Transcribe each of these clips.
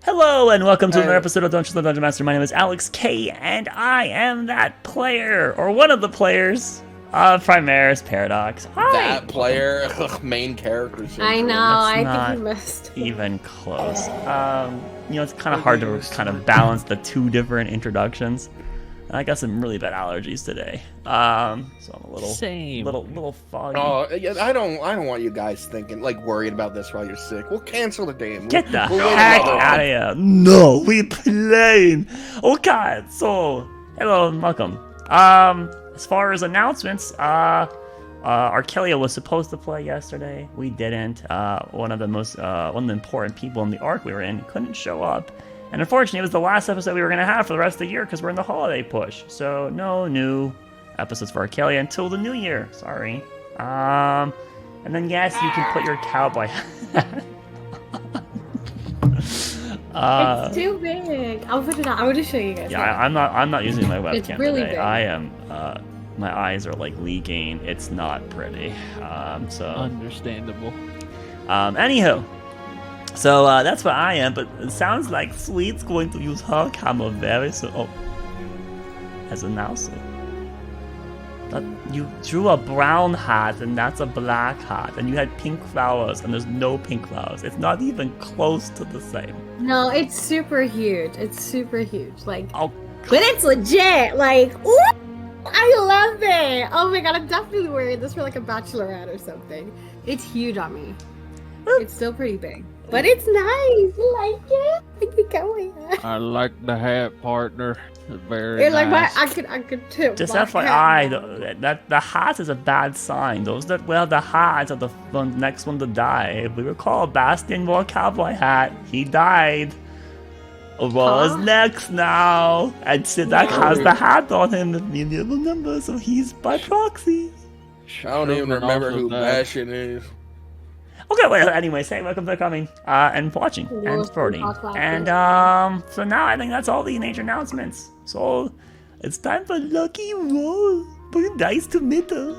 Hello and welcome to another episode of Dungeons & Dungeon Master. My name is Alex K, and I am that player, or one of the players, of Primerus Paradox. Hi. That player, main character. I know, That's I think you missed. even close. It's kind of hard to kind of balance the two different introductions. And I got some really bad allergies today, so I'm a little foggy. Oh, yeah, I don't want you guys thinking, worried about this while you're sick. We'll cancel the game. Get the heck out of here! No, we playing. Okay, so hello and welcome. As far as announcements, Arkelya was supposed to play yesterday. We didn't. One of the important people in the arc we were in couldn't show up. And unfortunately, it was the last episode we were going to have for the rest of the year because we're in the holiday push. So no new episodes for Arkelya until the new year. Sorry. And then yes, you can put your cowboy hat. It's too big. I'll put it on. I want to show you guys. Yeah, I'm not using my webcam It's really today. big. I am. My eyes are leaking. It's not pretty. So understandable. Anywho. So that's what I am, but it sounds like Sweet's going to use her camera very soon. Oh, as an announcer. That you drew a brown hat and that's a black hat, and you had pink flowers and there's no pink flowers. It's not even close to the same. No, it's super huge. It's super huge. Oh, but it's legit. Ooh, I love it. Oh my god, I'm definitely wearing this for a bachelorette or something. It's huge on me. It's still pretty big. But it's nice. You like it? I think I wear it. I like the hat, partner. It's very nice. I could too. just FYI, the hat is a bad sign. Those that wear the hats are the next one to die. If we recall, Bastian wore a cowboy hat. He died. Aurora's next now. And Sidak has the hat on him, if you remember, so he's by proxy. I don't even remember who Bastion is. Okay, well, anyway, say welcome for coming and watching and supporting. And so now I think that's all the major announcements. So it's time for Lucky Roll. Put dice to middle.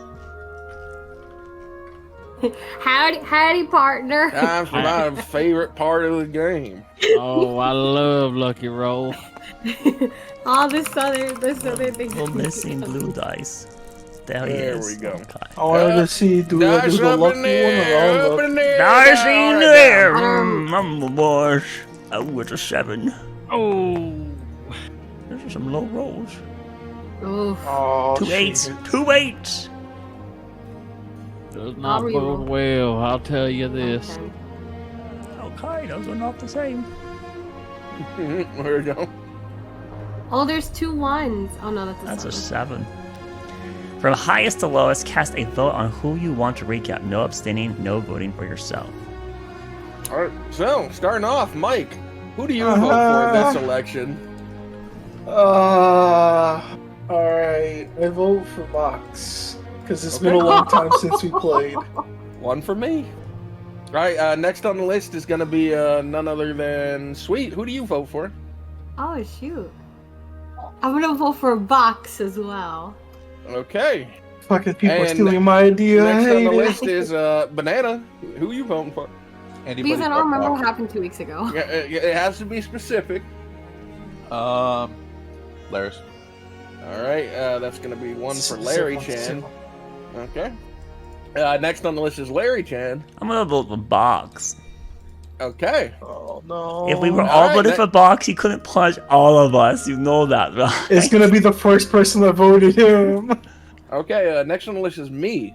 Howdy, partner. Time for my favorite part of the game. Oh, I love Lucky Roll. All this other thing. We're missing blue dice. There he There is. we go. Okay. I wanted to see, do I do the lucky one or up the in there. Dice All in right, there. now. I'm the boss. Oh, it's a 7. Oh, Those are some low rolls. Oof. Oh, 2 8s. 2 8s. does not I'll reroll. bode well. I'll tell you this. Okay. Okay, those are not the same. There we go. Oh, there's 2 1s. Oh no, That's a a 7. 7. From highest to lowest, cast a vote on who you want to recap. No abstaining, no voting for yourself. All right, so starting off, Mike. Who do you vote for in this election? Alright, I vote for Box. Because it's been a long time since we played. One for me. All right, next on the list is going to be none other than Sweet. Who do you vote for? Oh shoot. I'm gonna vote for a box as well. Okay. Fucking people are And stealing my idea. I Next on hate the it. list is Banana. Who you voting for? Because I don't remember what happened 2 weeks ago. Yeah, it has to be specific. Laris. All right, that's going to be one for Simple, Larry simple, Chan. simple. Okay. Next on the list is Larry Chan. I'm gonna vote for Box. Okay. Oh no. If we were all Alright, voting for Box, he couldn't punch all of us. You know that, right? It's gonna be the first person that voted him. Okay, next on the list is me.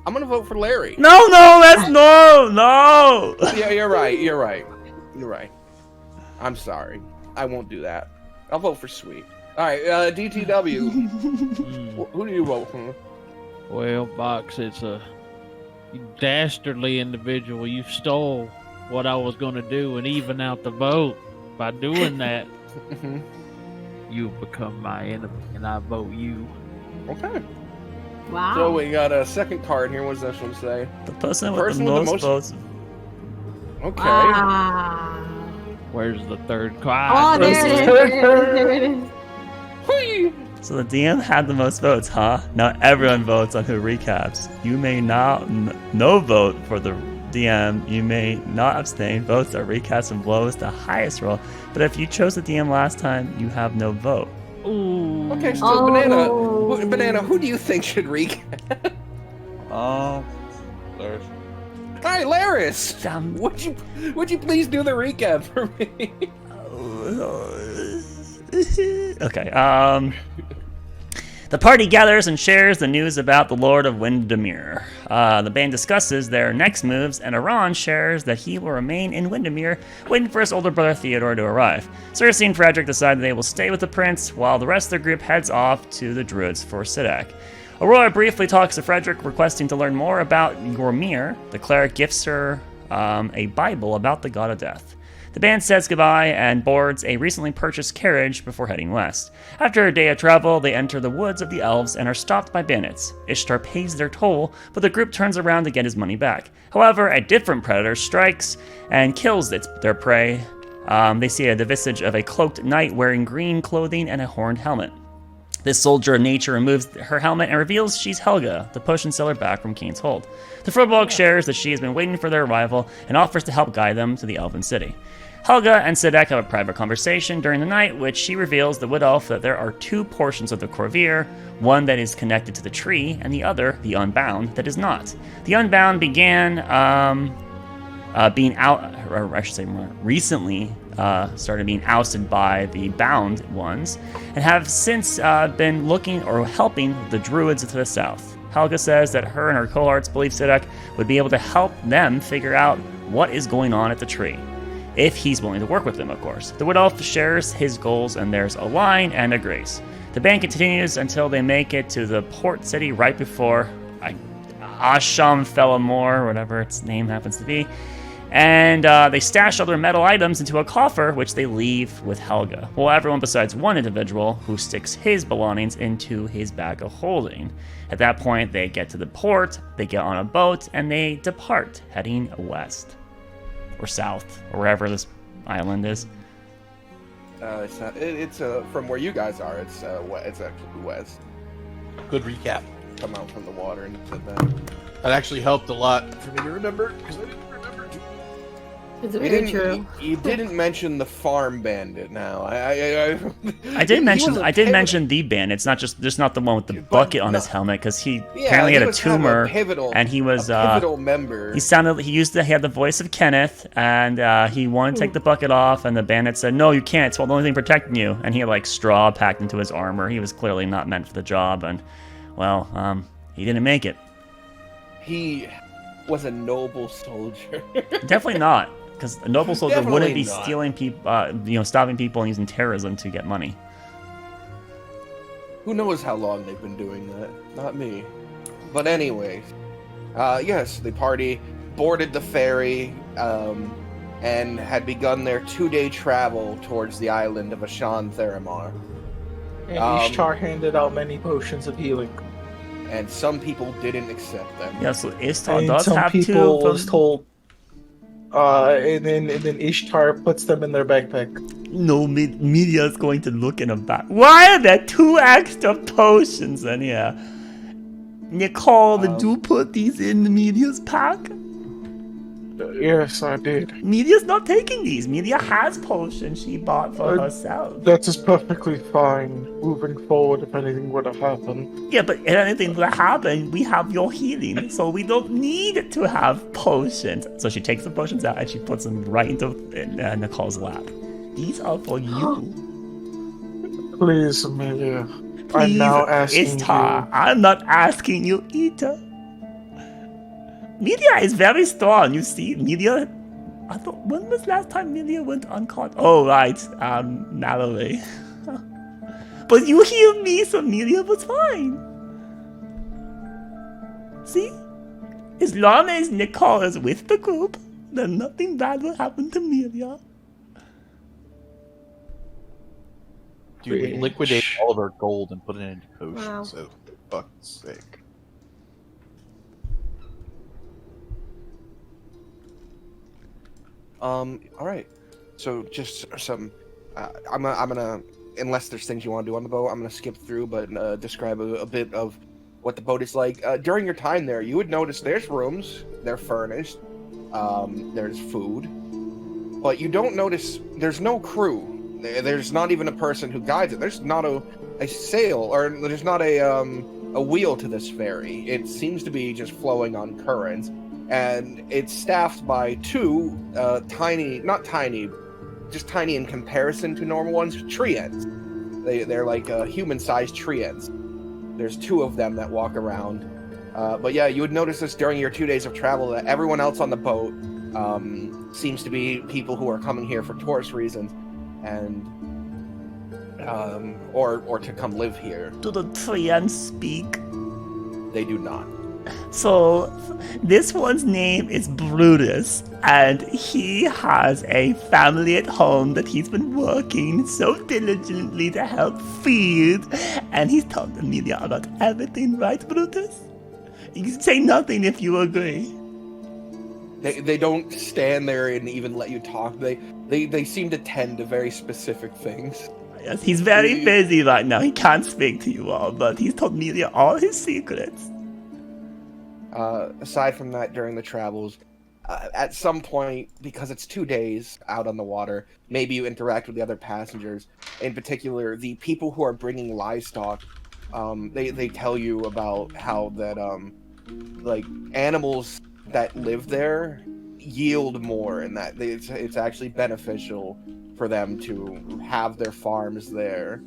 I'm going to vote for Larry. No, that's no. Yeah, you're right. I'm sorry. I won't do that. I'll vote for Sweet. All right, DTW. Who do you vote for? Well, Box, it's a dastardly individual. You stole what I was going to do and even out the vote. By doing that, you've become my enemy, and I vote you. Okay. Wow. So we got a second card here. What does this one say? The person with Person the with the most most- votes. Okay. Wow. Where's the third Oh, card? there it is. Whee! So the DM had the most votes, huh? Now everyone votes on who recaps. You may now no vote for the DM, you may not abstain. Votes are recast from lowest to highest roll. But if you chose the DM last time, you have no vote. Ooh. Okay, so Oh. Banana, who do you think should recap? There's Hi, Laris! Damn. Would you please do the recap for me? Okay, the party gathers and shares the news about the Lord of Windermere. The band discusses their next moves, and Aran shares that he will remain in Windermere, waiting for his older brother Theodore to arrive. Cersei and Frederick decide they will stay with the prince, while the rest of the group heads off to the Druids for Sidak. Aurora briefly talks to Frederick, requesting to learn more about Gormir. The cleric gifts her a Bible about the god of death. The band says goodbye and boards a recently purchased carriage before heading west. After a day of travel, they enter the woods of the elves and are stopped by bandits. Ishtar pays their toll, but the group turns around to get his money back. However, a different predator strikes and kills their prey. They see the visage of a cloaked knight wearing green clothing and a horned helmet. This soldier of nature removes her helmet and reveals she's Helga, the potion seller back from Kane's Hold. The Frobolg shares that she has been waiting for their arrival and offers to help guide them to the Elven City. Helga and Sidak have a private conversation during the night, which she reveals the Wood Elf that there are two portions of the Corvair, one that is connected to the tree, and the other, the Unbound, that is not. The Unbound began being out, or I should say more recently, started being ousted by the Bound ones, and have since been looking or helping the Druids to the south. Helga says that her and her cohorts believe Sidak would be able to help them figure out what is going on at the tree. If he's willing to work with them, of course. The Wood Elf shares his goals, and there's a line and a grace. The band continues until they make it to the port city right before Asham Fellamore, whatever its name happens to be. And they stash all their metal items into a coffer, which they leave with Helga. Well, everyone besides one individual who sticks his belongings into his bag of holding. At that point, they get to the port, they get on a boat, and they depart, heading west. Or south, or wherever this island is. It's from where you guys are. It's actually west. good recap. Come out from the water and said that. That actually helped a lot for me to remember because I didn't remember. It's very true. You didn't mention the farm bandit. Now I did mention the bandit. It's not just not the one with the bucket on his helmet, because he apparently had a tumor, and he was a pivotal member. He had the voice of Kenneth, and he wanted to take the bucket off, and the bandit said, "No, you can't. It's the only thing protecting you." And he had like straw packed into his armor. He was clearly not meant for the job, and well, he didn't make it. He was a noble soldier. Definitely not. Because a noble soldier wouldn't be not. stealing people, stopping people and using terrorism to get money. Who knows how long they've been doing that? Not me. But anyway, yes, the party boarded the ferry and had begun their 2-day travel towards the island of Ashan Theramar. And Ishtar handed out many potions of healing. And some people didn't accept them. Yeah, so Ishtar And does some have people two. was told, and then Ishtar puts them in their backpack. No, media is going to look in a back. Why are there 2 extra potions in here? Nicole, did you put these in the media's pack? Yes, I did. Media's not taking these. Media has potions she bought for herself. That is perfectly fine. Moving forward, if anything were to happen. Yeah, but if anything would happen, we have your healing, so we don't need to have potions. So she takes the potions out and she puts them right into Nicole's lap. These are for you. Please, Amelia. Please, I'm now asking Ishtar, you. I'm not asking you either. Media is very strong, you see. Media, I thought, when was last time Media went uncaught? Oh, right, Mallory. But you healed me, so Media was fine. See? As long as Nicole is with the group, then nothing bad will happen to Media. Dude, we liquidate all of our gold and put it into potions. Wow. So, for fuck's sake. All right. So just some. I'm gonna, unless there's things you want to do on the boat, I'm gonna skip through, but describe a bit of what the boat is like. During your time there, you would notice there's rooms. They're furnished. There's food. But you don't notice there's no crew. There's not even a person who guides it. There's not a sail, or there's not a wheel to this ferry. It seems to be just flowing on currents. And it's staffed by two not tiny, just tiny in comparison to normal ones, tree ends. They're like human-sized tree ends. There's two of them that walk around. But yeah, you would notice this during your 2 days of travel, that everyone else on the boat seems to be people who are coming here for tourist reasons, and or to come live here. Do the Trians speak? They do not. So, this one's name is Brutus, and he has a family at home that he's been working so diligently to help feed, and he's told Amelia about everything, right, Brutus? You can say nothing if you agree. They don't stand there and even let you talk. They seem to tend to very specific things. Yes, he's very busy right now. He can't speak to you all, but he's told Amelia all his secrets. Aside from that, during the travels, at some point, because it's 2 days out on the water, maybe you interact with the other passengers. In particular, the people who are bringing livestock, they tell you about how that like animals that live there yield more, and that it's actually beneficial for them to have their farms there.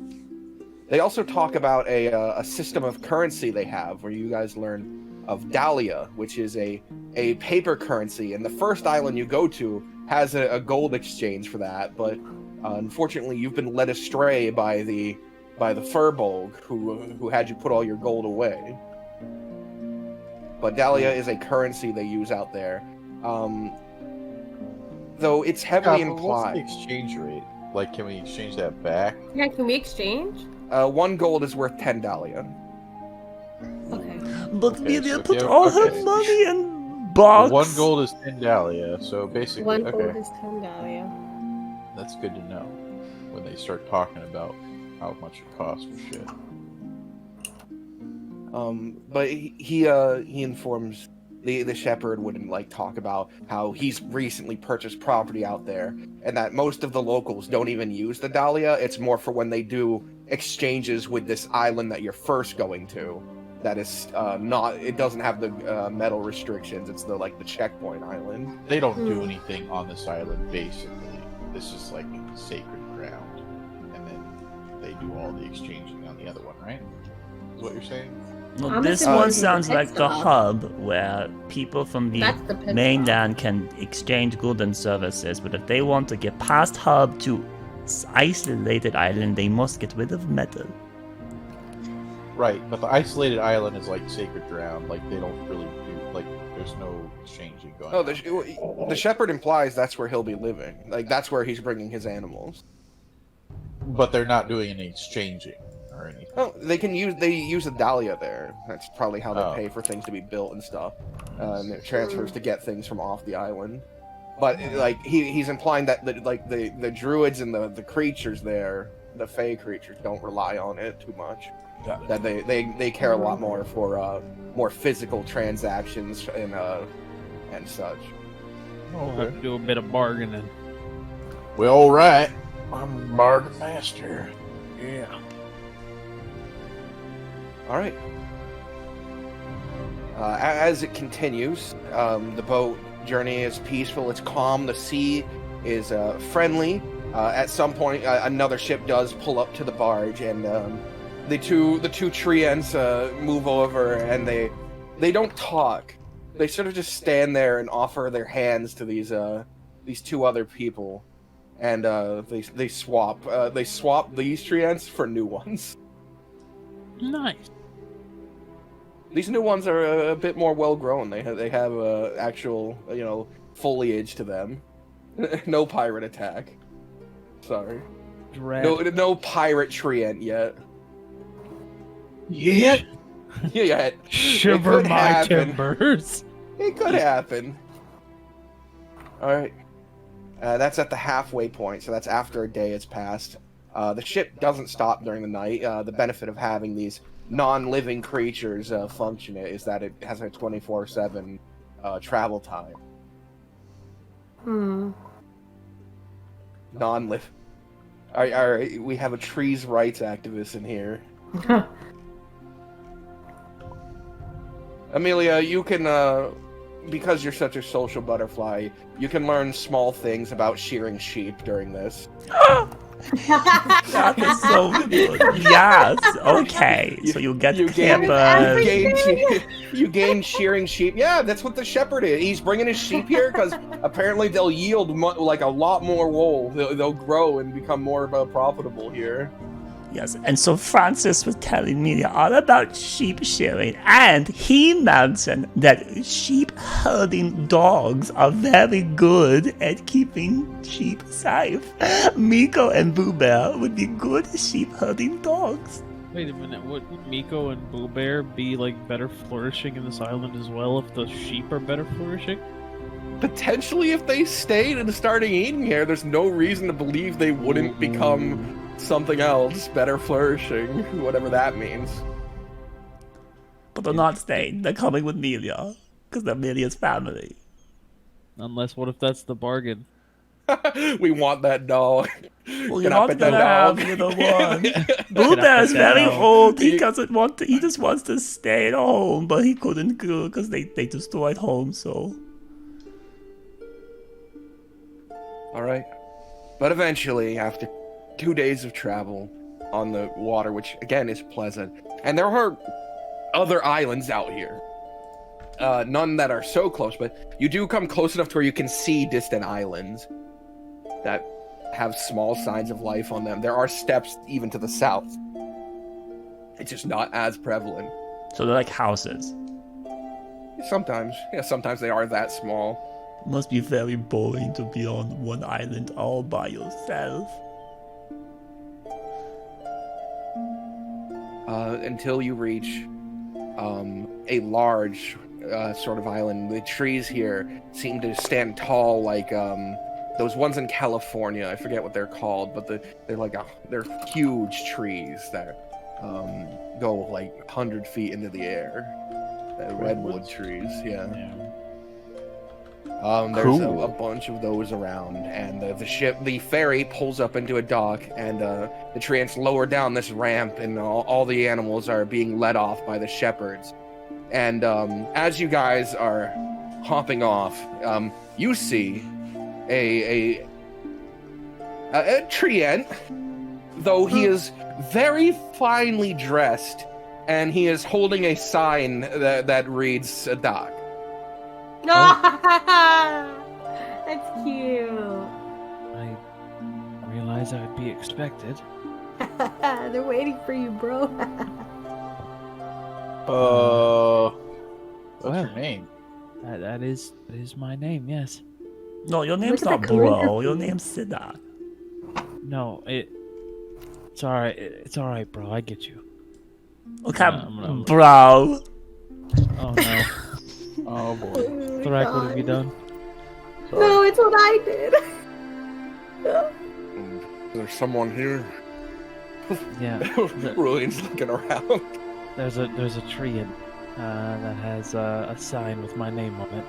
They also talk about a system of currency they have, where you guys learn of Dahlia, which is a paper currency, and the first island you go to has a gold exchange for that, but unfortunately you've been led astray by the Furbolg who had you put all your gold away. But Dahlia is a currency they use out there. Though it's heavily implied. What's the exchange rate? Like, can we exchange that back? Yeah, can we exchange? 1 gold is worth 10 Dahlia. Okay. But Okay, Amelia so if put you have- all her okay. money in box. 1 gold is 10 Dahlia, so basically, 1 okay, gold is 10 Dahlia. that's good to know when they start talking about how much it costs for shit. But he informs the shepherd wouldn't like talk about how he's recently purchased property out there, and that most of the locals don't even use the Dahlia. It's more for when they do exchanges with this island that you're first going to. That is not. It doesn't have the metal restrictions. It's the checkpoint island. They don't do anything on this island, basically. This is like sacred ground, and then they do all the exchanging on the other one, right? Is what you're saying? Well, I'm this assuming one it's the sounds pit like the stop. hub where people from the That's the pit mainland can exchange goods and services, but if they want to get past hub to isolated island, they must get rid of metal. Right, but the isolated island is like sacred ground. Like, they don't really do, like, there's no exchanging going Oh, on. the shepherd implies that's where he'll be living. Like that's where he's bringing his animals. But they're not doing any exchanging or anything. Oh, they use a Dahlia there. That's probably how they Oh. pay for things to be built and stuff. And it transfers to get things from off the island. But like he's implying that the druids and the creatures there, the fey creatures, don't rely on it too much. That they care a lot more for more physical transactions and such. We'll have to do a bit of bargaining. Well, all right. I'm a bargain master. Yeah. All right. As it continues, the boat journey is peaceful. It's calm. The sea is friendly. At some point, another ship does pull up to the barge, and the two treants move over, and they don't talk. They sort of just stand there and offer their hands to these two other people, and they swap these treants for new ones. Nice. These new ones are a bit more well grown. They have actual foliage to them. No pirate attack. Sorry. No pirate treant yet. Yeah. Yet. Shiver could my happen. timbers. It could happen. All right. That's at the halfway point, so that's after a day has passed. The ship doesn't stop during the night. The benefit of having these non-living creatures function is that it has a 24/7 travel time. Non-live. We have a trees rights activist in here. Amelia, you can, because you're such a social butterfly, you can learn small things about shearing sheep during this. That is so good. Yes. Okay. So you get you campers. you gain shearing sheep. Yeah, that's what the shepherd is. He's bringing his sheep here because apparently they'll yield like a lot more wool. They'll grow and become more profitable here. Yes, and so Francis was telling me all about sheep shearing, and he mentioned that sheep herding dogs are very good at keeping sheep safe. Miko and Boo Bear would be good sheep herding dogs. Wait a minute, would Miko and Boo Bear be like better flourishing in this island as well if the sheep are better flourishing? Potentially, if they stayed and started eating here, there's no reason to believe they wouldn't become something else, better flourishing, whatever that means. But they're not staying, they're coming with Melia, because they're Melia's family. Unless, what if that's the bargain? We want that dog. Well, you're not gonna have the one. Boo Bear is very old, he doesn't want to, he just wants to stay at home, but he couldn't go because they destroyed home, so... Alright. But eventually, after 2 days of travel on the water, which again is pleasant, and there are other islands out here, none that are so close, but you do come close enough to where you can see distant islands that have small signs of life on them. There are steppes even to the south. It's just not as prevalent. So they're like houses. Sometimes they are that small. It must be very boring to be on one island all by yourself. Until you reach a large sort of island. The trees here seem to stand tall like those ones in California. I forget what they're called, but they're huge trees that go like 100 feet into the air. Redwood trees, yeah. There's a bunch of those around, and the ferry pulls up into a dock, and the treants lower down this ramp, and all the animals are being led off by the shepherds. And as you guys are hopping off, you see a treant, though he is very finely dressed, and he is holding a sign that reads Sadak. That's cute. I realize I would be expected. They're waiting for you, bro. What's your name? That is my name, yes. No, your name's Look at not the Bro, calligraphy. your name's Siddharth. No, it's alright. It's alright, bro. I get you. Okay, I'm bro. Oh no. Oh boy. Thorak, what have you done? No, it's what I did. There's someone here. Yeah. Ruin's looking around. There's a tree that has a sign with my name on it.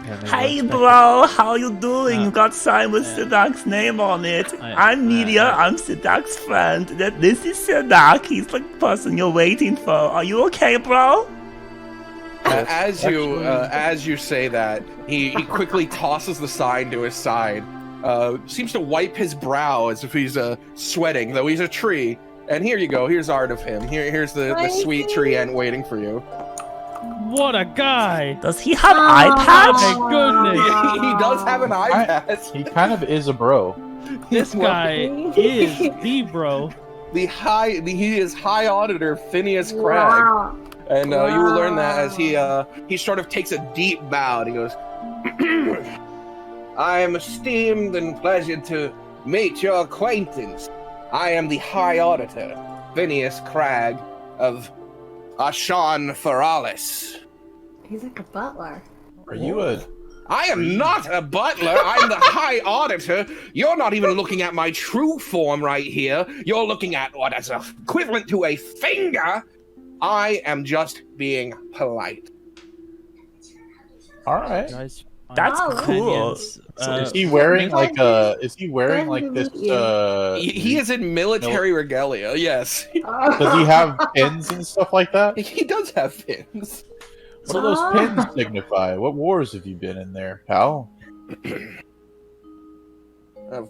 Apparently we're Hey expected. bro, how you doing? You got signed with yeah. Sidak's name on it. I'm Media, I'm Sidak's friend. This is Sidak, he's the person you're waiting for. Are you okay, bro? As you say that, he quickly tosses the sign to his side. Seems to wipe his brow as if he's sweating, though he's a tree. And here you go. Here's art of him. Here's the sweet tree ant waiting for you. What a guy! Does he have eye patch? My goodness! He does have an eye patch. He kind of is a bro. This guy is the bro. He is High Auditor Phineas Cragg. Wow. And you will learn that as he sort of takes a deep bow and he goes, I am esteemed and pleasured to meet your acquaintance. I am the High Auditor, Phineas Cragg of Ashan Thoralis. He's like a butler. Are you a... I am not a butler, I'm the High Auditor. You're not even looking at my true form right here. You're looking at what is equivalent to a finger. I am just being polite. All right. Guys, That's Oh, cool. opinions, Is he wearing Glad like to- Is he wearing glad to like this? meet you. He is in military regalia. Yes, Does he have pins and stuff like that? he does have pins. What do those pins signify? What wars have you been in there, pal?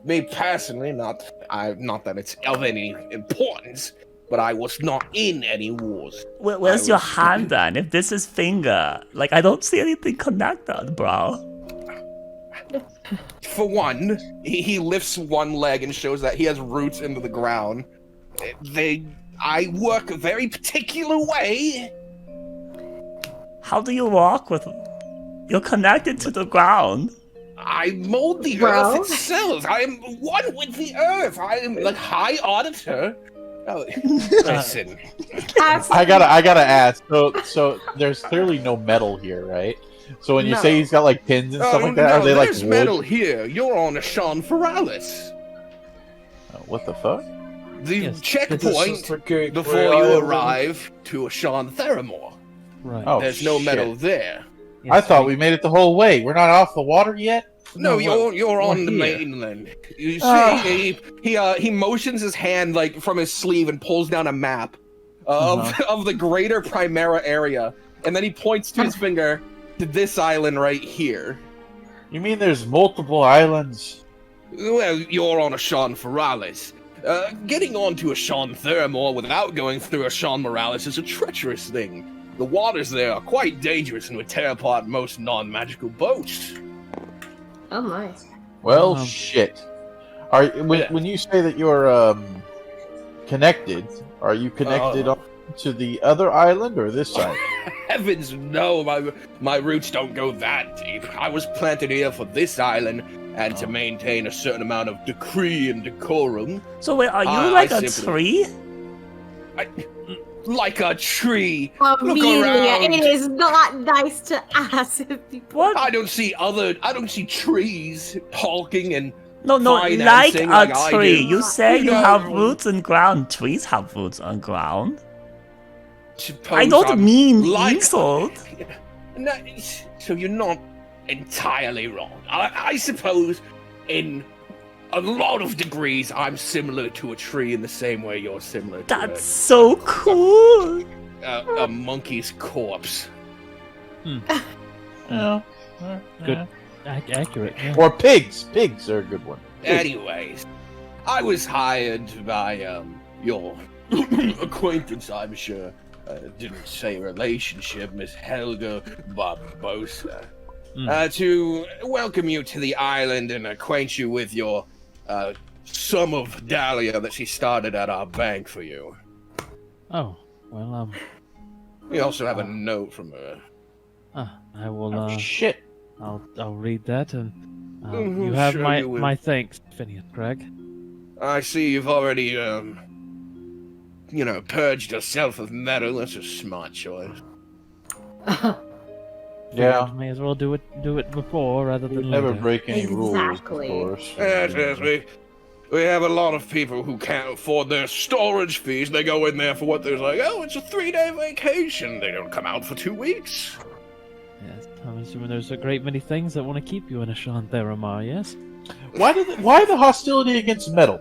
Me personally, not that it's of any importance, but I was not in any wars. Where's your hand then? If this is finger, like I don't see anything connected, bro. For one, he lifts one leg and shows that he has roots into the ground. I work a very particular way. How do you walk with? You're connected to the ground. I mold the Well. earth itself. I am one with the earth. I am like High Auditor. Oh, listen. I gotta ask. So there's clearly no metal here, right? So when you No. say he's got like pins and stuff like that, no, are they like there's wood? metal here. You're on a Sean Feralis. What the fuck? The Yes, This checkpoint is the gateway before you island. arrive to a Sean Theramore. Right. Oh, There's no shit. metal there. I thought we made it the whole way. We're not off the water yet. No, No, you're on the here. mainland. You see, Ah. he motions his hand like from his sleeve and pulls down a map of the greater Primera area, and then he points to his finger to this island right here. You mean there's multiple islands? Well, you're on a Sean Feralis. Getting onto a Sean Theramore without going through a Sean Morales is a treacherous thing. The waters there are quite dangerous and would tear apart most non-magical boats. Oh my. Well, Um, shit. When you say that you're connected, are you connected on to the other island or this side? Heavens no, my roots don't go that deep. I was planted here for this island and to maintain a certain amount of decree and decorum. So wait, are you I like a simply- tree? Like a tree. Amelia, around. it is not nice to ask if people. What? I don't see trees talking and No, like financing like I tree. do. You say you No. have roots in ground. Trees have roots on ground. suppose I don't I'm mean like- insult. No, so you're not entirely wrong. I suppose in a lot of degrees I'm similar to a tree in the same way you're similar to That's so cool. a monkey's corpse. Yeah. Good. Accurate. Yeah. Or pigs. Pigs are a good one. Anyways, I was hired by your acquaintance, I'm sure. Didn't say relationship, Miss Helga Barbosa. To welcome you to the island and acquaint you with your sum of Dahlia that she started at our bank for you. Oh, well, We also have a note from her. I will. Oh, shit. I'll read that, and Mhm, you have sure my you will. my thanks, Phineas Craig. I see you've already, purged yourself of metal. That's a smart choice. Yeah. May as well do it before rather We than never later. break any Exactly. rules, of course. Yes, we have a lot of people who can't afford their storage fees. They go in there for what they're like, oh, it's a 3-day vacation. They don't come out for 2 weeks. Yes, I'm assuming there's a great many things that want to keep you in a Sean Theramar, yes? Why the hostility against metal?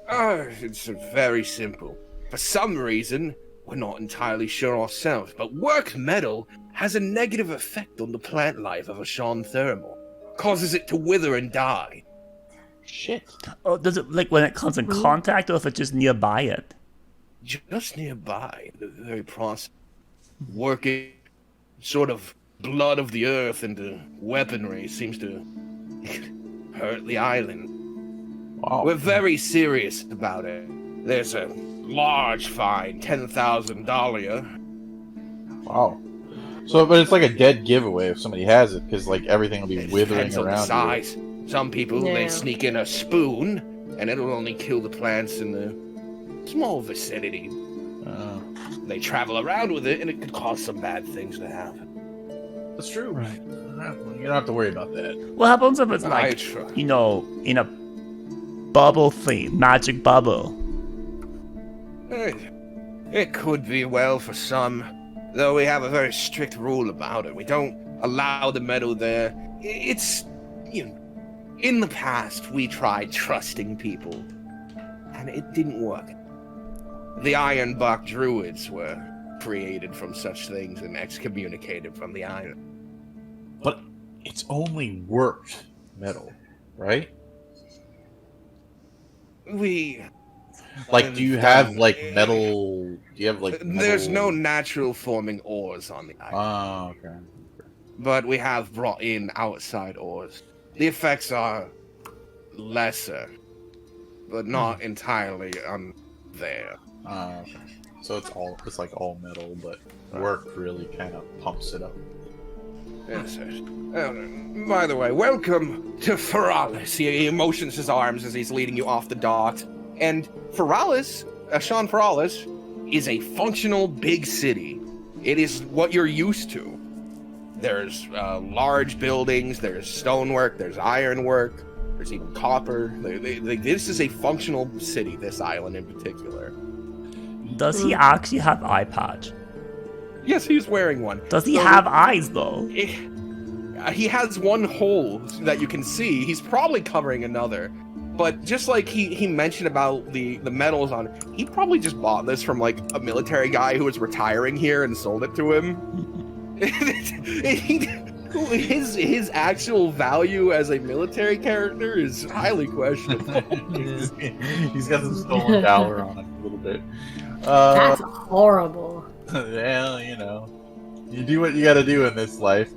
It's very simple. For some reason, we're not entirely sure ourselves, but work metal has a negative effect on the plant life of a Sean Theramore. Causes it to wither and die. Shit. Oh, does it like when it comes in contact, or if it's just nearby it? Just nearby, the very process. Working sort of blood of the earth into weaponry seems to hurt the island. Wow. We're very serious about it. There's a large fine, 10,000 Dahlia. Wow. So, but it's like a dead giveaway if somebody has it, because like everything will be It withering depends on the around. you. size. Some people, Yeah. they sneak in a spoon, and it'll only kill the plants in the small vicinity. They travel around with it, and it could cause some bad things to happen. That's true. Right. You don't have to worry about that. What happens if it's I like, try. in a bubble thing, magic bubble? It could be well for some, though we have a very strict rule about it. We don't allow the metal there. It's, in the past we tried trusting people, and it didn't work. The Ironbark Druids were created from such things and excommunicated from the island. But it's only worked metal, right? We... Like, do you have, like, metal... Do you have, like, metal... There's no natural forming ores on the island. Oh, okay. But we have brought in outside ores. The effects are lesser, but not entirely there. Okay. So it's like all metal, but work really kind of pumps it up. Yes, sir. By the way, welcome to Feralis. He motions his arms as he's leading you off the docks. And Feralis, Sean Feralis, is a functional big city. It is what you're used to. There's large buildings, there's stonework, there's ironwork, there's even copper. This is a functional city, this island in particular. Does he actually have eye patch? Yes, he's wearing one. Does he have eyes, though? He has one hole that you can see. He's probably covering another. But just like he mentioned about the medals on it, he probably just bought this from like a military guy who was retiring here and sold it to him. His actual value as a military character is highly questionable. He's got some stolen valor on it a little bit. That's horrible. Well, you do what you gotta do in this life.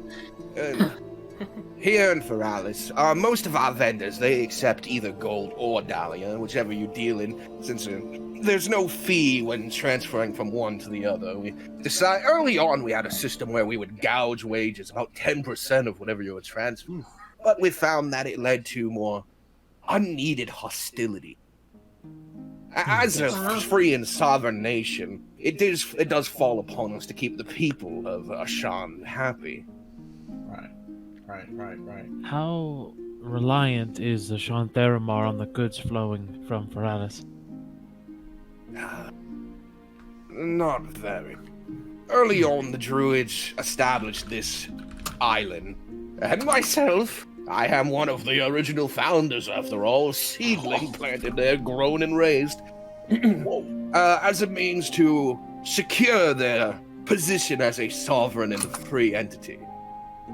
Here in Feralis, most of our vendors, they accept either gold or Dahlia, whichever you deal in, since there's no fee when transferring from one to the other. Early on, we had a system where we would gouge wages, about 10% of whatever you were transferring, but we found that it led to more unneeded hostility. As a free and sovereign nation, it does fall upon us to keep the people of Ashan happy. Right. How reliant is the Shantheramar on the goods flowing from Feralis? Not very. Early on, the Druids established this island. And myself, I am one of the original founders, after all, seedling planted there, grown and raised, as a means to secure their position as a sovereign and free entity.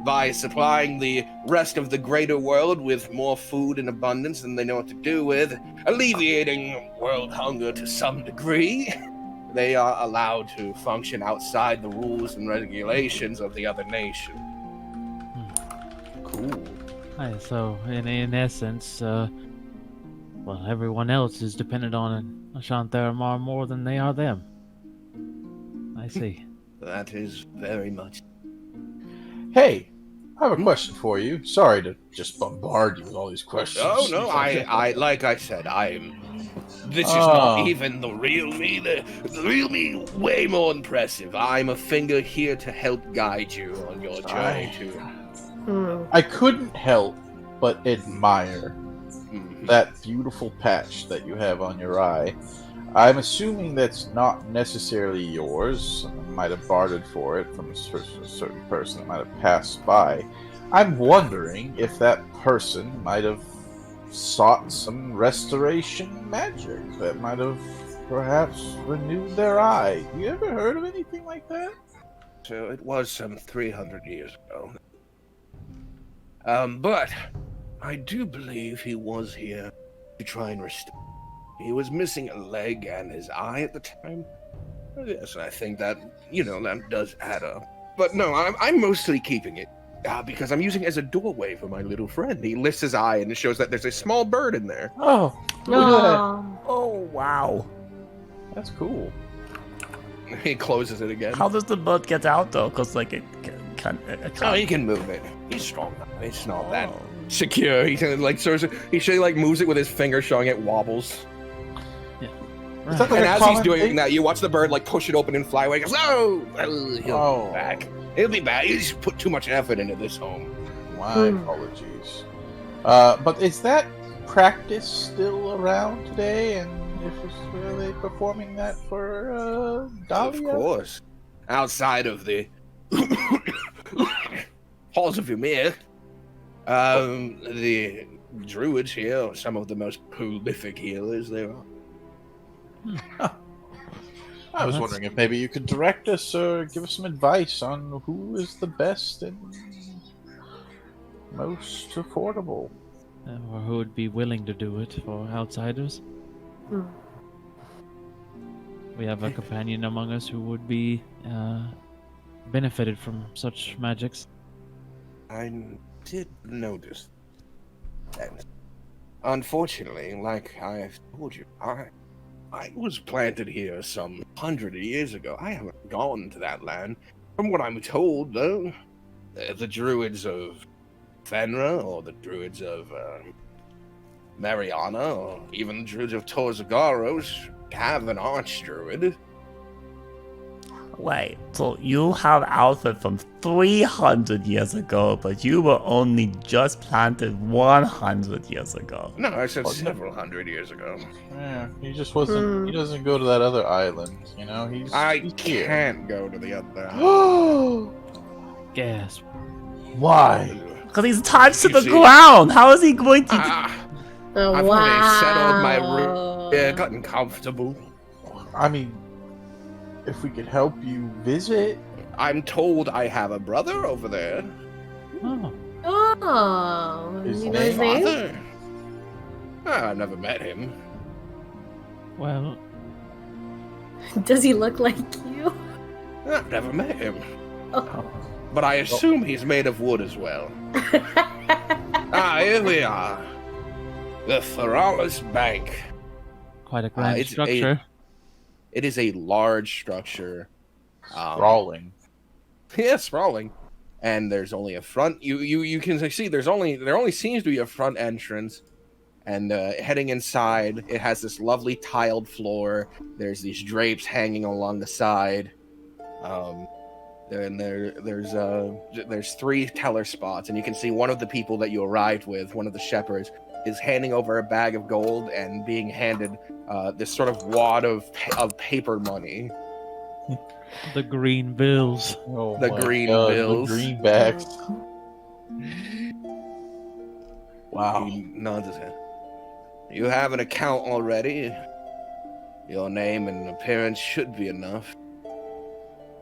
By supplying the rest of the greater world with more food in abundance than they know what to do with, alleviating world hunger to some degree, they are allowed to function outside the rules and regulations of the other nation. Cool. So, in essence, everyone else is dependent on Shantheramar more than they are them. I see. That is very much. Hey, I have a question for you. Sorry to just bombard you with all these questions. Oh no, I like I said, this is not even the real me. The real me, way more impressive. I'm a finger here to help guide you on your journey I couldn't help but admire that beautiful patch that you have on your eye. I'm assuming that's not necessarily yours. Someone might have bartered for it from a certain person that might have passed by. I'm wondering if that person might have sought some restoration magic that might have perhaps renewed their eye. You ever heard of anything like that? So it was some 300 years ago. But I do believe he was here to try and restore. He was missing a leg and his eye at the time. Yes, I think that, that does add up. But no, I'm mostly keeping it because I'm using it as a doorway for my little friend. He lifts his eye and it shows that there's a small bird in there. Oh, look at that. Oh, wow. That's cool. He closes it again. How does the bird get out, though? Because, it can't... Oh, he can move it. He's strong enough. It's not that secure. He can, he moves it with his finger, showing it wobbles. Is that And as he's doing thing? that, you watch the bird push it open and fly away. He goes, he'll be back. He'll be back. He's put too much effort into this home. My apologies. But is that practice still around today? And are they performing that for Dahlia? Of course. Outside of the Halls of Ymir. The druids here are some of the most prolific healers there are. I was wondering if maybe you could direct us or give us some advice on who is the best and most affordable. Or who would be willing to do it for outsiders. Hmm. We have a companion among us who would be benefited from such magics. I did notice that. Unfortunately, like I've told you, I was planted here some 100 years ago. I haven't gone to that land. From what I'm told, though, the druids of Fenra, or the druids of Mariana, or even the druids of Torzagaros have an archdruid. Wait, so you have outfit from 300 years ago, but you were only just planted 100 years ago. No, I said Wasn't it? several hundred years ago. Yeah, he just wasn't. He doesn't go to that other island. You know, he's. I he's here. can't go to the other. Gasp. Why? Because he's tied to You the see- ground. How is he going to? Oh, I've wow. already settled my room. Yeah, gotten comfortable. I mean, if we could help you visit. I'm told I have a brother over there. Oh. Oh, His you know his name? Father. I've never met him. Well, Does he look like you? I've never met him. Oh. But I assume he's made of wood as well. Here we are. The Theralis Bank. quite a grand it's structure. It is a large structure. Sprawling. Yeah, sprawling. And there's only a front. You can see there only seems to be a front entrance. And heading inside, it has this lovely tiled floor. There's these drapes hanging along the side. And there's 3 teller spots, and you can see one of the people that you arrived with, one of the shepherds, is handing over a bag of gold and being handed this sort of wad of paper money. The green bills. Oh The my green God, bills. The greenbacks. Wow. He nods his head. You have an account already. Your name and appearance should be enough.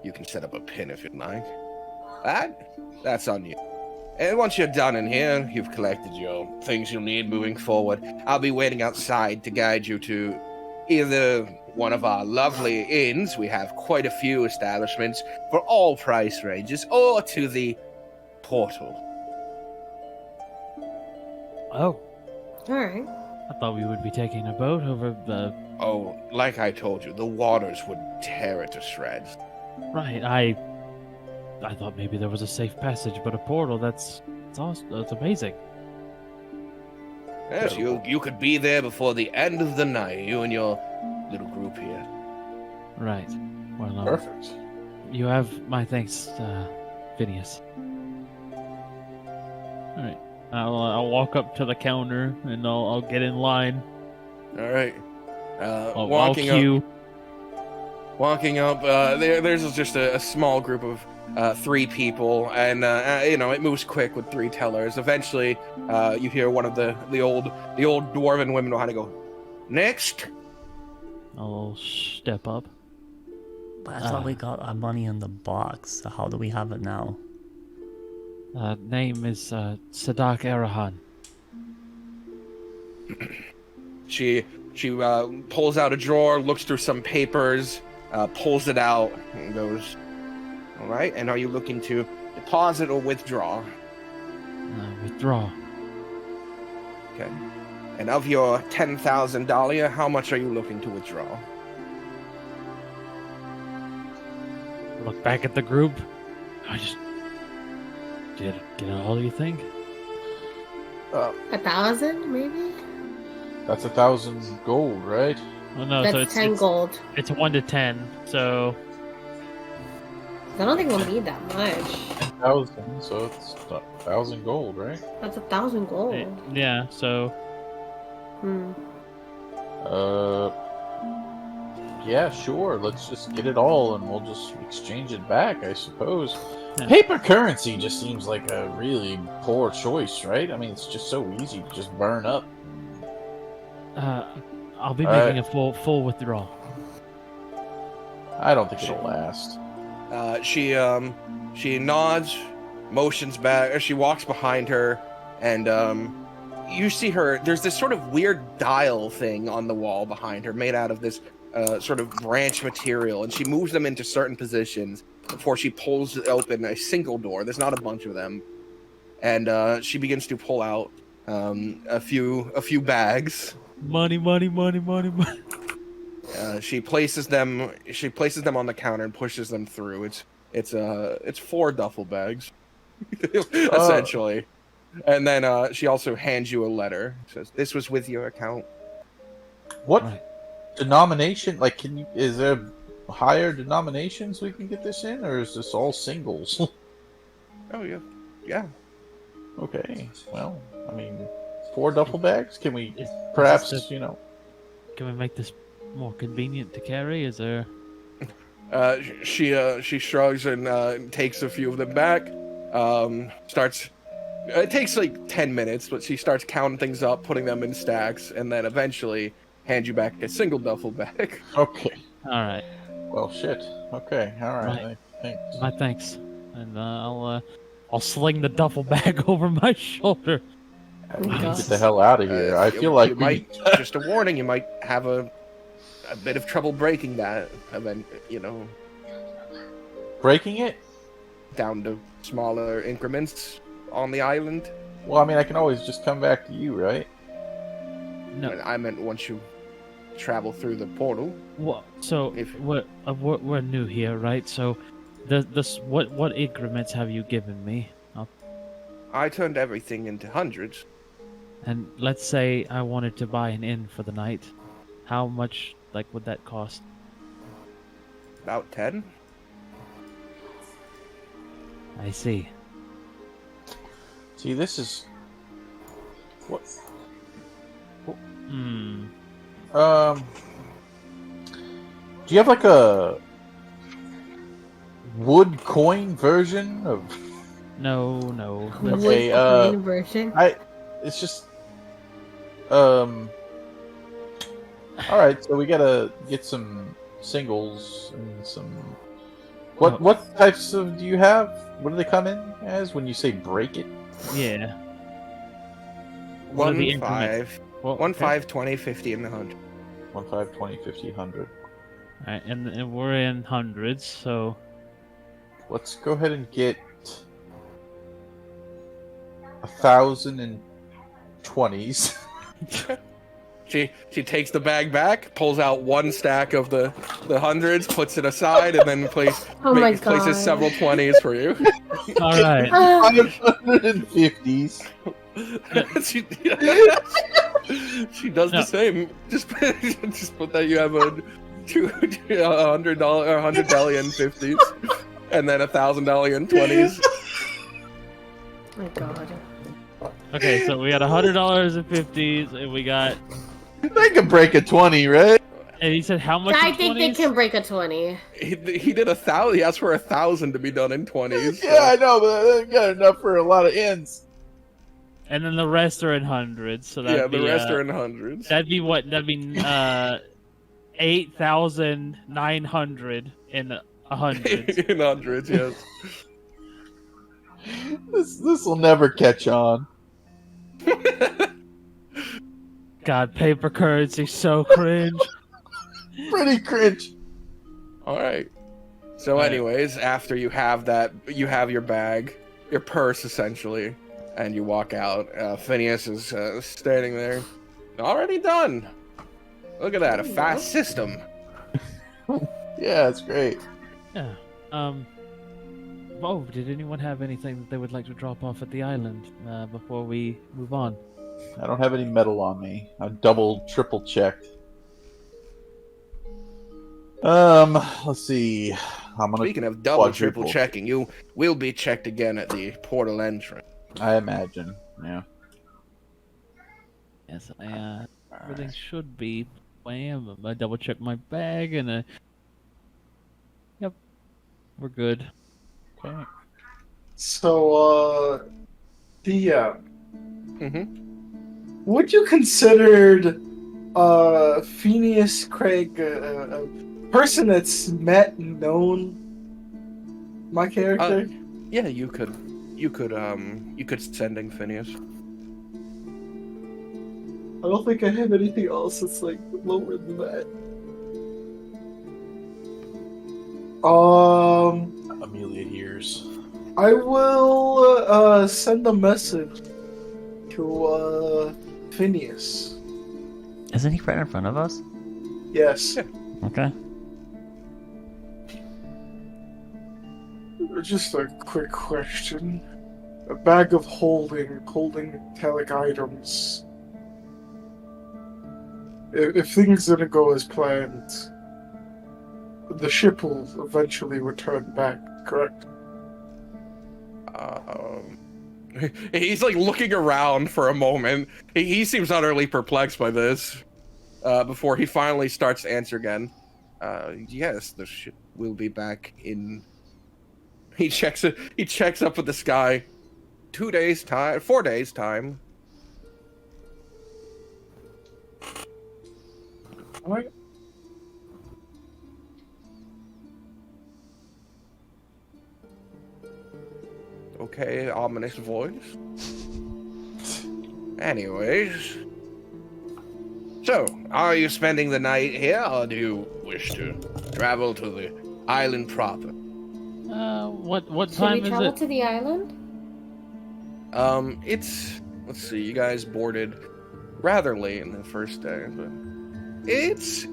You can set up a pin if you'd like. That's on you. And once you're done in here, you've collected your things you'll need moving forward. I'll be waiting outside to guide you to either one of our lovely inns. We have quite a few establishments for all price ranges, or to the portal. Oh, Alright. I thought we would be taking a boat over the. Oh, like I told you, the waters would tear it to shreds. Right, I thought maybe there was a safe passage, but a portal. That's awesome. That's amazing. Yes, you could be there before the end of the night, you and your little group here. Right. Well, Perfect. you have my thanks, Phineas. All right. I'll walk up to the counter and I'll get in line. All right. I'll Walking up, there's just a small group of 3 people, and it moves quick with 3 tellers. Eventually, you hear one of the old dwarven women behind it go, "Next." I'll step up. But I thought we got our money in the box. So how do we have it now? Name is Sadak Arahan. She pulls out a drawer, looks through some papers, pulls it out, and goes, "All right. And are you looking to deposit or withdraw?" Withdraw. Okay. And of your $10,000, how much are you looking to withdraw? Look back at the group. I just get it all. You think? 1,000, maybe? That's 1,000 gold, right? Oh no, That's so it's 10 gold. It's 1 to 10. So I don't think we'll need that much. 10,000, so it's 1,000 gold, right? That's 1,000 gold. yeah. So Hmm. Yeah, sure. Let's just get it all and we'll just exchange it back, I suppose. Paper currency just seems like a really poor choice, right? I mean, it's just so easy to just burn up. I'll be All making right. a full withdrawal. I don't think it'll last. She nods, motions back, or she walks behind her, and you see her. There's this sort of weird dial thing on the wall behind her, made out of this sort of branch material, and she moves them into certain positions before she pulls open a single door. There's not a bunch of them, and she begins to pull out a few bags. Money. She places them on the counter and pushes them through. It's 4 duffel bags, essentially. And then she also hands you a letter. Says, "This was with your account." What Right. denomination? Like, is there higher denominations we can get this in, or is this all singles? Oh yeah. Okay. Well, I mean, 4 duffel bags. Can we Is perhaps, this Can we make this more convenient to carry? Is there? She shrugs and takes a few of them back. Starts. It takes like 10 minutes, but she starts counting things up, putting them in stacks, and then eventually hand you back a single duffel bag. Okay. All right. Well, shit. Okay. All right. Right. Thanks. My thanks. And I'll sling the duffel bag over my shoulder. We need to God. get the hell out of here. I feel like you we might. Just a warning, you might have a bit of trouble breaking that, and then breaking it. down to smaller increments on the island. Well, I mean, I can always just come back to you, right? No. I meant once you travel through the portal. What? So If- we're new here, right? So, what increments have you given me? I turned everything into hundreds. And let's say I wanted to buy an inn for the night. How much, would that cost? About 10. I see. See, this is what. Hmm. Do you have like a wood coin version of? No. Okay, Wood version. It's just. All right, so we gotta get some singles and some. What types of do you have? What do they come in as when you say break it? Yeah. What are 1, the increments? 5, Well, 1, okay. 5, 20, 50, and 100. 1, 5, 20, 50, 100. Alright, and we're in hundreds, so Let's go ahead and get 1,020s. She takes the bag back, pulls out 1 stack of the hundreds, puts it aside, and then places several 20s for you. alright. 550s. she does No. the same. Just put that you have a $100 or 100 dahlia in 50s, and then 1,000 dahlia in 20s. Oh my god. Okay, so we got $100 in 50s, and we got. They can break a 20, right? And he said how much? I in think they 20s? can break a 20. He did 1,000. He asked for 1,000 to be done in 20s. Yeah, I know, but they got enough for a lot of ends. And then the rest are in hundreds. So that'd Yeah, be, the rest are in hundreds. That'd be what? That'd be 8,900 in hundreds. In hundreds, yes. This will never catch on. God, paper currency so cringe. Pretty cringe. All right. So, Right. anyways, after you have that, you have your bag, your purse, essentially, and you walk out. Phineas is standing there. Already done. Look at that, a fast system. Yeah, it's great. Yeah. Oh, did anyone have anything that they would like to drop off at the island before we move on? I don't have any metal on me. I double, triple checked. Let's see. I'm gonna. Speaking of double, quadruple. triple checking, you will be checked again at the portal entrance. I imagine. Yeah. Yes, everything should be. Bam! I double checked my bag and yep, we're good. Okay. So, DM, Mm-hmm. would you consider Phineas Craig a person that's met and known my character? Yeah, you could sending Phineas. I don't think I have anything else that's like lower than that. Amelia hears. I will send a message to Phineas. Isn't he right in front of us? Yes. Okay. Just a quick question. A bag of holding metallic items. If things didn't go as planned, the ship will eventually return back, correct? He's like looking around for a moment. He seems utterly perplexed by this. Before he finally starts to answer again. Yes, the ship will be back in. He checks it. He checks up at the sky. 2 days time. 4 days time. All right. Okay, ominous voice. Anyways. So, are you spending the night here, or do you wish to travel to the island proper? What Should time we is travel it? to the island? Let's see, you guys boarded rather late in the first day, but it's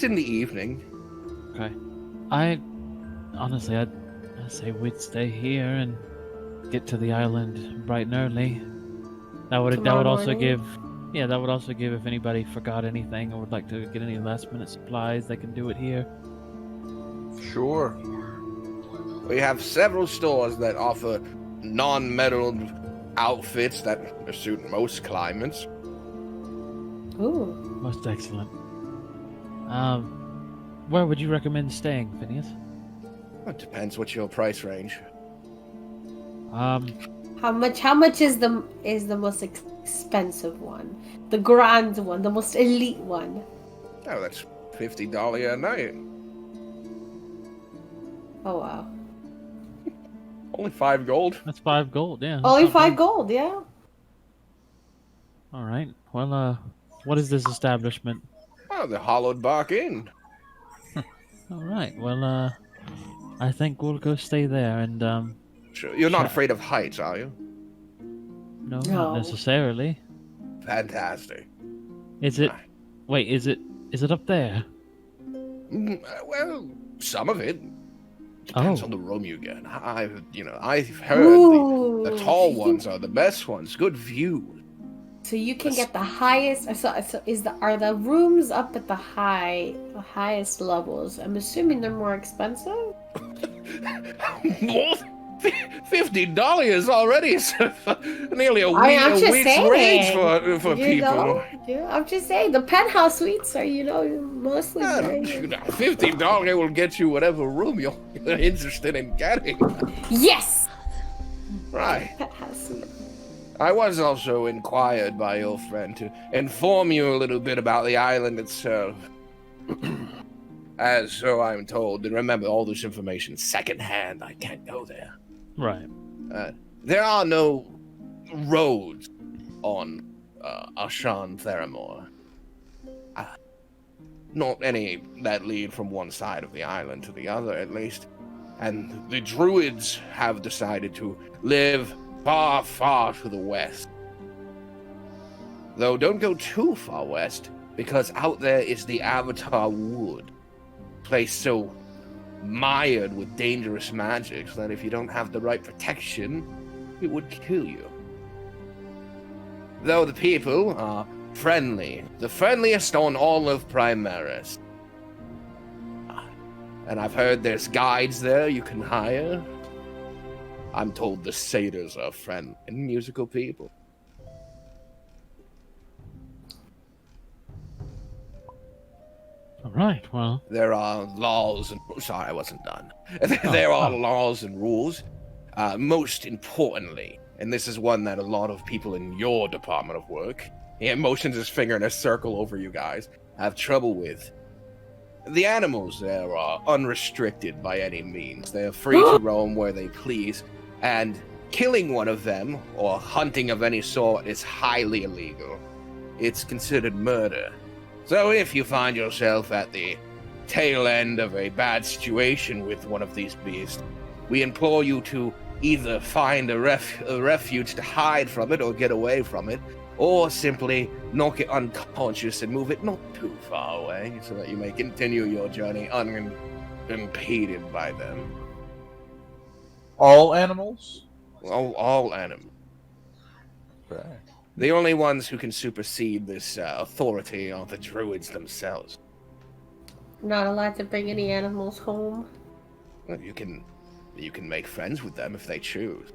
in the evening. Okay. Honestly, I'd say we'd stay here and get to the island bright and early. That would Tomorrow also morning? give, yeah, that would also give if anybody forgot anything or would like to get any last minute supplies, they can do it here. Sure. We have several stores that offer non-metaled outfits that suit most climates. Ooh. Most excellent. Where would you recommend staying, Phineas? It depends what's your price range. Um, How much is the most expensive one? The grand one, the most elite one. Oh, that's $50 a night. Oh wow. Only 5 gold. that's 5 gold, yeah. Only Not bad. 5 gold, yeah. All right. Well, what is this establishment? Oh, the Hollowed Bark Inn. All right. Well, I think we'll go stay there and Sure. You're not Sure. afraid of heights, are you? no, No. not necessarily. Fantastic. Is it? Wait, is it up there? Well, some of it depends Oh. on the room you get. I've heard Ooh. the tall ones are the best ones. Good view. So you can get the highest. Are the rooms up at the highest levels? I'm assuming they're more expensive. More $50 already. Nearly a I'm just week's saying, wage for you people. know? Yeah, I'm just saying the penthouse suites are mostly. very- $50 will get you whatever room you're interested in getting. Yes. Right. Penthouse suite. I was also inquired by your friend to inform you a little bit about the island itself. As so I'm told, and remember all this information secondhand, I can't go there. Right. There are no roads on Ashan Theramore. Not any that lead from one side of the island to the other, at least. And the druids have decided to live far, far to the west. Though don't go too far west, because out there is the Avatar Wood. Place so mired with dangerous magics that if you don't have the right protection, it would kill you. Though the people are friendly, the friendliest on all of Primerus. And I've heard there's guides there you can hire. I'm told the satyrs are friendly and musical people. All right. Well, There are laws and... Sorry, I wasn't done. There are laws and rules. most importantly, and this is one that a lot of people in your department of work, he motions his finger in a circle over you guys, have trouble with. The animals there are unrestricted by any means. They are free to roam where they please, and killing one of them, or hunting of any sort, is highly illegal. It's considered murder. So if you find yourself at the tail end of a bad situation with one of these beasts, we implore you to either find a refuge to hide from it or get away from it, or simply knock it unconscious and move it not too far away so that you may continue your journey unimpeded by them. All animals? All animals. Right. The only ones who can supersede this authority are the druids themselves. Not allowed to bring any animals home. Well, you can make friends with them if they choose.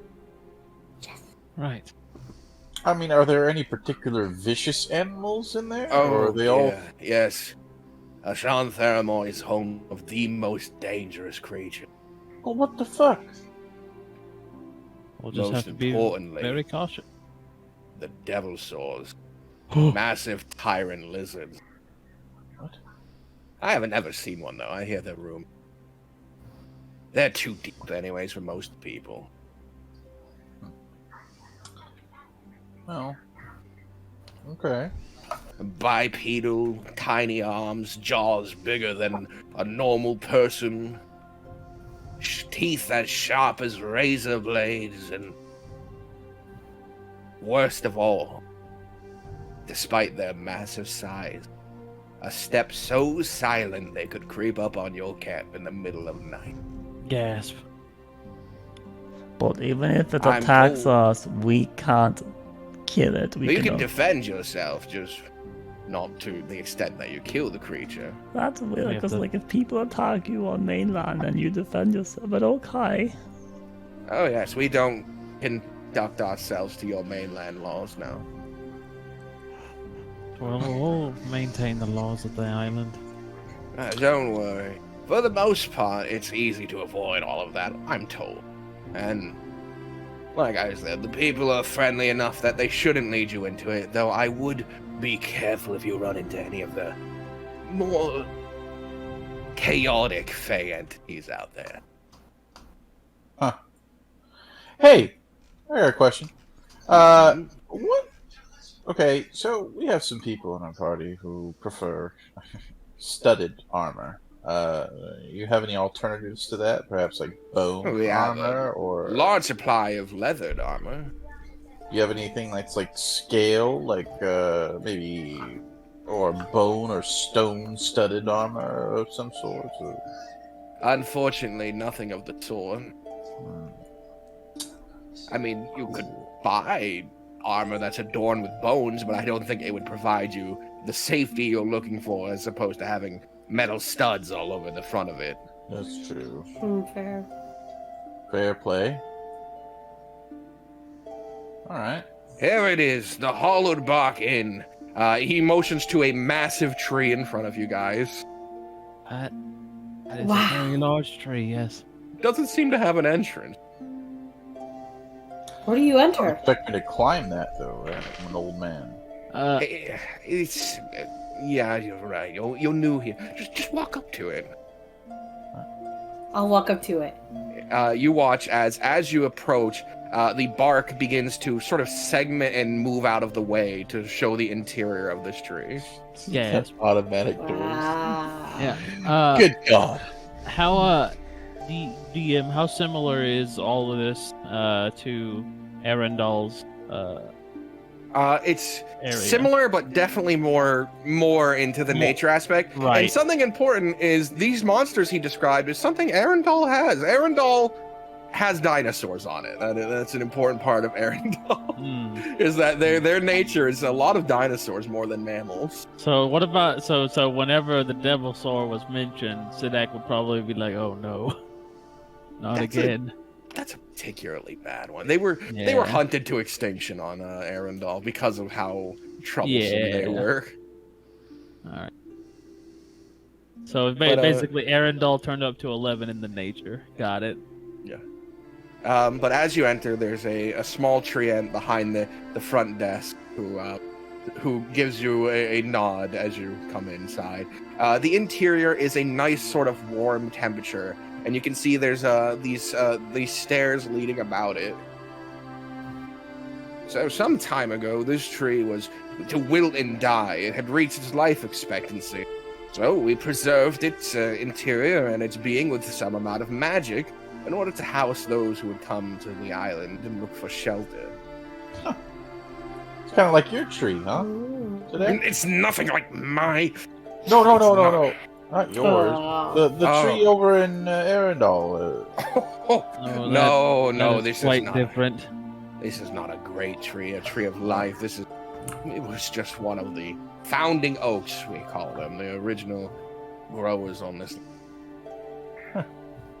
Right. I mean, are there any particular vicious animals in there? Oh, or are they all... yes. Ashan Theramore is home of the most dangerous creature. Well, what the fuck? We'll just Most have to be importantly, very cautious. the devil saws. Massive tyrant lizards. What? I haven't ever seen one, though. I hear they're rumored. They're too deep anyways for most people. Well, okay. Bipedal, tiny arms, jaws bigger than a normal person, teeth as sharp as razor blades, and worst of all, despite their massive size, a step so silent they could creep up on your camp in the middle of the night. Gasp. But even if it I'm attacks told- us, we can't kill it. You can defend yourself, just not to the extent that you kill the creature. That's weird, have because to- like if people attack you on mainland and you defend yourself, but okay. Oh yes, we don't conduct ourselves to your mainland laws now. Well, we'll maintain the laws of the island. Don't worry. For the most part, it's easy to avoid all of that, I'm told. And, like I said, the people are friendly enough that they shouldn't lead you into it, though I would be careful if you run into any of the more chaotic Fey entities out there. Huh. Hey, I got a question. What? Okay, so we have some people in our party who prefer studded armor. You have any alternatives to that? Perhaps like bone We have armor, a or large supply of leathered armor. you have anything that's like scale, like maybe, or bone or stone studded armor of some sort? Or... Unfortunately, nothing of the sort. I mean, you could buy armor that's adorned with bones, but I don't think it would provide you the safety you're looking for, as opposed to having metal studs all over the front of it. That's true. Fair. Fair play. All right. Here it is, the Hollowed Bark Inn. He motions to a massive tree in front of you guys. That is Wow. a very large tree, yes. Doesn't seem to have an entrance. Where do you I enter? expect me to climb that though, right? I'm an old man. It's yeah, you're right. You're new here. Just walk up to it. I'll walk up to it. You watch as you approach, the bark begins to sort of segment and move out of the way to show the interior of this tree. Yes. Automatic doors. Wow. Yeah. Good God. How DM, how similar is all of this to Arendal's It's area? similar, but definitely more into the nature aspect. Right. And something important is these monsters he described is something Arendal has. Arendal has dinosaurs on it. That's an important part of Arendal. Is that their nature is a lot of dinosaurs more than mammals. So what about so whenever the devil saur was mentioned, Sidak would probably be like, "Oh no, not That's again." That's a particularly bad one. They were Yeah. hunted to extinction on Arendal because of how troublesome they Yeah. were. All right. So But, basically, Arendal turned up to 11 in the nature. Got it. But as you enter, there's a small treant behind the front desk who gives you a nod as you come inside. The interior is a nice sort of warm temperature, and you can see there's these stairs leading about it. So some time ago, this tree was to wilt and die. It had reached its life expectancy. So we preserved its interior and its being with some amount of magic in order to house those who would come to the island and look for shelter. Huh. It's kind of like your tree, huh? Today? It's nothing like my... No. Not yours. The tree over in Arendelle. That This is quite not different. This is not a great tree, a tree of life. It was just one of the founding oaks, we call them, the original growers on this.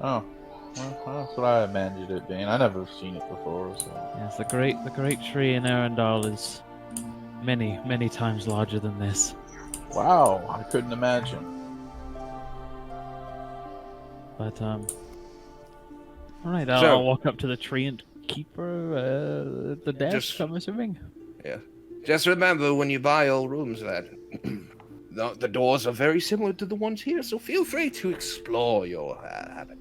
Oh, well, that's what I imagined it being. I never seen it before, so. Yes, the great tree in Arendelle is many times larger than this. Wow, I couldn't imagine. But all right, So- I'll walk up to the tree and keep her at the desk. I'm assuming. Yeah. Just remember when you buy old rooms that the doors are very similar to the ones here, so feel free to explore your habit.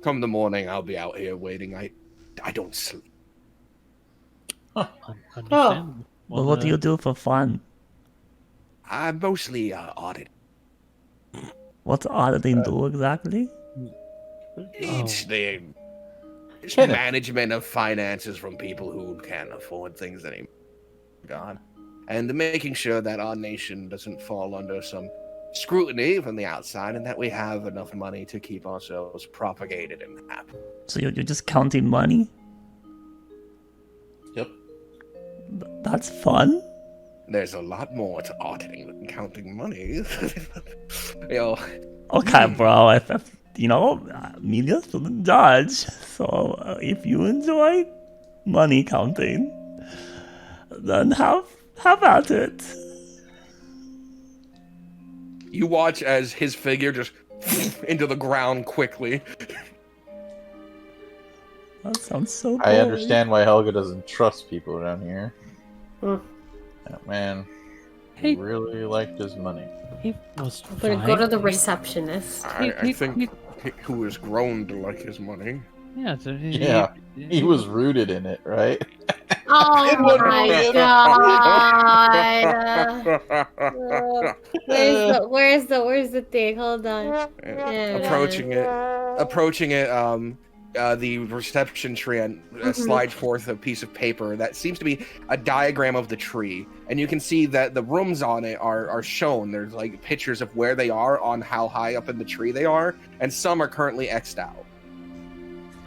Come the morning, I'll be out here waiting. I don't sleep. Understand. Well, what do you do for fun? I mostly audit. What's auditing do exactly? It's management of finances from people who can't afford things anymore. God. And making sure that our nation doesn't fall under some scrutiny from the outside and that we have enough money to keep ourselves propagated and happy. So you're just counting money? Yep. That's fun. There's a lot more to auditing than counting money. Okay, bro. If media shouldn't judge. So if you enjoy money counting, then have at it. You watch as his figure just into the ground quickly. That sounds so I boring. understand why Helga doesn't trust people around here. Hmm. That man, Hey. he really liked his money. He was I'm gonna go to the receptionist. I think who has grown to like his money. Yeah. So Yeah, he was rooted in it, right? Oh my god! Where's the thing? Hold on. Approaching it, the reception tree slides forth a piece of paper that seems to be a diagram of the tree, and you can see that the rooms on it are shown. There's like pictures of where they are on how high up in the tree they are, and some are currently X'd out.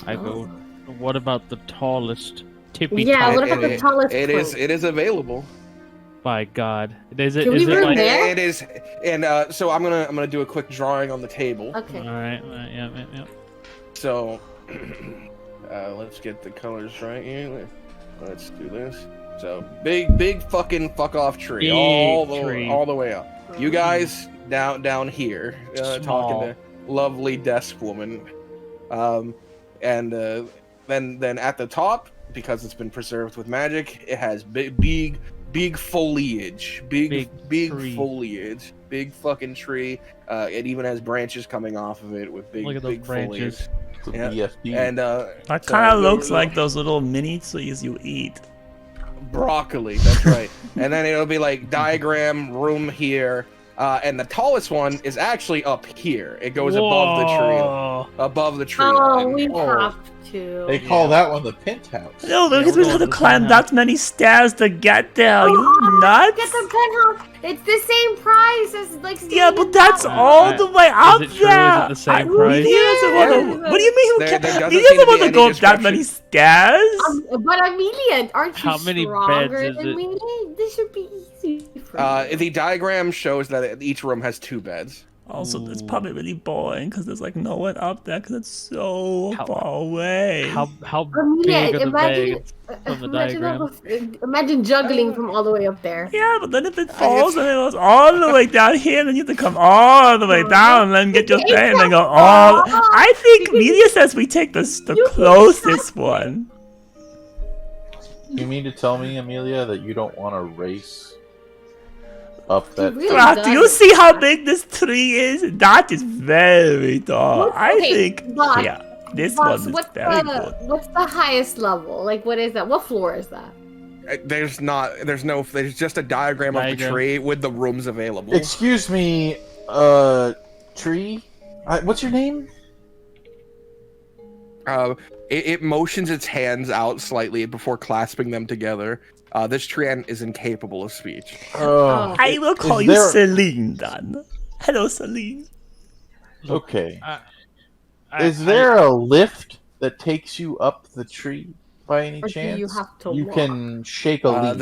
I go. What about the tallest tippy? Yeah, top? what about the tallest It is available. By God, is it? Can we Is it room like? there? It is, and so I'm gonna do a quick drawing on the table. Okay. All right. Yeah. So, let's get the colors right here. Let's do this. So, big fucking fuck off tree, Big all the way up. You guys down here, talking to lovely desk woman, and then at the top, because it's been preserved with magic, it has big foliage, big tree. foliage, big fucking tree. It even has branches coming off of it with Look at those big branches. foliage. It's a Yeah. BFD. And That kind of looks like those little mini trees you eat. broccoli. That's right. And then it'll be like diagram room here, and the tallest one is actually up here. It goes above the tree. Above the tree. Oh, line. we have to. They call that one the penthouse. No, because we're we have to going to climb penthouse. that many stairs to get there. You Get nuts? the penthouse. It's the same price as like. Yeah, staying but in that's town. all the way up it true? there. Is it the same price? Media doesn't wanna, Yeah. what do you mean? Who There cares? doesn't Media seem to doesn't want be to go any up that many stairs. But Amelia, aren't you How many stronger beds is than it? me? This should be easy for you. The diagram shows that each room has 2 beds. Also, it's probably really boring because there's like no one up there because it's so How- far away. How Yeah, big are the imagine, bags from the imagine, diagram? imagine juggling from all the way up there. Yeah, but then if it falls and it goes all the way down here, then you have to come all the way down and then get your thing and then go all. I think Media says we take the closest one. You mean to tell me, Amelia, that you don't want to race up that? Really? Bruh, do you see how big this tree is? That is very tall. I think, Boss, yeah, this Boss, one is what's very the good. what's the highest level? Like, what is that? What floor is that? There's just a diagram of the Diagram. tree with the rooms available. Excuse me, tree. What's your name? It motions its hands out slightly before clasping them together. This tree is incapable of speech. I will call is you there- Celine then. Hello, Celine. Okay. I- Is there a lift that takes you up the tree by any Or do chance? you have to You walk? can shake a leaf.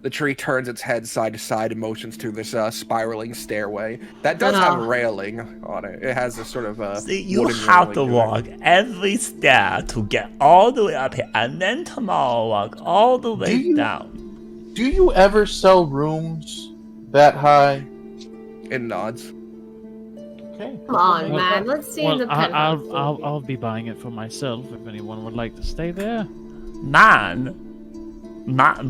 The tree turns its head side to side and motions to this spiraling stairway that does have a railing on it. It has this sort of See, you wooden have to railing walk every stair to get all the way up here, and then tomorrow walk all the way down. Do you ever sell rooms that high? It nods. Okay. Come on, Well, man. Let's see Well, the penthouse. I'll be buying it for myself if anyone would like to stay there. Man,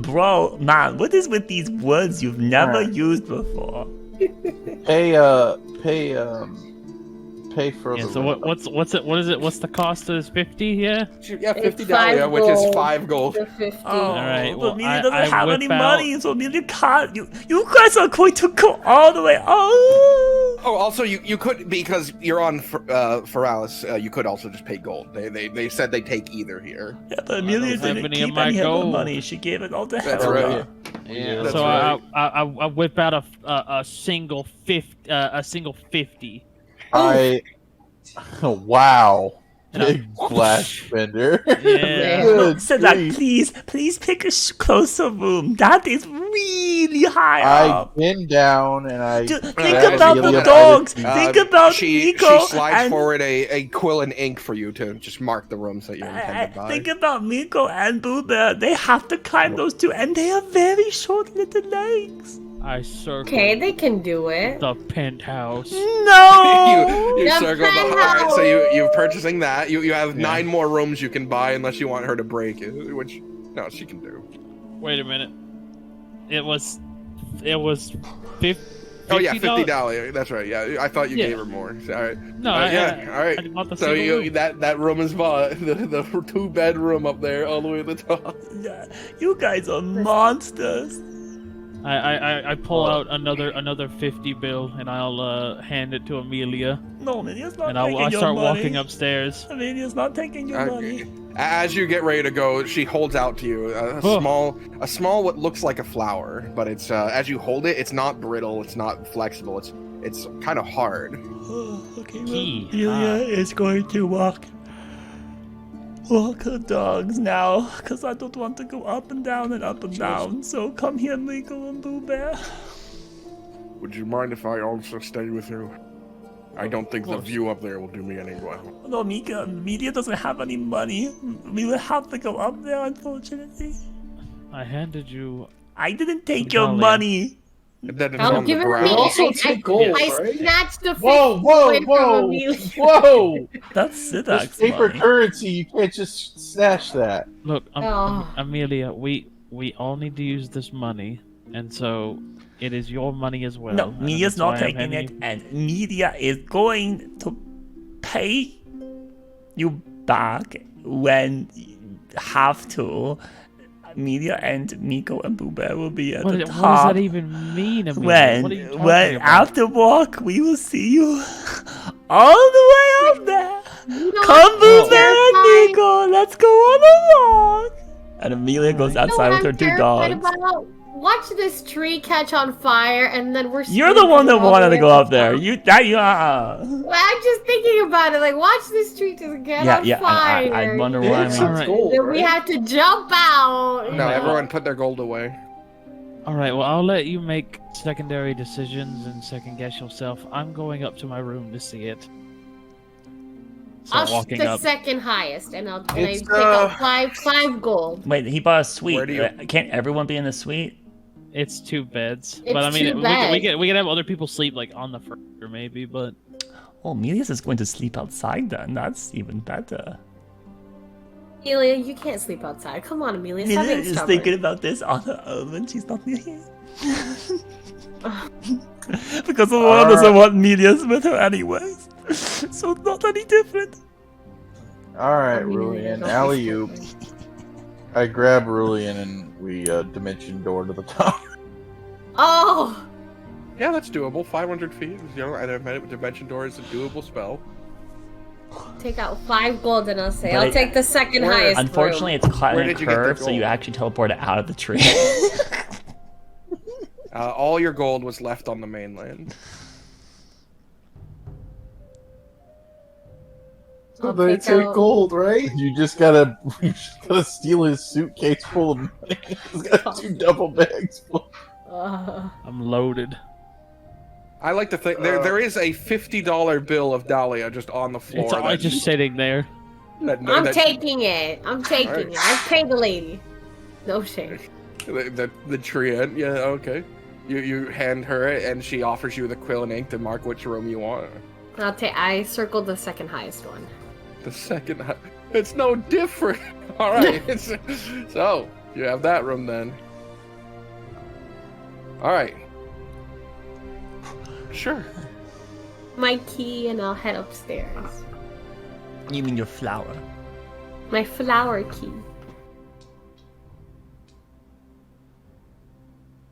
bro, what is with these words you've never used before? Pay for Yeah. the So room. what's it? What is it? What's the cost of this 50? Yeah. Yeah, 50 It's 5 dahlia, which is gold. 5 gold. The 50. Oh, right, but well, Amelia doesn't I have whip any out- money, so Amelia can't. You guys are going to go all the way. Oh. Oh, also, you could, because you're on Feralis, you could also just pay gold. They said they take either here. Yeah, but Amelia don't have didn't any of keep my any of her gold. money. She gave it all to That's Helga. right. Yeah. That's So right. I whip out a single 50. Wow. And Big flash bender. Yeah. Good Sidak, grief. please pick a closer room. That is really high I up. bend down and I. Think as about you the look at dogs. it, Think about she Miko. slides and, forward a quill and ink for you to just mark the rooms that you intend to buy. think about Miko and Boo Bear. They have to climb those two, and they have very short little legs. I circle Okay, they can do it. the penthouse. No. you The circle the. All right, penthouse! so you're purchasing that. You have Yeah. 9 more rooms you can buy unless you want her to break it, which no, she can do. Wait a minute. It was 50. Oh yeah, 50 dahlia. That's right. Yeah, I thought you Yeah. gave her more. So, all right. No, All right. I bought the So single room. that room is bought. The 2-bedroom up there, all the way at the top. You guys are monsters. I pull out another 50 bill and I'll hand it to Amelia No, Amelia's not and taking I'll your start money. walking upstairs. Amelia's not taking your money. As you get ready to go, she holds out to you a small what looks like a flower, but it's as you hold it, it's not brittle, it's not flexible, it's kind of hard. Okay, well, Key. Amelia is going to walk her dogs now, because I don't want to go up and down and up and down. So come here, Miko and Boo Bear. Would you mind if I also stay with you? I don't think the view up there will do me any well. No, Media doesn't have any money. We will have to go up there, unfortunately. I handed you. I didn't take your Dolly. money. And then it's I'll on the give it ground. me. Also take gold, I right? snatched the 50 Whoa, away from Amelia. whoa! That's This Sidak's paper money. currency, you can't just snatch that. Look, Oh. Amelia, we all need to use this money, and so it is your money as well. No, and Media's that's why not I'm taking it, handing and Media is going to pay you back when you have to. Media and Miko and Boo Bear will be at What, the what does top. that even mean, Amelia? When What are you talking about? after walk, we will see you all the way up there. You know Come, what? Boo Bear and Terrifying. Miko, let's go on a walk. And Amelia goes You know outside what with her I'm 2 terrified dogs. about? Watch this tree catch on fire, and then we're. You're the one that screaming all wanted the to way go to up there. the You Well, I'm just thinking about it. Like, watch this tree just get on yeah. fire. I wonder They why. accept Alright. gold, Then we right? have to jump out. No, you know? everyone put their gold away. All right, well, I'll let you make secondary decisions and second guess yourself. I'm going up to my room to see it. So I'll shoot walking the up. second highest, and I It's, take out five gold. Wait, he bought a suite. Where do you- Can't everyone be in the suite? It's 2 beds, It's but I mean, two we beds. can have other people sleep like on the furniture maybe, but Oh, Melius is going to sleep outside then. That's even better. Amelia, you can't sleep outside. Come on, Amelia. Stop Amelia being is stubborn. thinking about this on her own when she's not near here. Because the world doesn't want Melius with her anyways. So it's not any different. Alright, I mean, Rulian, don't be alley-oop. stupid. I grab Rulian and we dimension door to the top. Oh! Yeah, that's doable. 500 feet. You know, and Dimension Door is a doable spell. Take out 5 gold, and I'll say, But I'll it- take the second Where- highest Unfortunately, room. it's caught Where in a did you get the curve, so you gold? actually teleport it out of the tree. All your gold was left on the mainland. So I'll they take take out- gold, right? You just gotta steal his suitcase full of money. He's got 2 double bags full. I'm loaded. I like to think there is a $50 bill of Dahlia just on the floor. It's all just sitting there. I'm taking it. I'm taking Alright. it. I paid the lady. No shame. the treant. Yeah, okay. You hand her it, and she offers you the quill and ink to mark which room you want. I circled the second highest one. The second, it's no different. All right, so you have that room then. All right, sure. My key, and I'll head upstairs. You mean your flower? My flower key.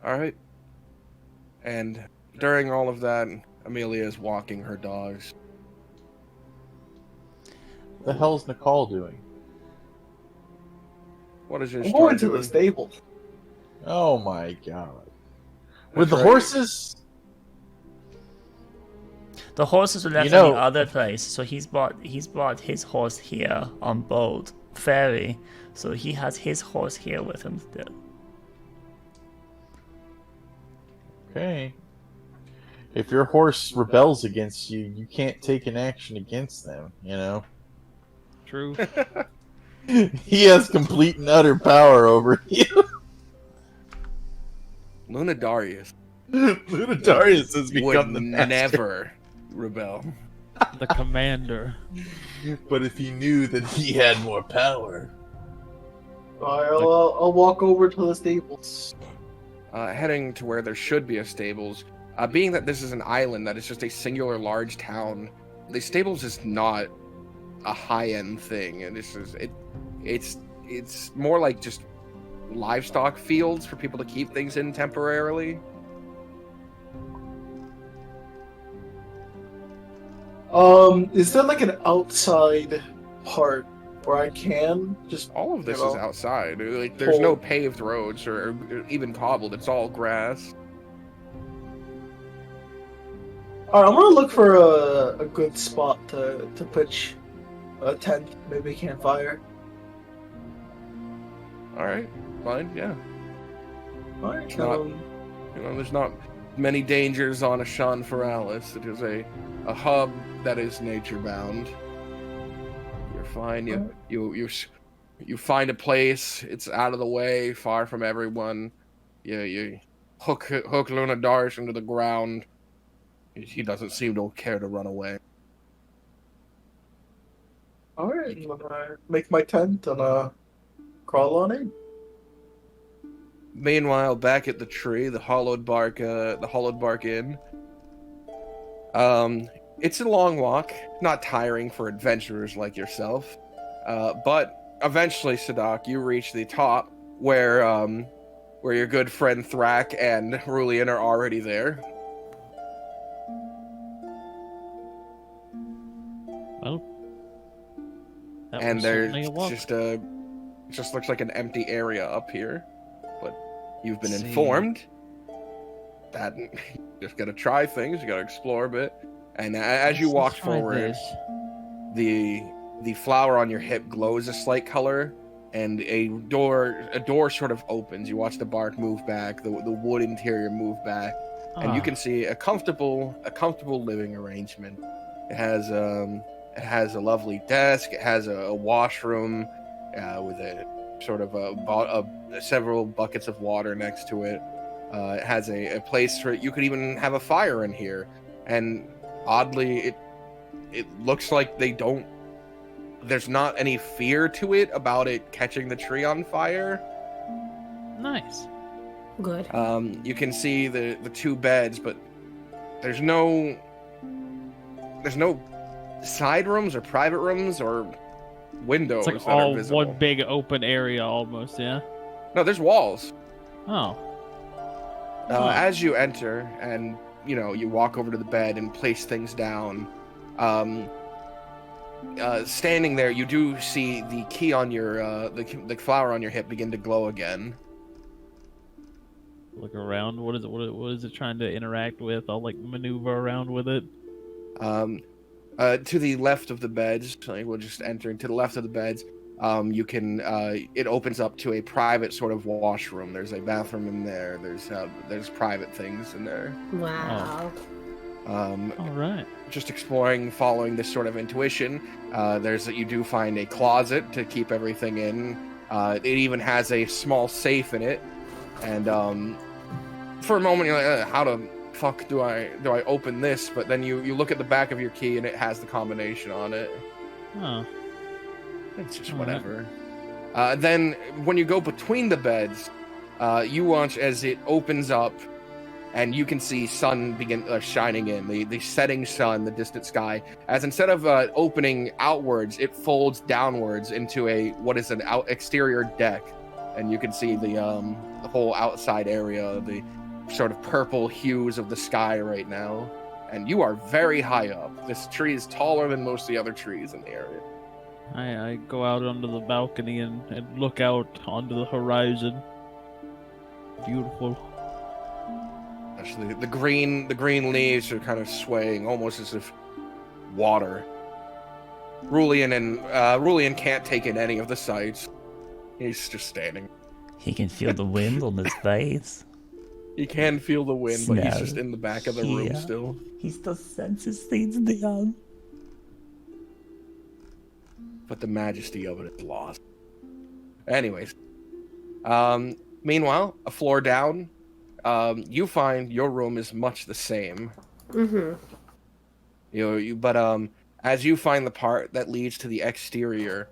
All right. And during all of that, Amelia is walking her dogs. The hell's Nicole doing? What is your I'm story going to doing? the stable. Oh my god. With the right. horses? The horses were left You know- in the other place, so he's brought his horse here on boat ferry, so he has his horse here with him still. Okay. If your horse rebels against you, you can't take an action against them, you know? True. He has complete and utter power over you. Lunadarius Lunadarius has would become the master. never rebel. The commander. But if he knew that he had more power. I'll walk over to the stables. Heading to where there should be a stables. Being that this is an island that is just a singular large town, the stables is not a high-end thing, and it's more like just livestock fields for people to keep things in temporarily. Is there like an outside part where I can just All of this You know, is outside. Like, there's no hold- paved roads or even cobbled. It's all grass. Alright, I'm gonna look for a good spot to pitch a tent, maybe a campfire. All right, fine, yeah. Alright, Not- You know, there's not many dangers on Ashan Feralis. It is a hub that is nature bound. You're fine. You find a place. It's out of the way, far from everyone. You hook Lunadarius into the ground. He doesn't seem to care to run away. Alright, I'm gonna make my tent and crawl on in. Meanwhile, back at the tree, the hollowed bark inn. It's a long walk, not tiring for adventurers like yourself. But eventually, Sadak, you reach the top where your good friend Thrak and Rulian are already there. Well, that And was there's certainly a walk. it just looks like an empty area up here. But you've been See. informed that you just gotta try things, you gotta explore a bit. And as you walk Let's try forward, this. the flower on your hip glows a slight color, and a door sort of opens. You watch the bark move back, the wood interior move back, and you can see a comfortable living arrangement. It has a lovely desk. It has a washroom with a sort of several buckets of water next to it. It has a place where you could even have a fire in here, and oddly, it looks like there's not any fear to it about it catching the tree on fire. Nice. Good. You can see the two beds, but there's no side rooms or private rooms or windows It's like that are all visible. one big open area almost, yeah? No, there's walls. Oh. As you enter and, you walk over to the bed and place things down, standing there, you do see the key on your, the flower on your hip begin to glow again. Look around. What is it trying to interact with? I'll like maneuver around with it. To the left of the beds, we'll just enter to the left of the beds. You can, it opens up to a private sort of washroom. There's a bathroom in there. There's private things in there. Wow. All right. Just exploring, following this sort of intuition. You do find a closet to keep everything in. It even has a small safe in it. And for a moment, you're like, how the fuck do I open this? But then you look at the back of your key and it has the combination on it. Oh. It's just All whatever. Then when you go between the beds, you watch as it opens up, and you can see sun begin shining in, the setting sun, the distant sky. As instead of opening outwards, it folds downwards into what is an exterior deck, and you can see the whole outside area, the sort of purple hues of the sky right now. And you are very high up. This tree is taller than most of the other trees in the area. I go out onto the balcony and look out onto the horizon. Beautiful. Actually, the green leaves are kind of swaying, almost as if water. Rulian can't take in any of the sights. He's just standing. He can feel the wind on his face. He can feel the wind, but he's Smell. just in the back of the room Yeah. still. He still senses things down. But the majesty of it is lost. Anyways. Meanwhile, a floor down, you find your room is much the same. Mm-hmm. But as you find the part that leads to the exterior,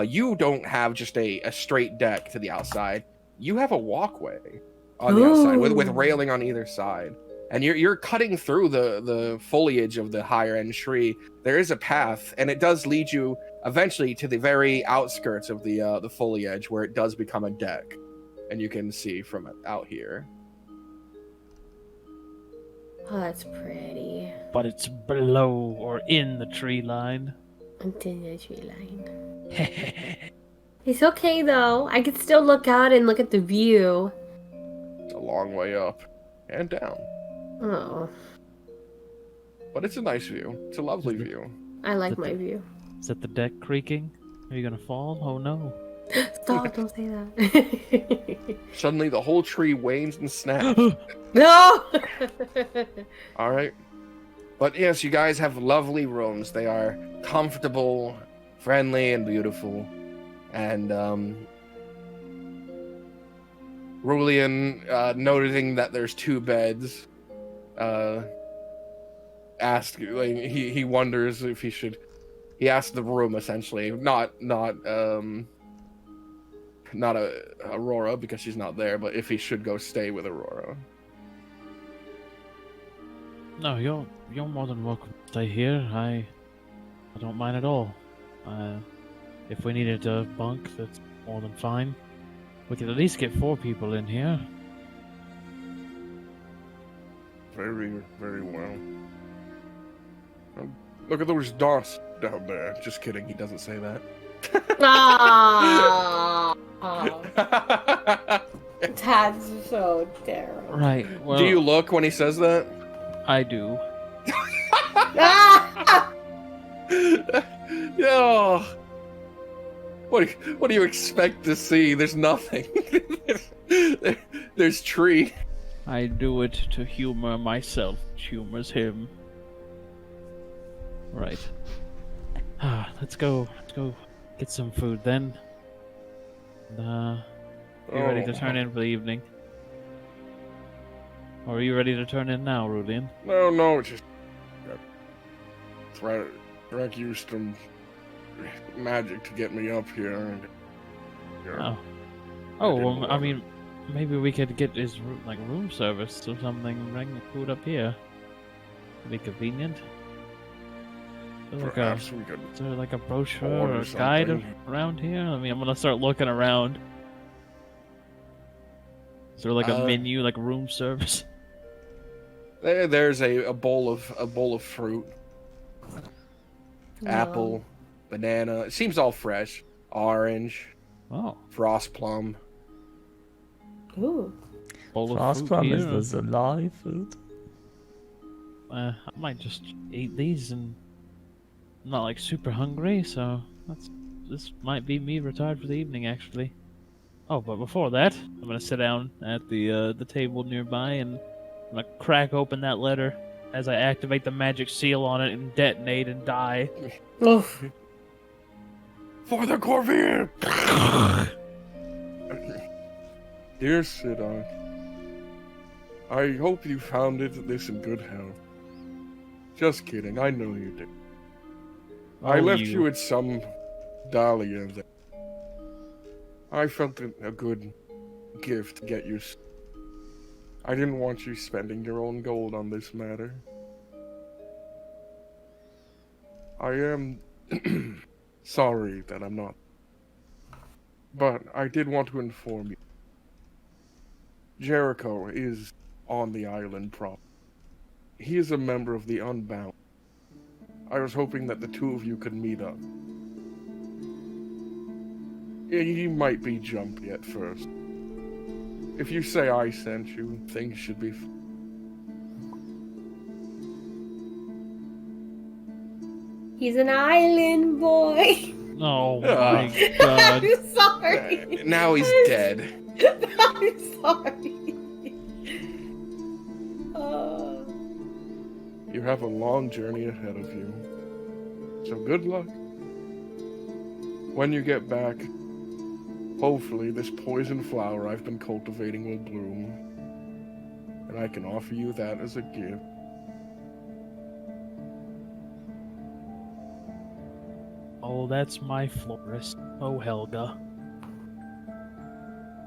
you don't have just a straight deck to the outside. You have a walkway on the outside with railing on either side. And you're cutting through the foliage of the higher end tree. There is a path, and it does lead you eventually to the very outskirts of the foliage, where it does become a deck, and you can see from it out here. Oh, that's pretty. But it's below or in the tree line. Until the tree line. It's okay though. I could still look out and look at the view. It's a long way up and down, Oh, but it's a nice view. It's a lovely view. I like my view. Is that the deck creaking? Are you gonna fall? Oh no. Stop! Don't say that. Suddenly, the whole tree wanes and snaps. No. All right. But yes, you guys have lovely rooms. They are comfortable, friendly, and beautiful. And Rulian, noticing that there's two beds, asks, like, he wonders if he should. He asks the room essentially, not Aurora, because she's not there, but if he should go stay with Aurora. No, you're more than welcome to stay here. I don't mind at all. If we needed a bunk, that's more than fine. We could at least get 4 people in here. Very, very well. Look at those dots down there. Just kidding, he doesn't say that. That's so terrible. Right. Well, Do you look when he says that? I do. Yeah. What do you expect to see? There's nothing. There's tree. I do it to humor myself, which humors him. Right. Let's go get some food then. You ready to turn in for the evening? Or are you ready to turn in now, Rudian? No, just drank you some magic to get me up here. And, well, I mean, maybe we could get his room service or something and bring the food up here. Be convenient. Perhaps we could. Is there like a brochure order or a guide something. around here? I mean, I'm gonna start looking around. Is there like a menu, like room service? There's a bowl of fruit, apple, banana. It seems all fresh. Orange. Oh. Frost plum. Ooh. Bowl of Frost fruit plum here. is the live food. I might just eat these, and I'm not like super hungry, so this might be me retired for the evening, actually. Oh, but before that, I'm gonna sit down at the table nearby, and I'm gonna crack open that letter as I activate the magic seal on it and detonate and die. Oof. For the Corvair! Dear Siddharth, I hope you found this in good health. Just kidding, I know you did. I left you with some dahlia there. I felt it a good gift to get you. I didn't want you spending your own gold on this matter. I am sorry that I'm not. But I did want to inform you. Jericho is on the island proper. He is a member of the Unbound. I was hoping that the two of you could meet up. He might be jumpy at first. If you say I sent you, things should be He's an island boy. Oh my god. I'm sorry. Now he's dead. I'm sorry. Oh. You have a long journey ahead of you. So good luck. When you get back, hopefully this poison flower I've been cultivating will bloom. And I can offer you that as a gift. Oh, that's my florist. Oh, Helga.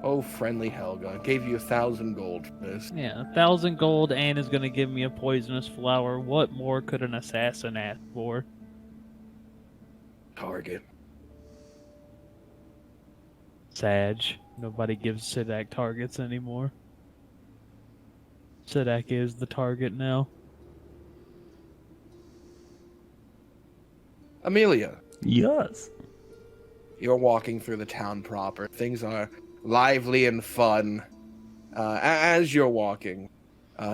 Oh, friendly Helga. Gave you 1,000 gold for this. Yeah, 1,000 gold and is gonna give me a poisonous flower. What more could an assassin ask for? Target. Sag. Nobody gives Sidak targets anymore. Sidak is the target now. Amelia, Yes. you're walking through the town proper. Things are lively and fun. As you're walking,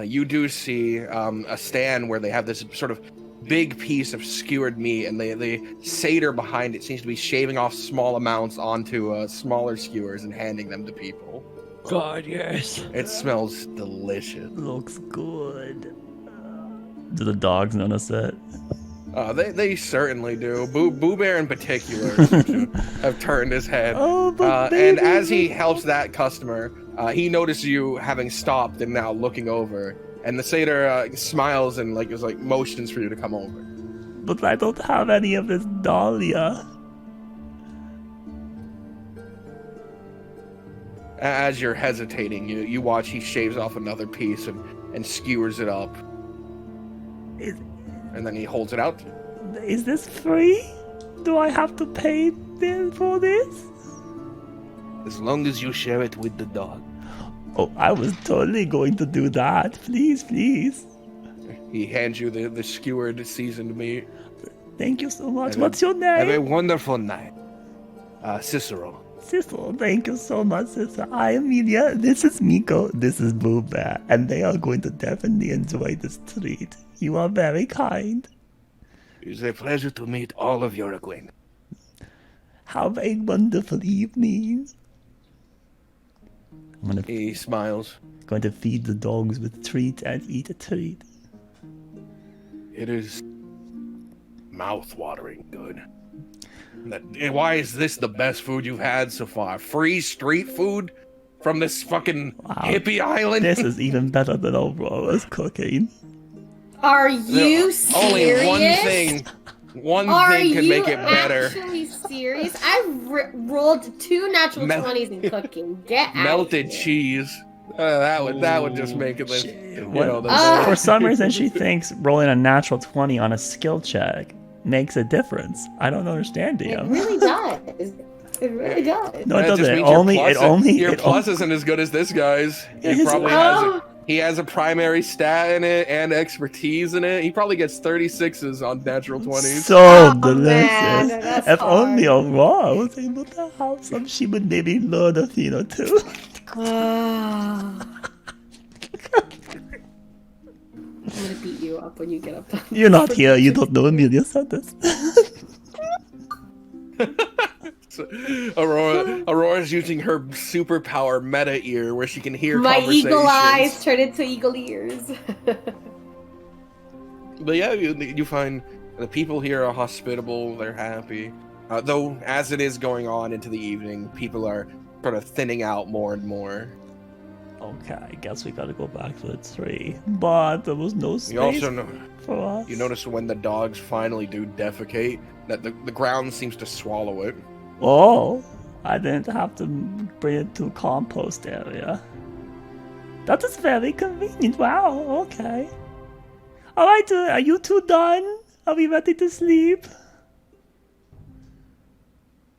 you do see a stand where they have this sort of big piece of skewered meat, and the satyr behind it seems to be shaving off small amounts onto smaller skewers and handing them to people. God, yes. It smells delicious. Looks good. Do the dogs notice it? They certainly do. Boo Bear in particular seems to have turned his head. Oh, but And baby, as he helps that customer, he notices you having stopped and now looking over. And the satyr smiles and motions for you to come over. But I don't have any of this dahlia. As you're hesitating, you watch he shaves off another piece and skewers it up. Is, And then he holds it out to you. is this free? Do I have to pay them for this? As long as you share it with the dog. Oh, I was totally going to do that. Please, please. He hands you the skewered seasoned meat. Thank you so much. Have a- What's your Have a name? wonderful night. Cicero. Cecil, thank you so much, sister. Hi, Amelia. This is Miko. This is Boo Bear. And they are going to definitely enjoy this treat. You are very kind. It's a pleasure to meet all of your acquaintances. Have a wonderful evening. He smiles. Going to feed the dogs with treat and eat a treat. It is mouth-watering good. Why is this the best food you've had so far? Free street food from this fucking hippie island? This is even better than Aurora's cooking. Are you serious? Only one thing can make it better. Are you actually serious? I've rolled 2 natural 20s in cooking. Get out. Melted cheese. That would just make it this. For some reason, she thinks rolling a natural 20 on a skill check makes a difference. I don't understand you. It really does. It really does. No, it doesn't. Your plus isn't as good as this guy's. He probably has a primary stat in it and expertise in it. He probably gets 36s on natural 20s. So delicious. Man, if only Aurora was able to have some, she would maybe learn a thing or two. I'm gonna beat you up when you get up. You're not here. You don't know Amelia said this. Aurora's using her superpower meta ear where she can hear my conversations. eagle eyes turn into eagle ears. But yeah, you find the people here are hospitable, they're happy. Though, as it is going on into the evening, people are sort of thinning out more and more. Okay, I guess we gotta go back to the tree. But there was no space for us. You notice when the dogs finally do defecate, that the ground seems to swallow it. Oh, I didn't have to bring it to a compost area. That is very convenient. Wow, okay. Alright, are you two done? Are we ready to sleep?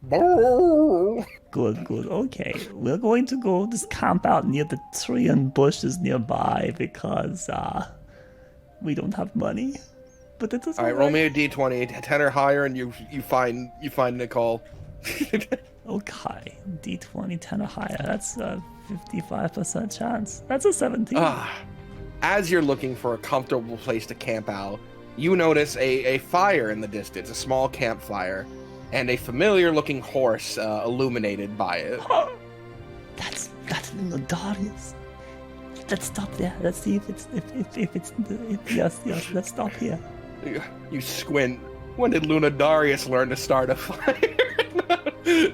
Good, okay. We're going to go just camp out near the tree and bushes nearby because, we don't have money. But it is alright, roll me a d20, 10 or higher, and you find Nicole. Okay, d20, 10 or higher. That's a 55% chance. That's a 17. As you're looking for a comfortable place to camp out, you notice a fire in the distance, a small campfire, and a familiar-looking horse illuminated by it. That's Darius. Let's stop there. Let's see if yes, let's stop here. You squint. When did Lunadarius learn to start a fire?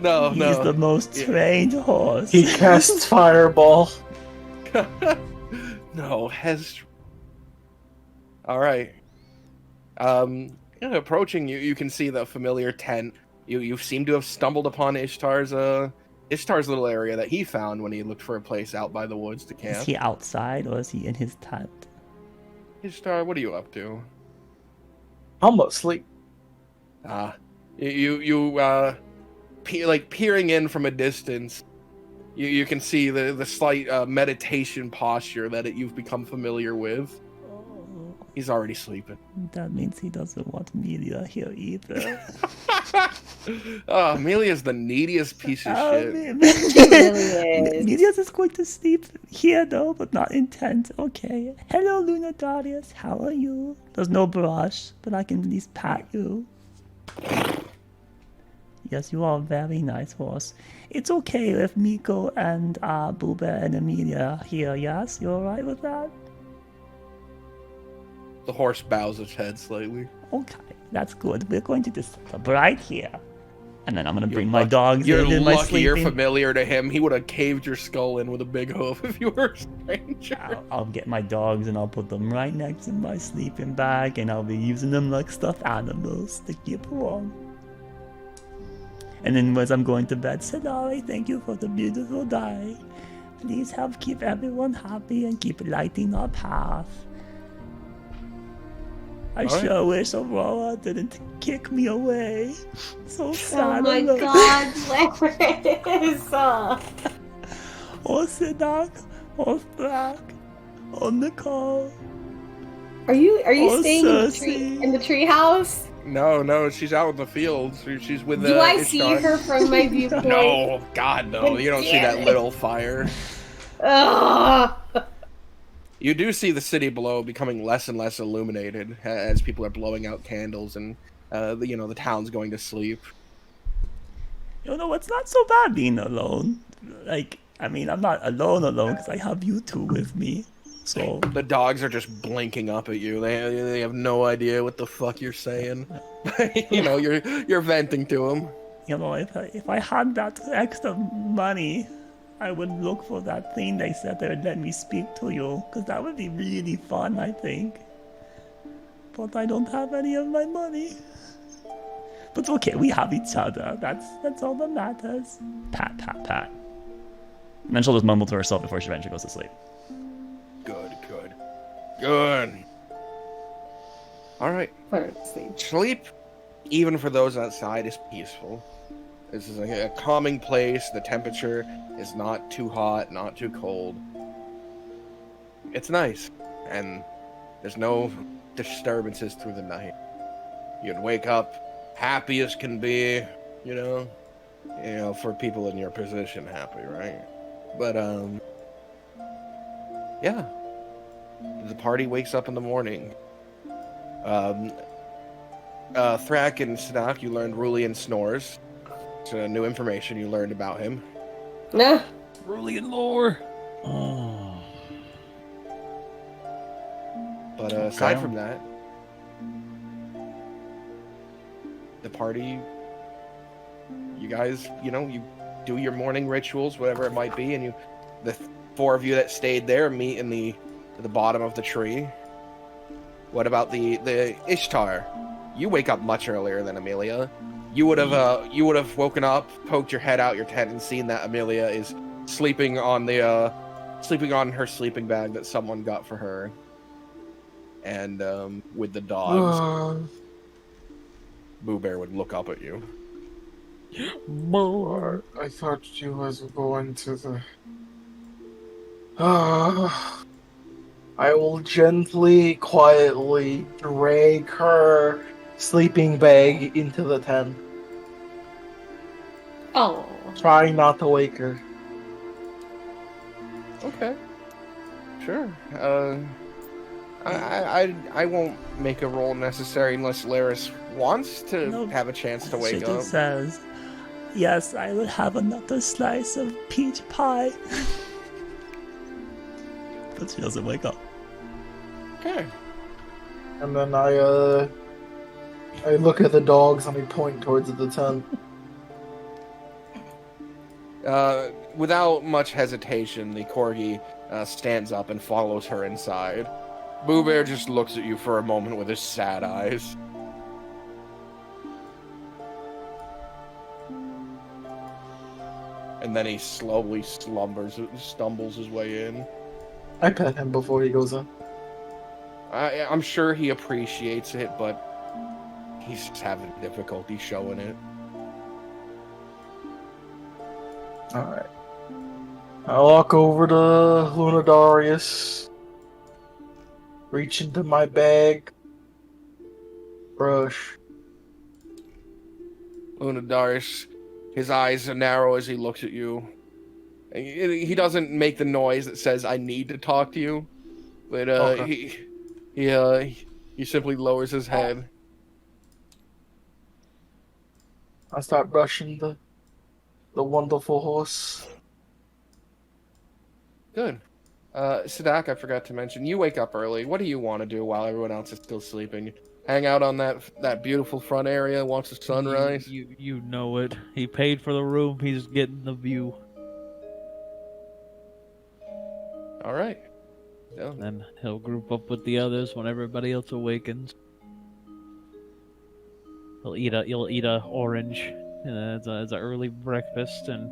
No. He's the most trained horse. He casts fireball. No, Alright. Approaching you can see the familiar tent. You seem to have stumbled upon Ishtar's little area that he found when he looked for a place out by the woods to camp. Is he outside or is he in his tent? Ishtar, what are you up to? I'm asleep. Peering in from a distance, you can see the slight meditation posture that you've become familiar with. He's already sleeping. That means he doesn't want Amelia here either. Amelia's the neediest piece of shit. Amelia's just going to sleep here though, but not in tent. Okay. Hello, Luna Darius. How are you? There's no brush, but I can at least pat you. Yes, you are a very nice horse. It's okay if Miko and Booba and Amelia are here, yes? You alright with that? The horse bows its head slightly. Okay, that's good. We're going to just set up right here. And then I'm going to bring my dogs in my sleeping. You're lucky you're familiar to him. He would have caved your skull in with a big hoof if you were a stranger. I'll get my dogs and I'll put them right next to my sleeping bag and I'll be using them like stuffed animals to keep warm. And then as I'm going to bed, Sadari, thank you for the beautiful day. Please help keep everyone happy and keep lighting our path. I sure wish Aurora didn't kick me away. So sad. Oh my god, Larry! Oh, Sidak. Oh, Thrak. Oh, Nicole. Are you staying in the tree house? No, she's out in the fields. She's with the. Do I see her from my viewpoint? No, God, no. You don't see that little fire. You do see the city below becoming less and less illuminated as people are blowing out candles and, the town's going to sleep. You know, it's not so bad being alone. Like, I mean, I'm not alone because I have you two with me. So The dogs are just blinking up at you. They have no idea what the fuck you're saying. You know, you're venting to them. you know, if I had that extra money, I would look for that thing they said they would let me speak to you, because that would be really fun, I think. But I don't have any of my money. But okay, we have each other. That's all that matters. Pat, pat, pat. And then she'll just mumble to herself before she eventually goes to sleep. Good. All right. Sleep, even for those outside, is peaceful. This is a calming place. The temperature is not too hot, not too cold. It's nice, and there's no disturbances through the night. You'd wake up happy as can be, you know, for people in your position, happy, right? But yeah. The party wakes up in the morning. Thrak and Sadak, you learned Rulian snores. It's new information you learned about him. Nah. Rulian lore. Oh. But aside from that, the party, you guys, you know, you do your morning rituals, whatever it might be, and the four of you that stayed there meet in the bottom of the tree. What about the Ishtar? You wake up much earlier than Amelia. You would have woken up, poked your head out your tent, and seen that Amelia is sleeping on her sleeping bag that someone got for her, and with the dogs. Boo Bear would look up at you. I thought you was going to the. I will gently, quietly drag her sleeping bag into the tent, Oh. trying not to wake her. Okay. Sure. I won't make a roll necessary unless Laris wants to have a chance to wake She up. just says, yes, I will have another slice of peach pie. But she doesn't wake up. Okay. And then I look at the dogs and I point towards the tent. Without much hesitation, the corgi stands up and follows her inside. Boo Bear just looks at you for a moment with his sad eyes. And then he slowly stumbles his way in. I pet him before he goes in. I'm sure he appreciates it, but he's just having difficulty showing it. Alright. I walk over to Lunadarius, reach into my bag, brush. Lunadarius, his eyes are narrow as he looks at you. He doesn't make the noise that says, I need to talk to you. But Okay. he simply lowers his head. I start brushing the wonderful horse. Good. Sadak, I forgot to mention, you wake up early. What do you want to do while everyone else is still sleeping? Hang out on that beautiful front area, watch the sunrise? You know it. He paid for the room. He's getting the view. All right. Yeah. Then he'll group up with the others when everybody else awakens. He'll eat a orange as an early breakfast and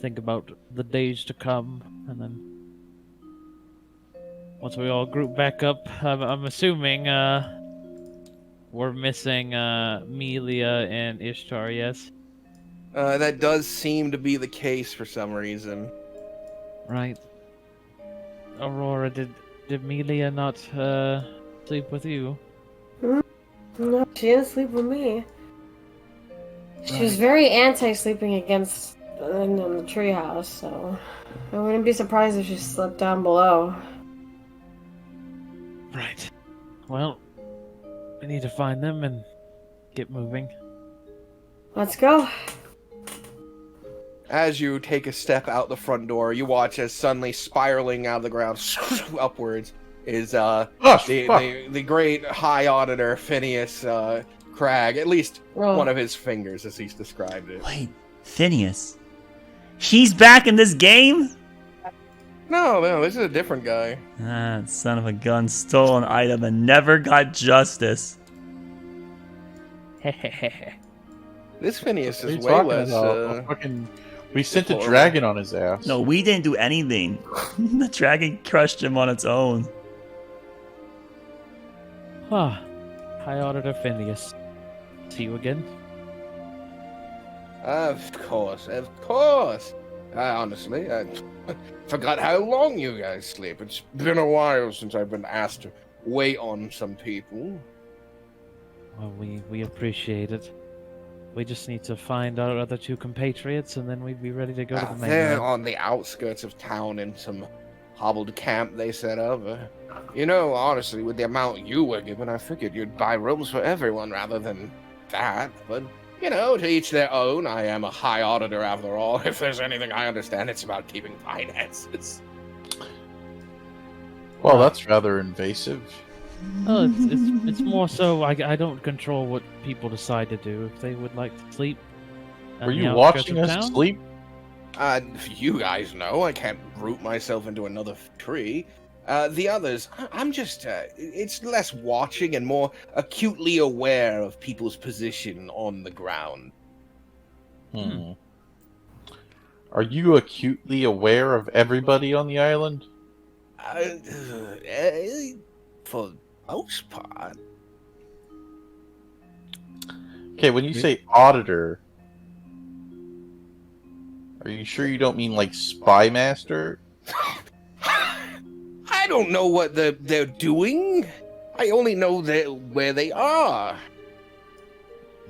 think about the days to come. And then once we all group back up, I'm assuming we're missing Melia and Ishtar. Yes. That does seem to be the case for some reason. Right. Aurora, did Melia not sleep with you? No, she didn't sleep with me. She was very anti-sleeping against in the treehouse, so I wouldn't be surprised if she slept down below. Right. Well, we need to find them and get moving. Let's go. As you take a step out the front door, you watch as suddenly spiraling out of the ground upwards is the great High Auditor Phineas Cragg. At least one of his fingers, as he's described it. Wait, Phineas? He's back in this game? No, this is a different guy. Ah, son of a gun stole an item and never got justice. This Phineas What are is you way talking less. about? We sent a dragon on his ass. No, we didn't do anything. The dragon crushed him on its own. Ah, High Auditor Phineas. See you again. Of course. Honestly, I forgot how long you guys sleep. It's been a while since I've been asked to wait on some people. Well, we appreciate it. We just need to find our other two compatriots, and then we'd be ready to go to the They're mainland. on the outskirts of town in some hobbled camp they set up. Honestly, with the amount you were given, I figured you'd buy rooms for everyone rather than that. But, to each their own. I am a high auditor after all. If there's anything I understand, it's about keeping finances. Well, that's rather invasive. Oh, it's more so I don't control what people decide to do. If they would like to sleep, on Were the you outskirts watching of us town, sleep? You guys know I can't root myself into another tree. The others, I'm just, it's less watching and more acutely aware of people's position on the ground. Are you acutely aware of everybody on the island? For the most part. Okay, when you say auditor, are you sure you don't mean like spy master? I don't know what they're doing. I only know where they are.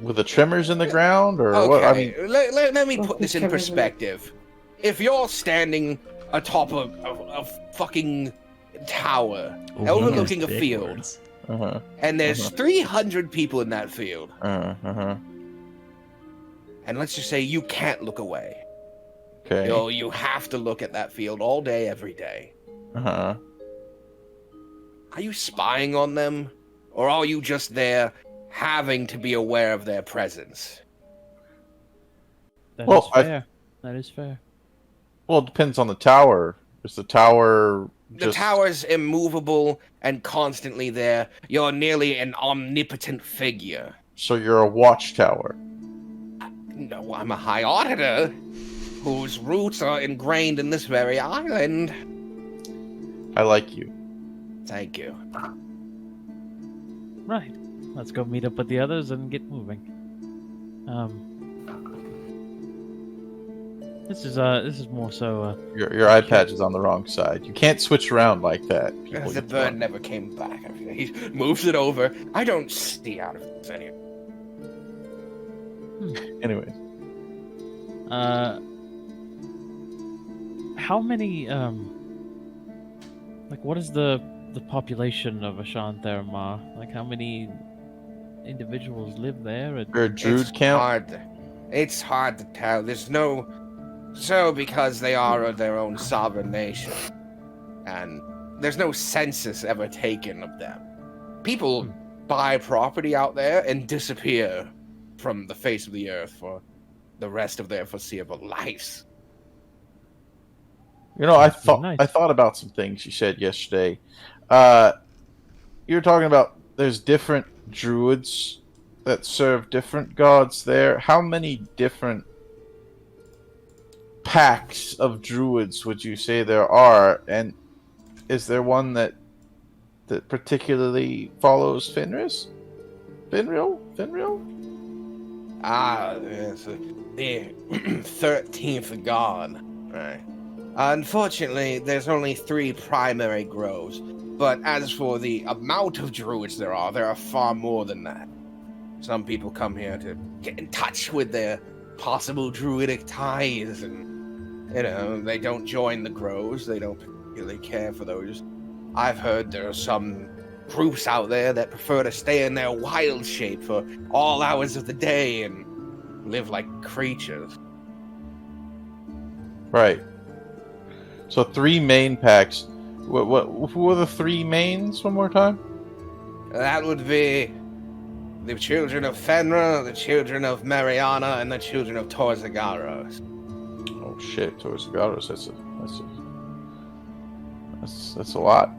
With the tremors in the ground, or Okay, what? I mean, let me put this in perspective. If you're standing atop a fucking tower overlooking a field, and there's 300 people in that field, and let's just say you can't look away. Okay. You have to look at that field all day, every day. Are you spying on them? Or are you just there having to be aware of their presence? That Well, is fair. That is fair. Well, it depends on the tower. Is the tower The tower's immovable and constantly there. You're nearly an omnipotent figure. So you're a watchtower. No, I'm a high auditor whose roots are ingrained in this very island. I like you. Thank you. Right. Let's go meet up with the others and get moving. This is more so. Your eye patch is on the wrong side. You can't switch around like that. People The get bird drunk. never came back. He moves it over. I don't see out of this anyway. Anyways, How many what is the population of Ashantharma? Like, how many individuals live there? And... you're a druid camp. It's hard to tell. There's no... So, because they are their own sovereign nation, and there's no census ever taken of them. People buy property out there and disappear from the face of the earth for the rest of their foreseeable lives. I That's thought nice. I thought about some things you said yesterday. You were talking about there's different druids that serve different gods there. How many different packs of druids would you say there are? And is there one that particularly follows Fenris? Finril? Yes, the 13th god. Right. Unfortunately, there's only 3 primary groves, but as for the amount of druids there are far more than that. Some people come here to get in touch with their possible druidic ties, and, they don't join the groves, they don't particularly care for those. I've heard there are some groups out there that prefer to stay in their wild shape for all hours of the day, and live like creatures. Right. So 3 main packs. Who were the 3 mains one more time? That would be the children of Fenra, the children of Mariana, and the children of Torzagaros. Oh shit, Torzagaros, that's a lot.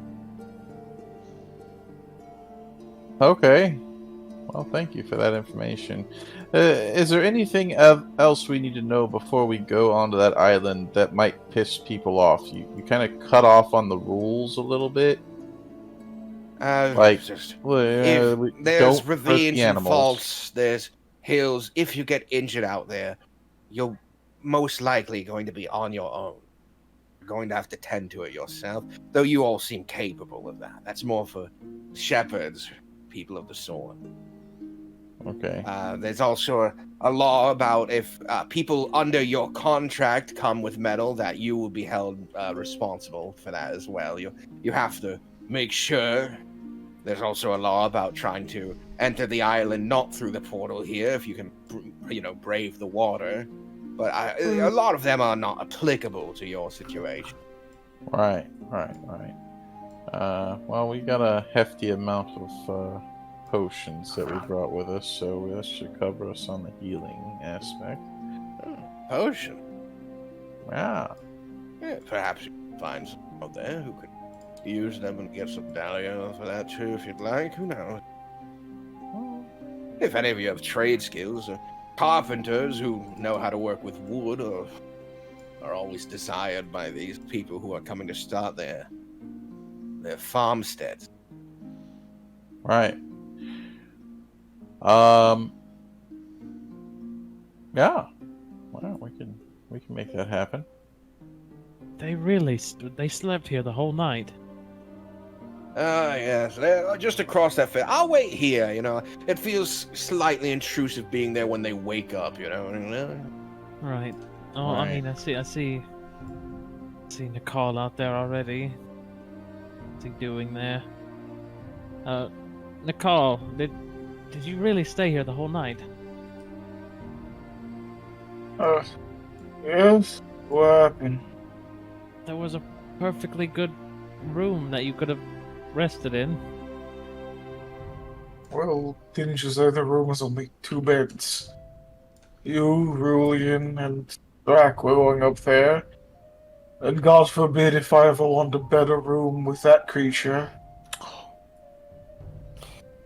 Okay. Well, thank you for that information. Is there anything else we need to know before we go onto that island that might piss people off? You kind of cut off on the rules a little bit. Like, there's don't ravines and faults, there's hills. If you get injured out there, you're most likely going to be on your own. You're going to have to tend to it yourself, though you all seem capable of that. That's more for shepherds, people of the sword. Okay. There's also a law about if people under your contract come with metal, that you will be held responsible for that as well. You have to make sure. There's also a law about trying to enter the island not through the portal here, if you can, brave the water. But a lot of them are not applicable to your situation. Right. Well, we got a hefty amount of potions that we brought with us, so that should cover us on the healing aspect. Potion? Yeah. Perhaps you can find some out there who could use them and get some value for that too, if you'd like. Who knows? If any of you have trade skills, or carpenters who know how to work with wood, or are always desired by these people who are coming to start their farmsteads. Right. Yeah. Well, we can make that happen. They slept here the whole night. Yes, they're just across that field. I'll wait here, It feels slightly intrusive being there when they wake up, Right. Oh, Right. I mean, I see Nicole out there already. What's he doing there? Nicole, did you really stay here the whole night? Yes? What happened? There was a perfectly good room that you could have rested in. Well, didn't you say the room was only 2 beds? You, Rulian, and Drac were going up there. And God forbid if I ever want a better room with that creature.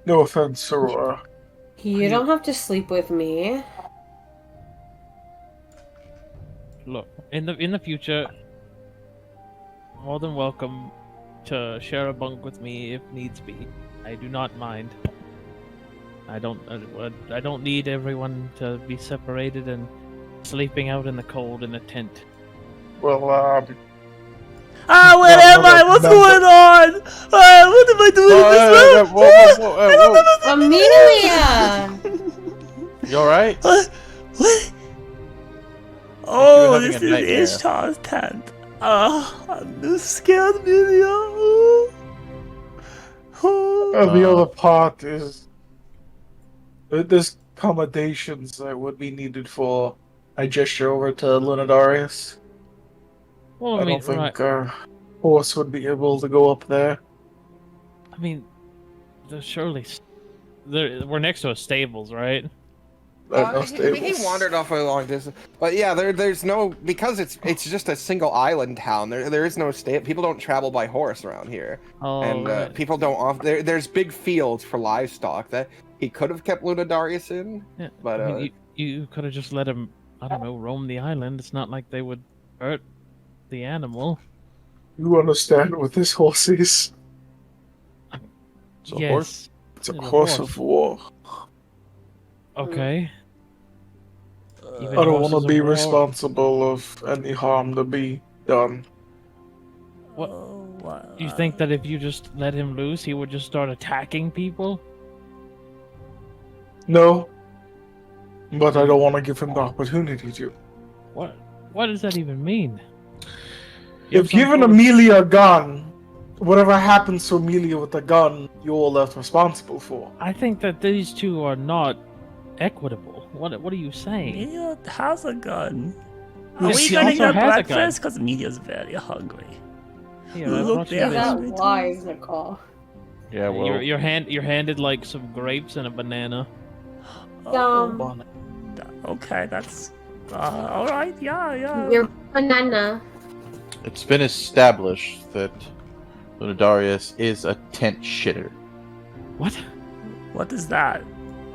No offense, Aurora. You don't have to sleep with me. Look, in the future, more than welcome to share a bunk with me if needs be. I do not mind. I don't need everyone to be separated and sleeping out in the cold in a tent. Well, where am I? What's going on? What am I doing in this room? Amelia! You alright? What? Oh, this is Ishtar's tent. I'm scared, Amelia. and the other part is there's accommodations that would be needed for. I gesture over to Lunadarius. Well, I don't think our horse would be able to go up there. I mean, we're next to a stables, right? He wandered off a long distance, but yeah, there's no, because it's just a single island town. There is no state. People don't travel by horse around here, and right. people don't. There's big fields for livestock that he could have kept Lunadarius in. Yeah, but I mean, you could have just let him, I don't know, roam the island. It's not like they would hurt the animal. You understand what this horse is? It's a Yes. horse? It's a horse of war. Okay. I don't want to be responsible of any harm to be done. What? Do you think that if you just let him loose, he would just start attacking people? No. But I don't want to give him the opportunity to. What does that even mean? If given Amelia a gun, whatever happens to Amelia with the gun, you're left responsible for. I think that these two are not equitable. What are you saying? Media has a gun. Are Yes, we she gonna also get has a gun. breakfast? Because Media's very hungry. Here, I Look brought you there. Is this. that wise, Nicole? Yeah, well, You're handed like some grapes and a banana. Yum. Okay, that's all right. Yeah. Your banana. it's been established that Lunadarius is a tent shitter What? What is that?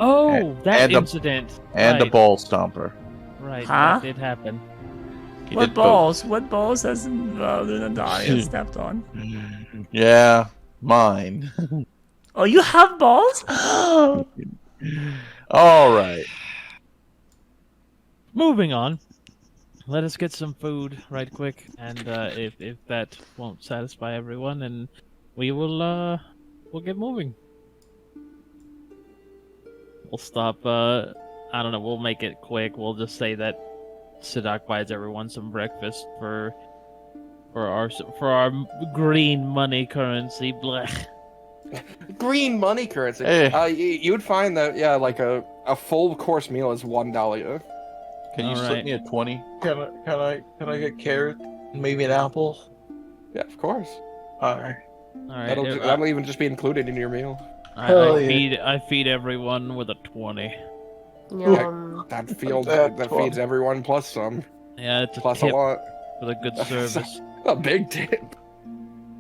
Oh, that and a- incident. and a right, ball stomper. Right, Huh? that did happen. He What did both. balls? What balls has Lunadaria stepped on? Yeah, mine. Oh, you have balls? All right. Moving on. Let us get some food right quick, and if that won't satisfy everyone, then we will we'll get moving. We'll stop. I don't know. We'll make it quick. We'll just say that Sadak buys everyone some breakfast for our green money currency. Blech. Green money currency. Hey. You would find that like a full course meal is $1. Can you All slip right. me a 20? Can I get carrot? Maybe an apple? Yeah, of course. Alright. All right. That'll even just be included in your meal. Hell yeah. I feed everyone with a 20. Yum. That That's fun. feeds everyone plus some, Yeah, it's a plus tip a lot. for the good service. A big tip.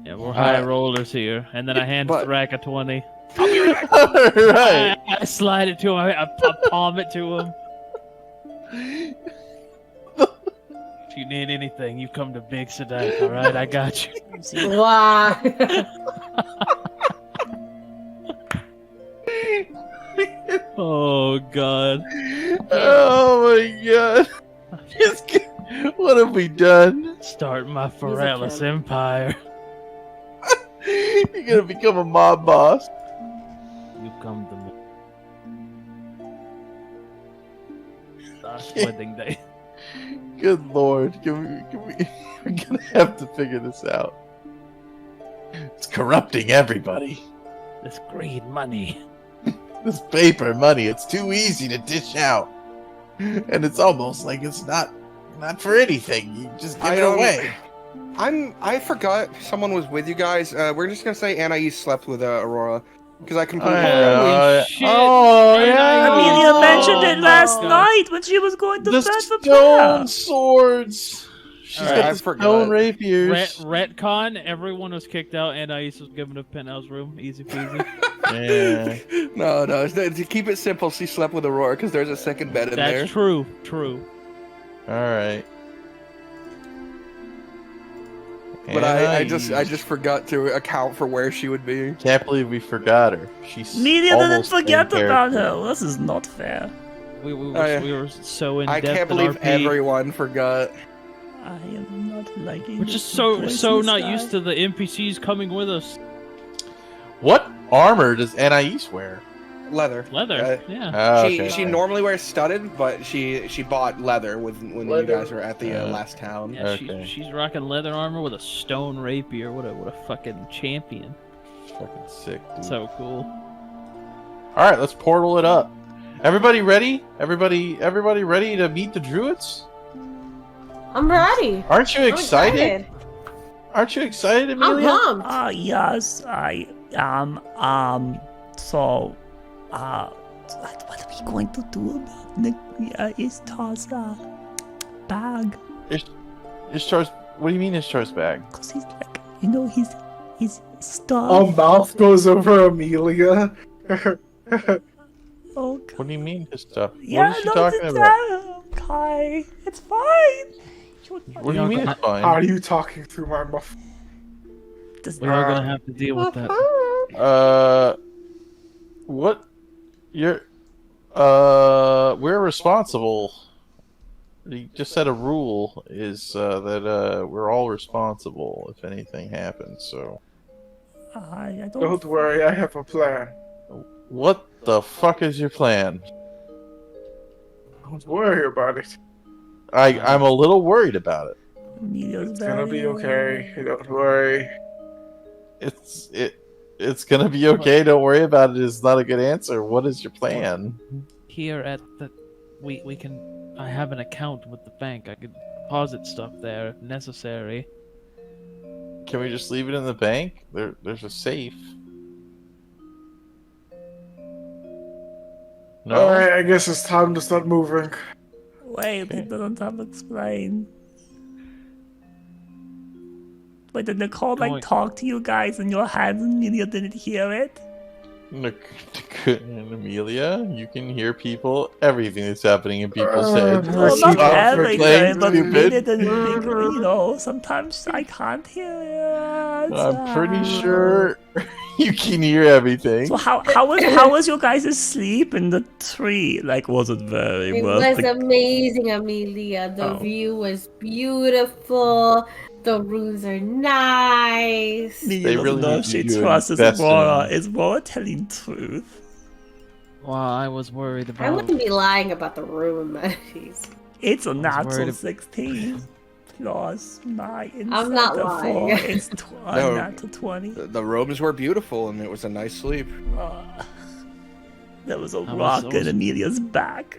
Yeah, we're high rollers here. And then I hand But- Thrak a 20. All right. I slide it to him. I palm it to him. If you need anything, you come to Big Sadak, alright? I got you. Wow. Oh, God. Oh my god. What have we done? Start my Pharrellus empire. You're gonna become a mob boss. You come to me. Last wedding day. Good lord. We're gonna have to figure this out. It's corrupting everybody. This green money. This paper money, it's too easy to dish out. And it's almost like it's not for anything. You just give it away. I forgot someone was with you guys. We're just gonna say Anais slept with Aurora because I completely forgot. shit. Oh, yeah. Amelia mentioned it last God. night when she was going to The bed for stone prayer. swords. She's Alright, got I the forgot. stone rapiers. Retcon, everyone was kicked out, and Anais was given a penthouse room. Easy peasy. Yeah. No, to keep it simple, she slept with Aurora because there's a second bed in there. That's true. True. All right. But I just forgot to account for where she would be. can't believe we forgot her. She's Media didn't almost forget main about character. her. This is not fair. We Oh, yeah. were so in I depth can't in believe RP. everyone forgot. I am not liking. We're this just so replacement not style. used to the NPCs coming with us. What armor does Anais wear? Leather. Leather. Yeah. Oh, She okay. normally wears studded, but she bought leather when you Leather. guys were at the last town. Yeah, Okay. she's rocking leather armor with a stone rapier. What a fucking champion. Fucking sick, dude. So cool. All right, let's portal it up. Everybody ready? Everybody ready to meet the druids? I'm ready. Aren't you I'm excited? Aren't you excited, I'm Amelia? pumped. Yes, I am. So, what are we going to do about Ishtar's bag? Ishtar's. What do you mean Ishtar's bag? Because he's like, he's stuff. Mouth goes over Amelia. Oh, God. What do you mean his stuff? Yeah, what is she no, talking it's, about? Kai, it's fine. What do you mean it's fine? How are you talking through my muff? We are gonna have to deal with that. What? You're. We're responsible. You just said a rule is that we're all responsible if anything happens. So. I don't. Don't worry, I have a plan. What the fuck is your plan? Don't worry about it. I'm a little worried about it. It's gonna be okay. Don't worry. It's gonna be okay. Don't worry about it. Is not a good answer. What is your plan? Here at the we can. I have an account with the bank. I could deposit stuff there if necessary. Can we just leave it in the bank? There's a safe. No. Alright, I guess it's time to start moving. Wait, it doesn't have to explain. Wait, did Nicole like talk to you guys in your hands and Amelia didn't hear it? And Amelia, you can hear everything that's happening in people's heads. Well, not everything, but stupid. Amelia didn't think, you know, sometimes I can't hear it. I'm pretty sure you can hear everything. So how was your guys' sleep in the tree? Like, was it very It worth was amazing, Amelia. The view was beautiful. The rooms are nice. They really know need she to trusts invest Aurora. in- Is Aurora telling truth? Well, I was worried about. I wouldn't be lying about the room amenities. It's a natural worried 16 plus my insight I'm not of lying. 4. It's No. natural 20. The rooms were beautiful, and it was a nice sleep. There was a was rock in also- Amelia's back.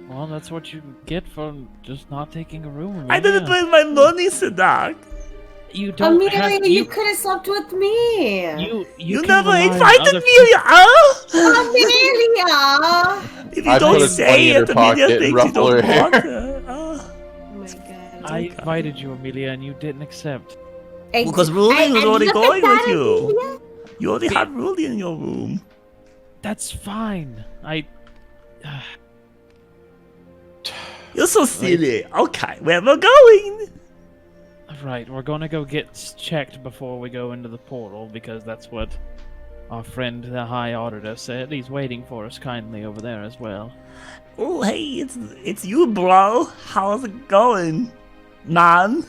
Well, that's what you get for just not taking a room. I didn't Amelia. bring my money, Sadak. You don't Amelia, have. you could have slept with me. You can never rely on invited other Amelia, huh? Amelia! If you I don't put a say 20 in it, her Amelia pocket and thinks you ruffle don't her want hair. her. Oh my god. I invited you, Amelia, and you didn't accept. Because Ruling was already look at going with that, you. Amelia. You already had Ruling in your room. That's fine. You're so silly. Okay, where we're going? Right, we're gonna go get checked before we go into the portal because that's what our friend, the High Auditor, said. He's waiting for us kindly over there as well. Oh, hey, it's you, bro. How's it going, man?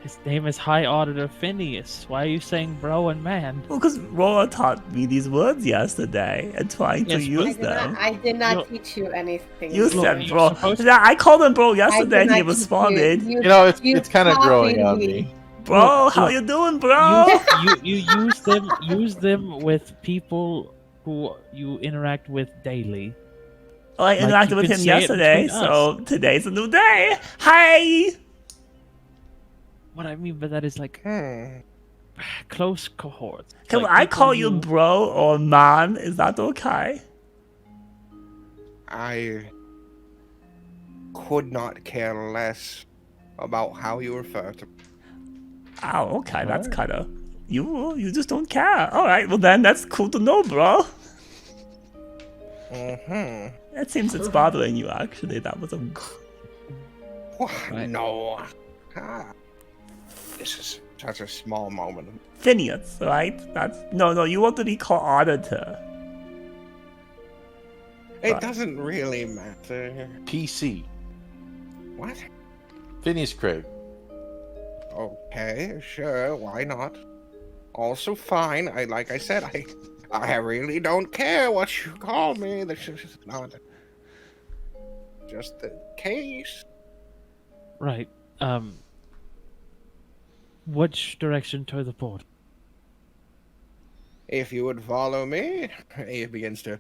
His name is High Auditor Phineas. Why are you saying bro and man? Well, because Roa taught me these words yesterday and trying to Yes, use them. I did not Look- teach you anything. You Look, said you're bro. supposed to- Yeah, I called him bro I yesterday and did he not teach responded. You, It's kind of growing copied on me. Bro, Look, how look. you doing, bro? You use them with people who you interact with daily. Well, I Like, interacted you with can him say it yesterday, between so today's a new day. Hi! What I mean by that is like close cohorts. Can Like, I people call you bro or man? Is that okay? I could not care less about how you refer to me. Oh, okay, that's kind of... You just don't care. Alright, well then, that's cool to know, bro. Mm-hmm. It seems it's bothering you, actually. That was a... Right. No. This is such a small moment. Phineas, right? That's... No, you want to be called Auditor. It Right. doesn't really matter. PC. What? Phineas Craig. Okay, sure, why not? Also fine. Like I said, I really don't care what you call me. This is not just the case. Right. Which direction to the port? If you would follow me, he begins to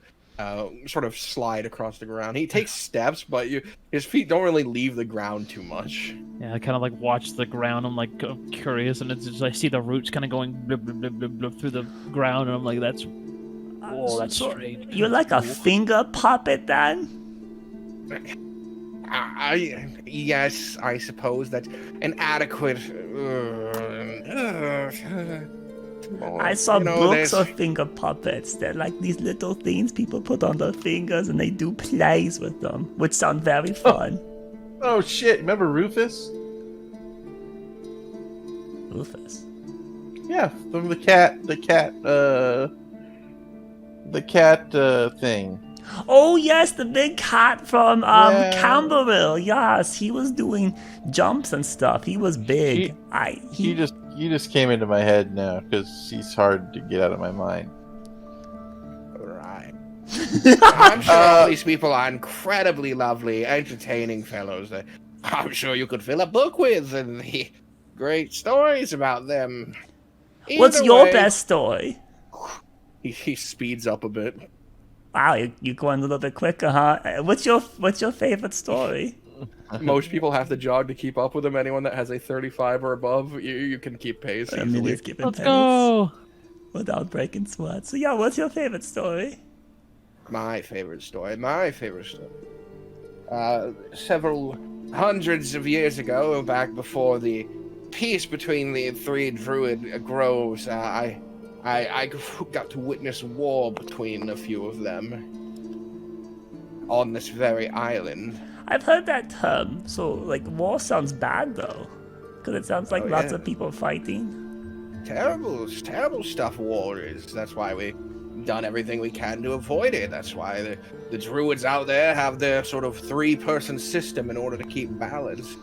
sort of slide across the ground. He takes steps, but his feet don't really leave the ground too much. Yeah, I kind of like watch the ground. I'm like curious, and it's just I see the roots kind of going blub, blub, blub, blub, blub through the ground, and I'm like, that's that's So, strange. you're like a finger puppet, then? Yes, I suppose that's an adequate. I saw you know, books there's- of finger puppets. They're like these little things people put on their fingers and they do plays with them, which sound very fun. Oh shit! Remember Rufus? Rufus. Yeah, from the cat thing. Oh yes, the big cat from Yeah. Camberville. Yes, he was doing jumps and stuff. He was big. You just came into my head now because he's hard to get out of my mind. Right. I'm sure all these people are incredibly lovely, entertaining fellows that I'm sure you could fill a book with, and the great stories about them. What's Either your way- best story? He speeds up a bit. Wow, you going a little bit quicker, huh? What's your favorite story? Most people have to jog to keep up with him. Anyone that has a 35 or above, you can keep pace easily. Amelia's keeping Let's pace go. without breaking sweat. So yeah, what's your favorite story? My favorite story. Several hundreds of years ago, back before the peace between the three druid groves, I got to witness war between a few of them on this very island. I've heard that term. So like, war sounds bad though, because it sounds like lots of people fighting. Terrible stuff war is. That's why we've done everything we can to avoid it. That's why the druids out there have their sort of 3-person system in order to keep balance.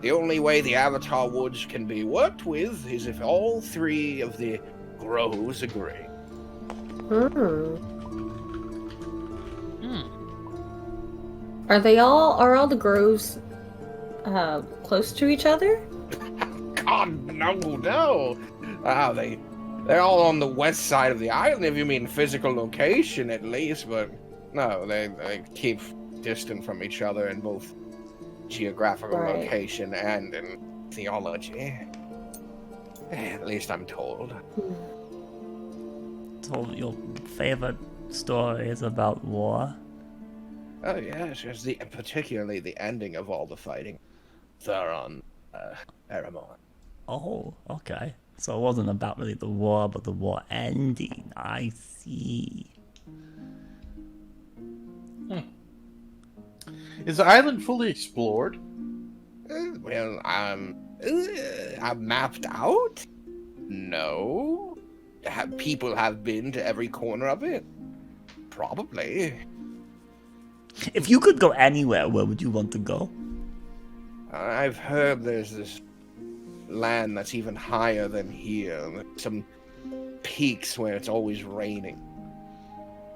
The only way the Avatar Woods can be worked with is if all 3 of the groves agree. Are all the groves close to each other? God, no. They're all on the west side of the island, if you mean physical location at least, but no, they keep distant from each other in both geographical location and in theology. At least I'm told. So your favorite story is about war? Oh yes, particularly the ending of all the fighting. Theron, Paramount. Oh, okay. So it wasn't about really the war, but the war ending. I see. Is the island fully explored? Well, I'm mapped out? No. People have been to every corner of it? Probably. If you could go anywhere, where would you want to go? I've heard there's this land that's even higher than here. Some peaks where it's always raining.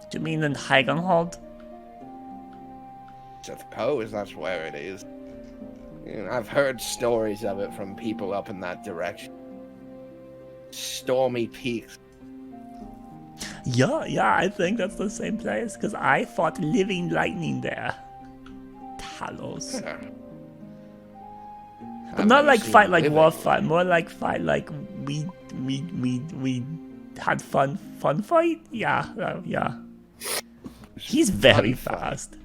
Do you mean in Heigenhold? I suppose that's where it is. I've heard stories of it from people up in that direction. Stormy peaks. Yeah, I think that's the same place, because I fought living lightning there. Talos. Huh. But not like fight like war fight, more like fight like we had fun fight? Yeah. He's very fast.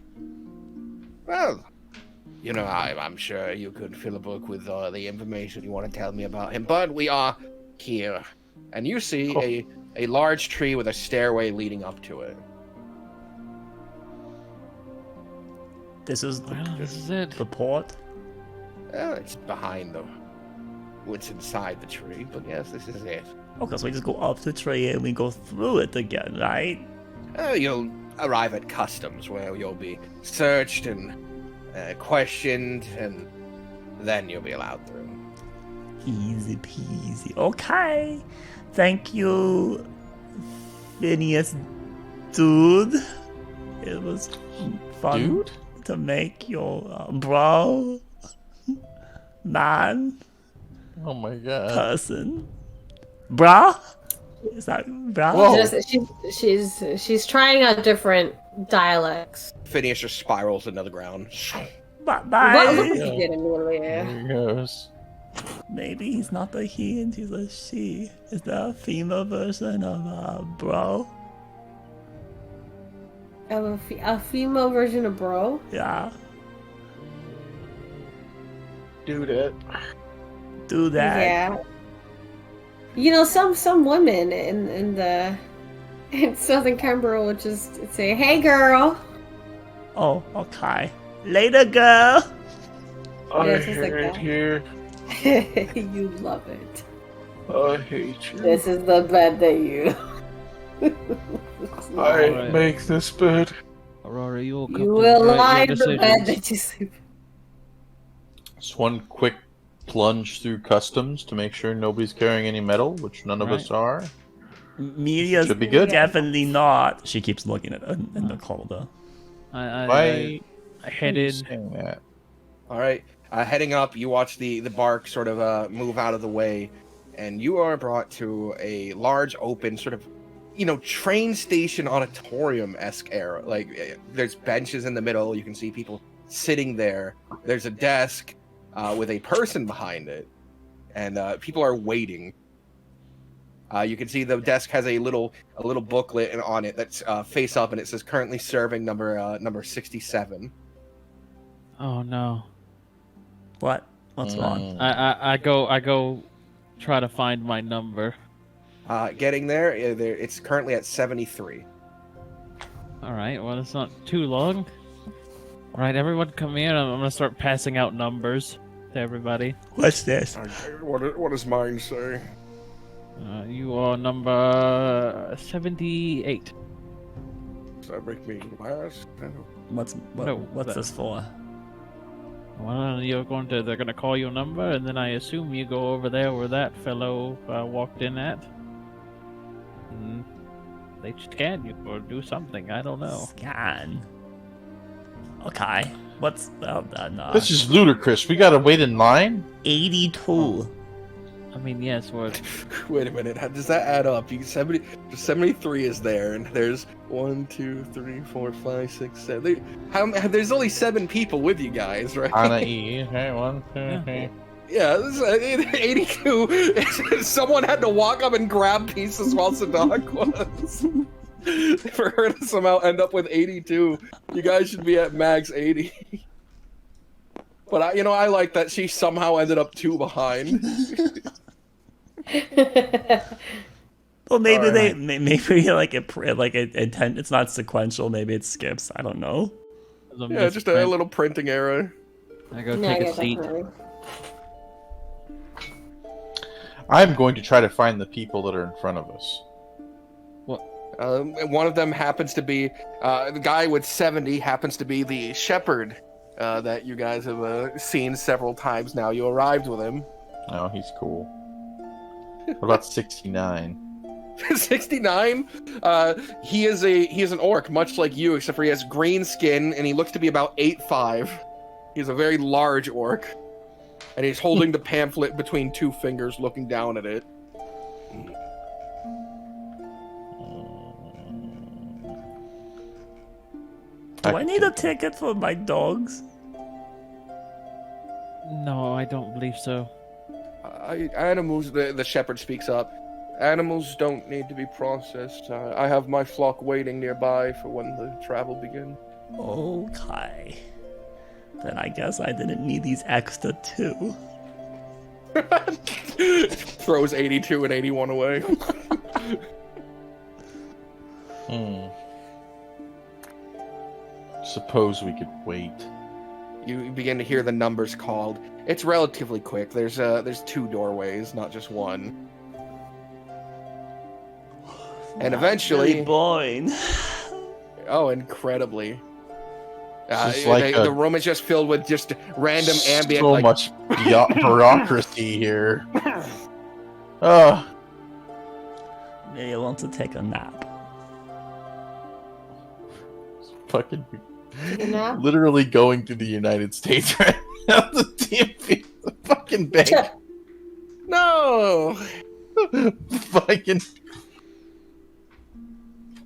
Well, I'm sure you could fill a book with the information you want to tell me about him, but we are here. And you see a large tree with a stairway leading up to it. This is it. the port? It's behind what's inside the tree, but yes, this is it. Okay, so we just go up the tree and we go through it again, right? You'll arrive at customs where you'll be searched and questioned, and then you'll be allowed through. Easy peasy. Okay. Thank you, Phineas, dude. It was fun to make your bro, man, Oh my god. person. Brah? Is that brah? Whoa. She's trying out different dialects. Phineas just spirals into the ground. What Bye. look what you did, Amelia? There he goes. Maybe he's not a he and he's a she. Is there a female version of bro? A female version of bro? Yeah. Do that. Do that. Yeah. Some women in Southern Canberra will just say, "Hey, girl." Oh, okay. Later, girl. I it's just like hate that. you. You love it. I hate you. This is the bed that you. I Alright. make this bed. Aurora, you'll come You to will regret lie your in the bed decisions. that you sleep. Just one quick plunge through customs to make sure nobody's carrying any metal, which none of us are. Media's Should be good. definitely not. She keeps looking at it in the corridor. I headed. Saying that? All right. Heading up, you watch the bark sort of move out of the way, and you are brought to a large open sort of train station auditorium-esque era. Like, there's benches in the middle. You can see people sitting there. There's a desk with a person behind it, and people are waiting. You can see the desk has a little booklet on it that's face up, and it says currently serving number 67. Oh no! What? What's wrong? I go try to find my number. Getting there, it's currently at 73. All right. Well, it's not too long. All right, everyone, come here. I'm gonna start passing out numbers to everybody. What's this? What does mine say? You are number 78. Does that make me last? What's this for? Well, they're gonna call your number, and then I assume you go over there where that fellow walked in at. And they scan you or do something. I don't know. Scan. Okay. What's This is ludicrous. We gotta wait in line? 82. I mean, yes, we're... Wait a minute. How does that add up? 73 is there, and there's 1, 2, 3, 4, 5, 6, 7. There's only 7 people with you guys, right? Anna E. Okay, 1, 2, 3. Yeah, this is 82. Someone had to walk up and grab pieces while Sadak was. For her to somehow end up with 82, you guys should be at max 80. But I like that she somehow ended up 2 behind. Well, maybe maybe like it's not sequential. Maybe it skips. I don't know. Yeah, just a little printing error. I go take a seat. I'm going to try to find the people that are in front of us. One of them happens to be the guy with 70 happens to be the shepherd that you guys have seen several times now. You arrived with him. Oh, he's cool. What about 69? 69? He is an orc, much like you, except for he has green skin and he looks to be about 8'5". He's a very large orc, and he's holding the pamphlet between 2 fingers, looking down at it. Do I need a ticket for my dogs? No, I don't believe so. Animals, the shepherd speaks up. Animals don't need to be processed. I have my flock waiting nearby for when the travel begins. Okay. Then I guess I didn't need these extra 2. Throws 82 and 81 away. Suppose we could wait. You begin to hear the numbers called. It's relatively quick. There's 2 doorways, not just one. And eventually, really boring. Oh, incredibly. Like the room is just filled with just random ambient. So much bureaucracy here. Maybe I want to take a nap. Fucking literally going to the United States right now. The DMV, the fucking bank. No. Fucking.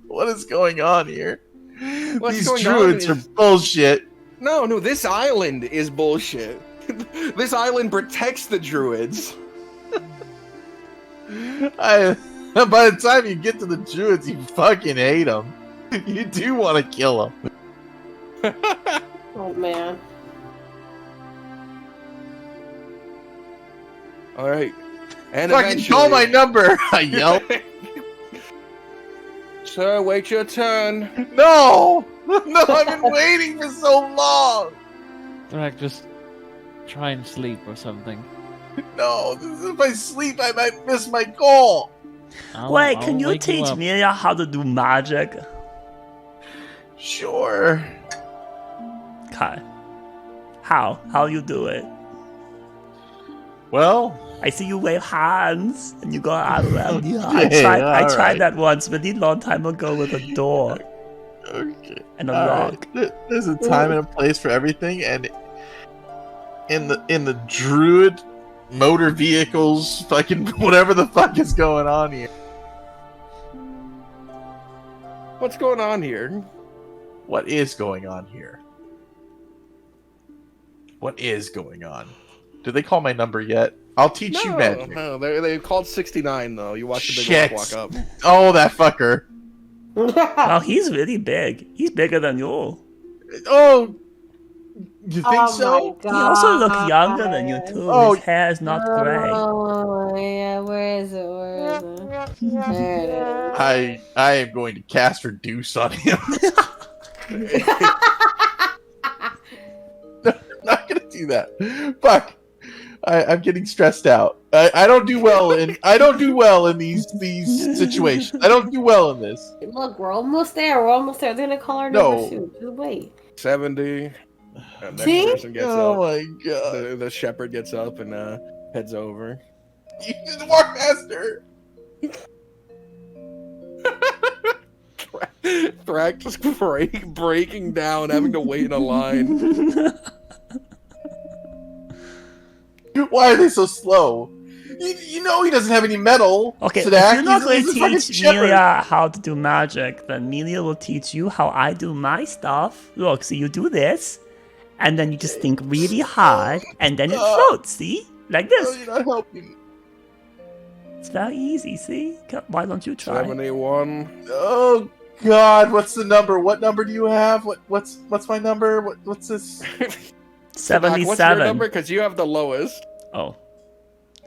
What is going on here? These druids are bullshit. No, this island is bullshit. This island protects the druids. By the time you get to the druids, you fucking hate them. You do want to kill them. Oh man. All right. And fucking call my number! I yell. Sir, wait your turn. No! No, I've been waiting for so long! Like, just try and sleep or something. No, if I sleep, I might miss my goal! Wait, can you teach me how to do magic? Sure. Okay. How you do it? Well, I see you wave hands and you go out around. Yeah, I tried that once, but a long time ago with a door. Okay. And a lock. Right. There's a time and a place for everything, and in the druid motor vehicles, fucking whatever the fuck is going on here. What's going on here? What is going on here? What is going on? Did they call my number yet? I'll teach you magic. No, they called 69 though. You watched the big Shit. walk up. Oh, that fucker. Oh, he's really big. He's bigger than you. Oh, you think so? He also looks younger than you too. Oh. His hair is not gray. Oh, yeah, where is it? Where is it? There it is. I am going to cast Reduce on him. Not gonna do that. Fuck. I'm getting stressed out. I don't do well in these situations. I don't do well in this. Look, we're almost there. We're almost there. They're gonna call our No. number soon. Just wait. 70. Next See? person gets Oh up. my god. The shepherd gets up and heads over. You just walk faster. Thrak just breaking down, having to wait in a line. Why are they so slow? You know he doesn't have any metal. Okay, Sadak. if you're not going He's to a fucking teach shepherd. Melia how to do magic, then Melia will teach you how I do my stuff. Look, see, you do this, and then you just think really hard, and then it floats, see? Like No, this. you're not helping. It's very easy, see? Why don't you try? 71. Oh god, what's the number? What number do you have? What's my number? What's this? 77. What's your number? Because you have the lowest. Oh.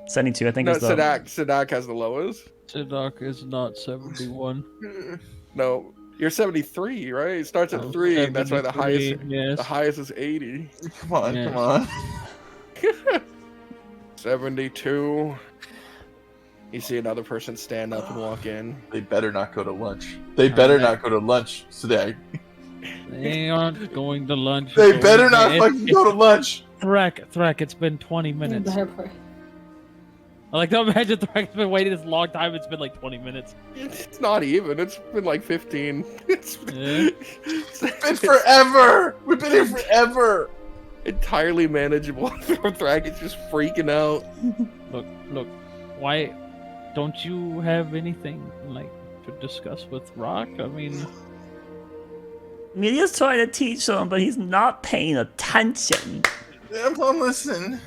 72, I think No, is the... Sadak has the lowest. Sadak is not 71. No, you're 73, right? It starts at 3. That's why the highest. Yes. The highest is 80. Come on, Yeah. come on. 72. You see another person stand up and walk in. They better not go to lunch. They better not go to lunch today. They aren't going to lunch. They better not fucking go to lunch. Thrak, it's been 20 minutes. I like to imagine Thrak's been waiting this long time. It's been like 20 minutes. It's not even. It's been like 15. It's been forever. We've been here forever. Entirely manageable. Thrak is just freaking out. Look. Why don't you have anything like to discuss with Rock? I mean, Melia's trying to teach him, but he's not paying attention. I'm listening.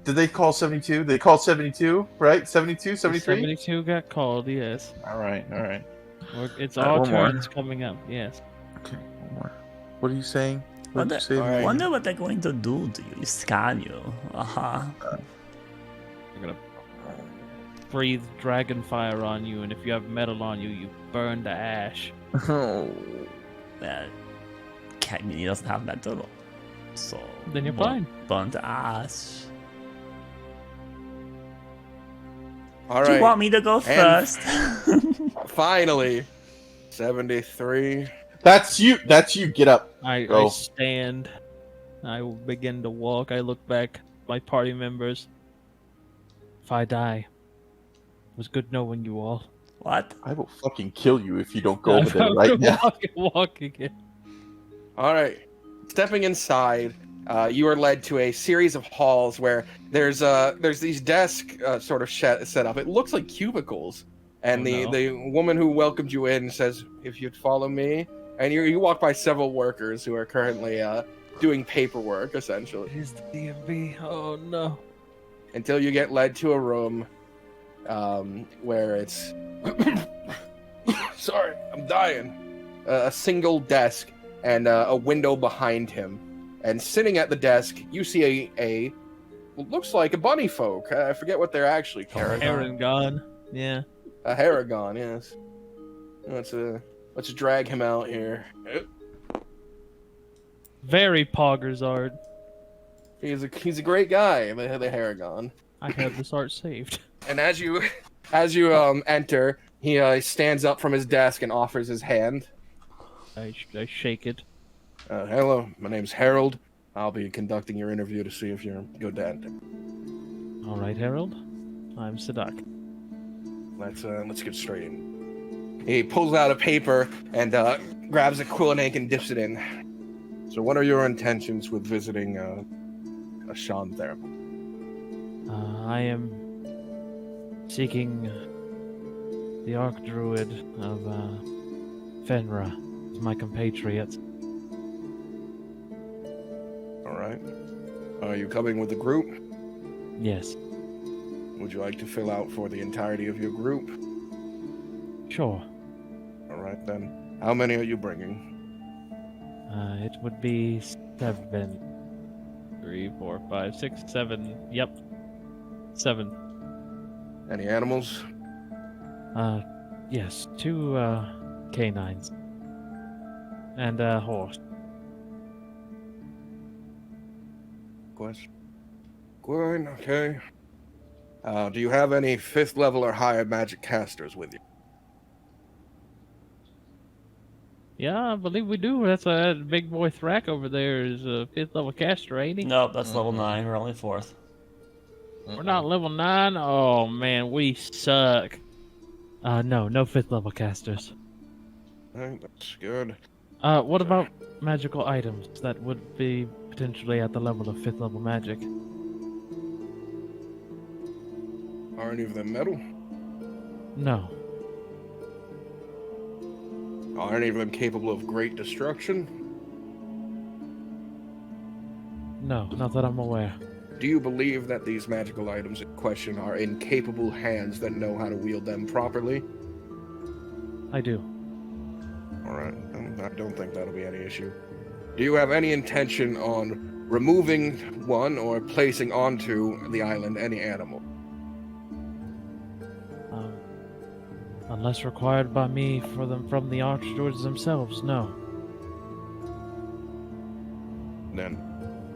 Did they call 72? They called 72, right? 72, 73? 72 got called, yes. All right. It's Alright, all one more. turns coming up, yes. Okay, one more. What are you saying? What Wonder, did you say? Alright. wonder what they're going to do to you. Scan you. Uh-huh. They're gonna breathe dragon fire on you, and if you have metal on you, you burn to ash. Oh. That Melia doesn't have metal. So Then you're fine. Burn to ash. All Do you right. want me to go first? Finally. 73. That's you. Get up. I Go. stand. I will begin to walk. I look back. My party members. If I die, it was good knowing you all. What? I will fucking kill you if you don't go over there right now. Walk again. All right. Stepping inside, you are led to a series of halls where there's these desks sort of set up. It looks like cubicles. And the woman who welcomed you in says, "If you'd follow me," and you walk by several workers who are currently doing paperwork, essentially, Here's the DMV. Oh no. until you get led to a room where it's sorry, I'm dying. A single desk and a window behind him, and sitting at the desk, you see a what looks like a bunny folk. I forget what they're actually called. Aaron gone. Yeah. A Haragon, yes. Let's drag him out here. Very Poggersard. He's a great guy, the Haragon. I have this art saved. And as you enter, he stands up from his desk and offers his hand. I shake it. Hello, my name's Harold. I'll be conducting your interview to see if you're good to enter. All right, Harold. I'm Sadak. Let's get straight in. He pulls out a paper and grabs a quill and ink and dips it in. So, what are your intentions with visiting a Shan therapist? I am seeking the Archdruid of Fenra. He's my compatriot. Alright. Are you coming with the group? Yes. Would you like to fill out for the entirety of your group? Sure. Alright then. How many are you bringing? It would be 7. 3, 4, 5, 6, 7. Yep. 7. Any animals? Yes. 2 canines. And a horse. Question. Good, okay. Do you have any 5th level or higher magic casters with you? Yeah, I believe we do. That's a big boy Thrak over there is a 5th level caster, ain't he? Nope, that's level 9. We're only 4th. We're not level 9? Oh, man, we suck. No 5th level casters. Alright, that's good. What about magical items that would be potentially at the level of 5th level magic? Are any of them metal? No. Are any of them capable of great destruction? No, not that I'm aware. Do you believe that these magical items in question are in capable hands that know how to wield them properly? I do. Alright, I don't think that'll be any issue. Do you have any intention on removing one or placing onto the island any animal? Unless required by me for them from the Archdruids themselves, no. Then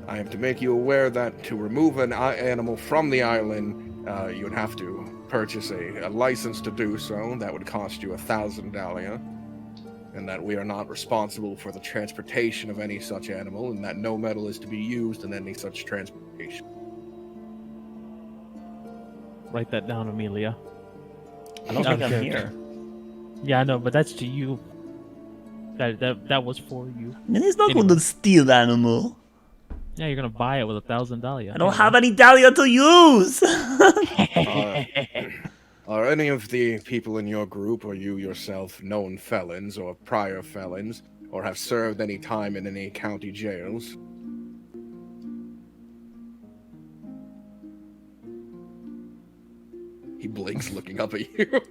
I have to make you aware that to remove an animal from the island, you would have to purchase a license to do so. That would cost you 1,000 dahlia. And that we are not responsible for the transportation of any such animal, and that no metal is to be used in any such transportation. Write that down, Amelia. I don't think I'm here. Yeah, I know, but that's to you. That was for you. I mean, he's not going to steal animal. Yeah, you're gonna buy it with 1,000 dahlia. I don't have any dahlia to use. Are any of the people in your group, or you yourself, known felons or prior felons, or have served any time in any county jails? He blinks, looking up at you.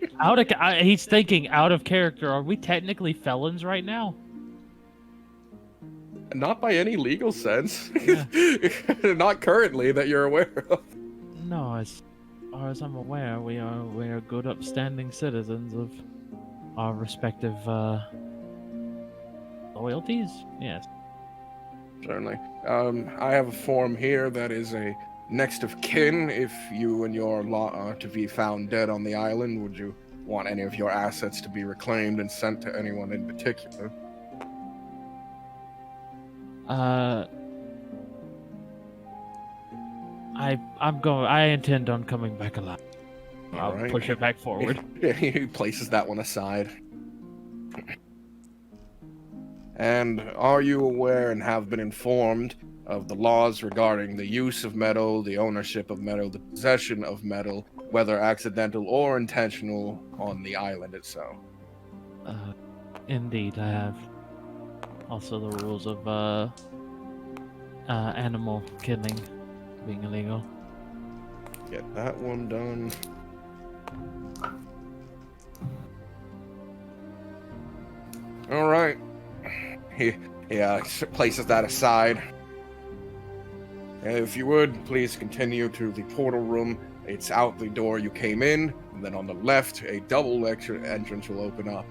He's thinking out of character. Are we technically felons right now? Not by any legal sense. Yeah. Not currently that you're aware of. No, as far as I'm aware, we are good, upstanding citizens of our respective loyalties. Yes. Certainly. I have a form here that is a next of kin. If you and your lot are to be found dead on the island, would you want any of your assets to be reclaimed and sent to anyone in particular? I intend on coming back alive. I'll Alright. push it back forward. He places that one aside. And are you aware and have been informed of the laws regarding the use of metal, the ownership of metal, the possession of metal, whether accidental or intentional, on the island itself? Indeed, I have. Also the rules of animal killing being illegal. Get that one done. All right. He places that aside. If you would, please continue to the portal room. It's out the door you came in, and then on the left, a double entrance will open up.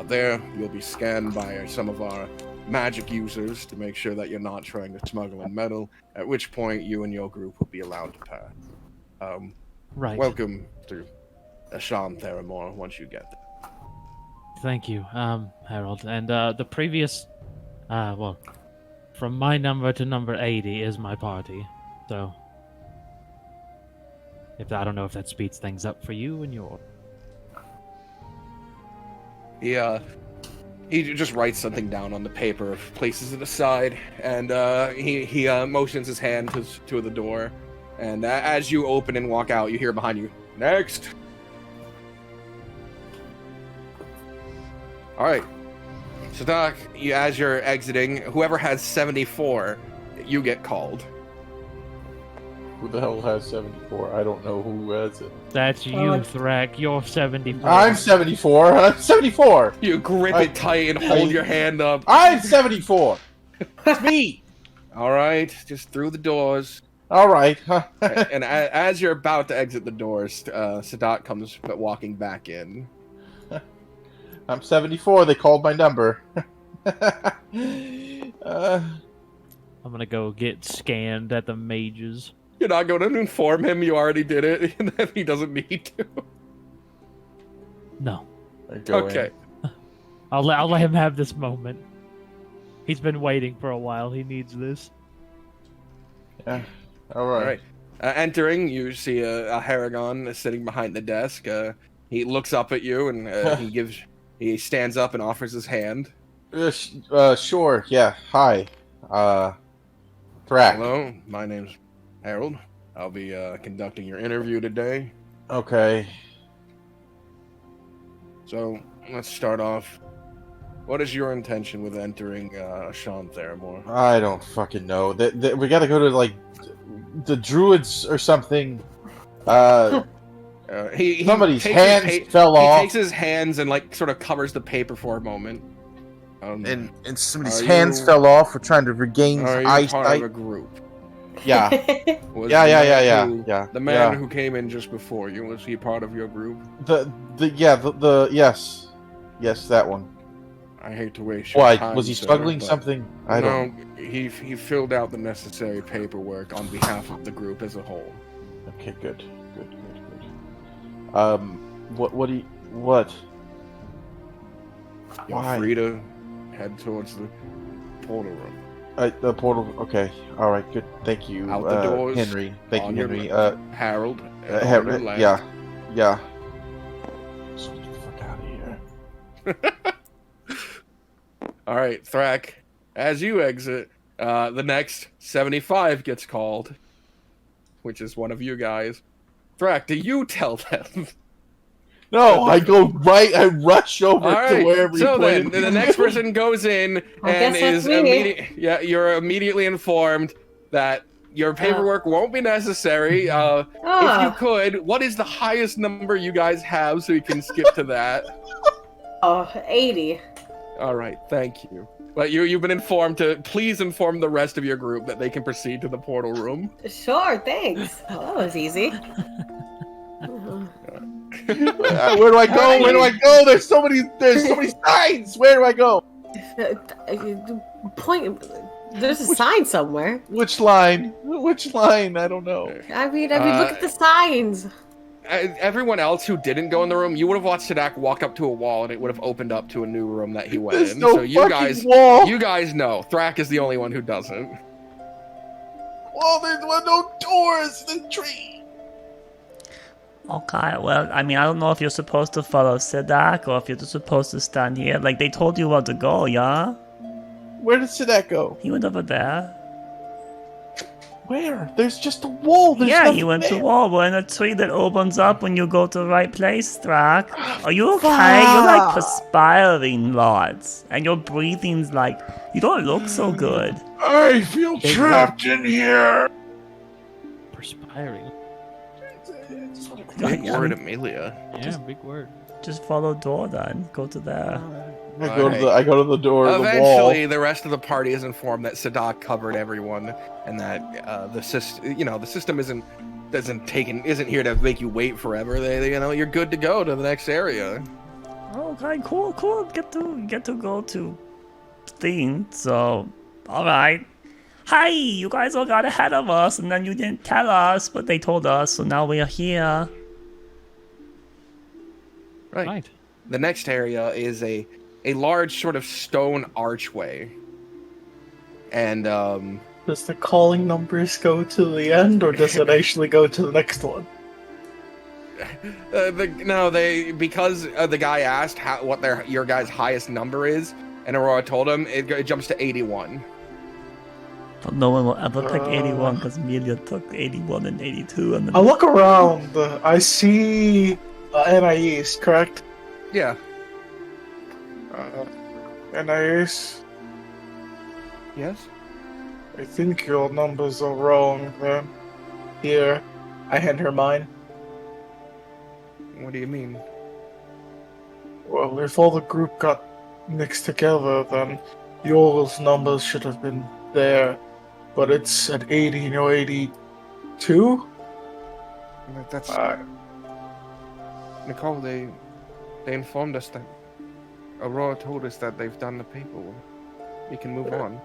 There, you'll be scanned by some of our magic users to make sure that you're not trying to smuggle in metal, at which point you and your group will be allowed to pass. Right. Welcome to Ashan Theramore once you get there. Thank you, Harold. And the previous, from my number to number 80 is my party. So, I don't know if that speeds things up for you and your. He just writes something down on the paper, places it aside, and he motions his hand to the door. And as you open and walk out, you hear behind you, "Next!" All right. So, Doc, as you're exiting, whoever has 74, you get called. Who the hell has 74? I don't know who has it. That's you, Thrak. You're 74. I'm 74. I'm 74. You grip it tight and hold your hand up. I'm 74. It's me. All right, just through the doors. All right. And as you're about to exit the doors, Sadat comes walking back in. I'm 74. They called my number. I'm gonna go get scanned at the mages. You're not going to inform him you already did it, and that he doesn't need to. No. Okay. I'll let him have this moment. He's been waiting for a while. He needs this. Yeah. All right. Entering, you see a Haragon sitting behind the desk. He looks up at you and he stands up and offers his hand. Sure. Yeah. Hi. Thrak. Hello, my name's Harold. I'll be conducting your interview today. Okay. So let's start off. What is your intention with entering Sean Theramore? I don't fucking know. We gotta go to like the druids or something. Somebody's hands fell off. He takes his hands and like sort of covers the paper for a moment. And somebody's hands fell off. We're trying to regain eyesight. Part of a group? Yeah. Yeah. The man who came in just before you, was he part of your group? Yes, that one. I hate to waste your Why? time, Was he sir, smuggling but something? I don't. He filled out the necessary paperwork on behalf of the group as a whole. Okay, good. What? You're Why? free to head towards the portal room. The portal. Okay. All right. Good. Thank you, Out the doors. Henry. Thank you, Henry. Harold. Henry. Yeah. Just get the fuck out of here. All right, Thrak. As you exit, the next 75 gets called, which is one of you guys. Thrak, do you tell them? No, I go right. I rush over to wherever. So then, the next person goes in and is you're immediately informed that your paperwork won't be necessary. If you could, what is the highest number you guys have so you can skip to that? 80. All right, thank you. But you've been informed to please inform the rest of your group that they can proceed to the portal room. Sure, thanks. Oh, that was easy. Where do I go? Where do I go? There's so many signs. Where do I go? Point. There's a sign somewhere. Which line? I don't know. I mean, look at the signs. Everyone else who didn't go in the room, you would have watched Sadak walk up to a wall and it would have opened up to a new room that he went There's in. no So you guys know. Thrak is the only one who doesn't. Well, there's no doors. The tree. Okay, well, I mean, I don't know if you're supposed to follow Sadak or if you're just supposed to stand here. Like, they told you where to go, yeah? Where did Sadak go? He went over there. Where? There's just a wall. Yeah, he went to a wall. We're in a tree that opens up when you go to the right place, Thrak. Are you okay? You're like perspiring lots. And your breathing's like, you don't look so good. I feel trapped in here. Perspiring. Big word, Amelia. Yeah, big word. Just follow door then. Go to there. I go to the door of the wall. Eventually, the rest of the party is informed that Sadak covered everyone, and that the system isn't here to make you wait forever. You're good to go to the next area. Okay, cool. Get to go to thing. So, all right. Hi, you guys all got ahead of us, and then you didn't tell us, but they told us, so now we are here. Right. The next area is a large sort of stone archway. And does the calling numbers go to the end, or does it actually go to the next one? Because the guy asked what your guy's highest number is, and Aurora told him it jumps to 81. But no one will ever pick 81 because Amelia took 81 and 82. And then... I look around. I see NIEs, correct? Yeah. Anais, Yes? I think your numbers are wrong then. Here, I hand her mine. What do you mean? Well, if all the group got mixed together, then yours numbers should have been there. But it's at 80 and you're 82? That's Nicole. They informed us that Aurora told us that they've done the paperwork. We can move on.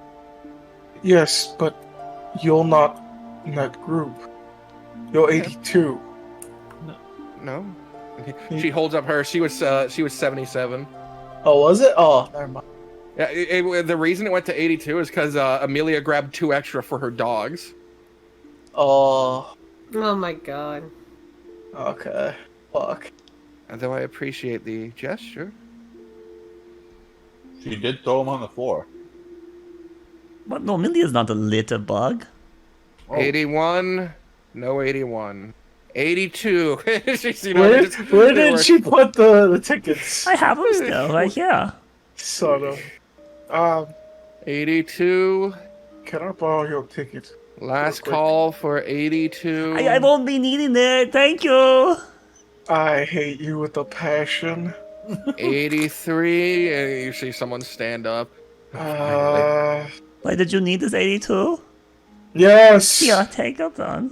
Yes, but you're not in that group. You're 82. No. She holds up her. She was 77. Oh, was it? Oh, never mind. Yeah. The reason it went to 82 is because Amelia grabbed 2 extra for her dogs. Oh, Oh my god. okay. Fuck. And though I appreciate the gesture. She did throw him on the floor. But no, Millie is not a litter bug. Oh. 81. No 81. 82. Where did she put the tickets? I have them still, right here. Son of. 82. Can I borrow your ticket? Last quick. call for 82. I won't be needing it. Thank you. I hate you with a passion. 83. And you see someone stand up. Why did you need this 82? Yes. Yeah, take it then.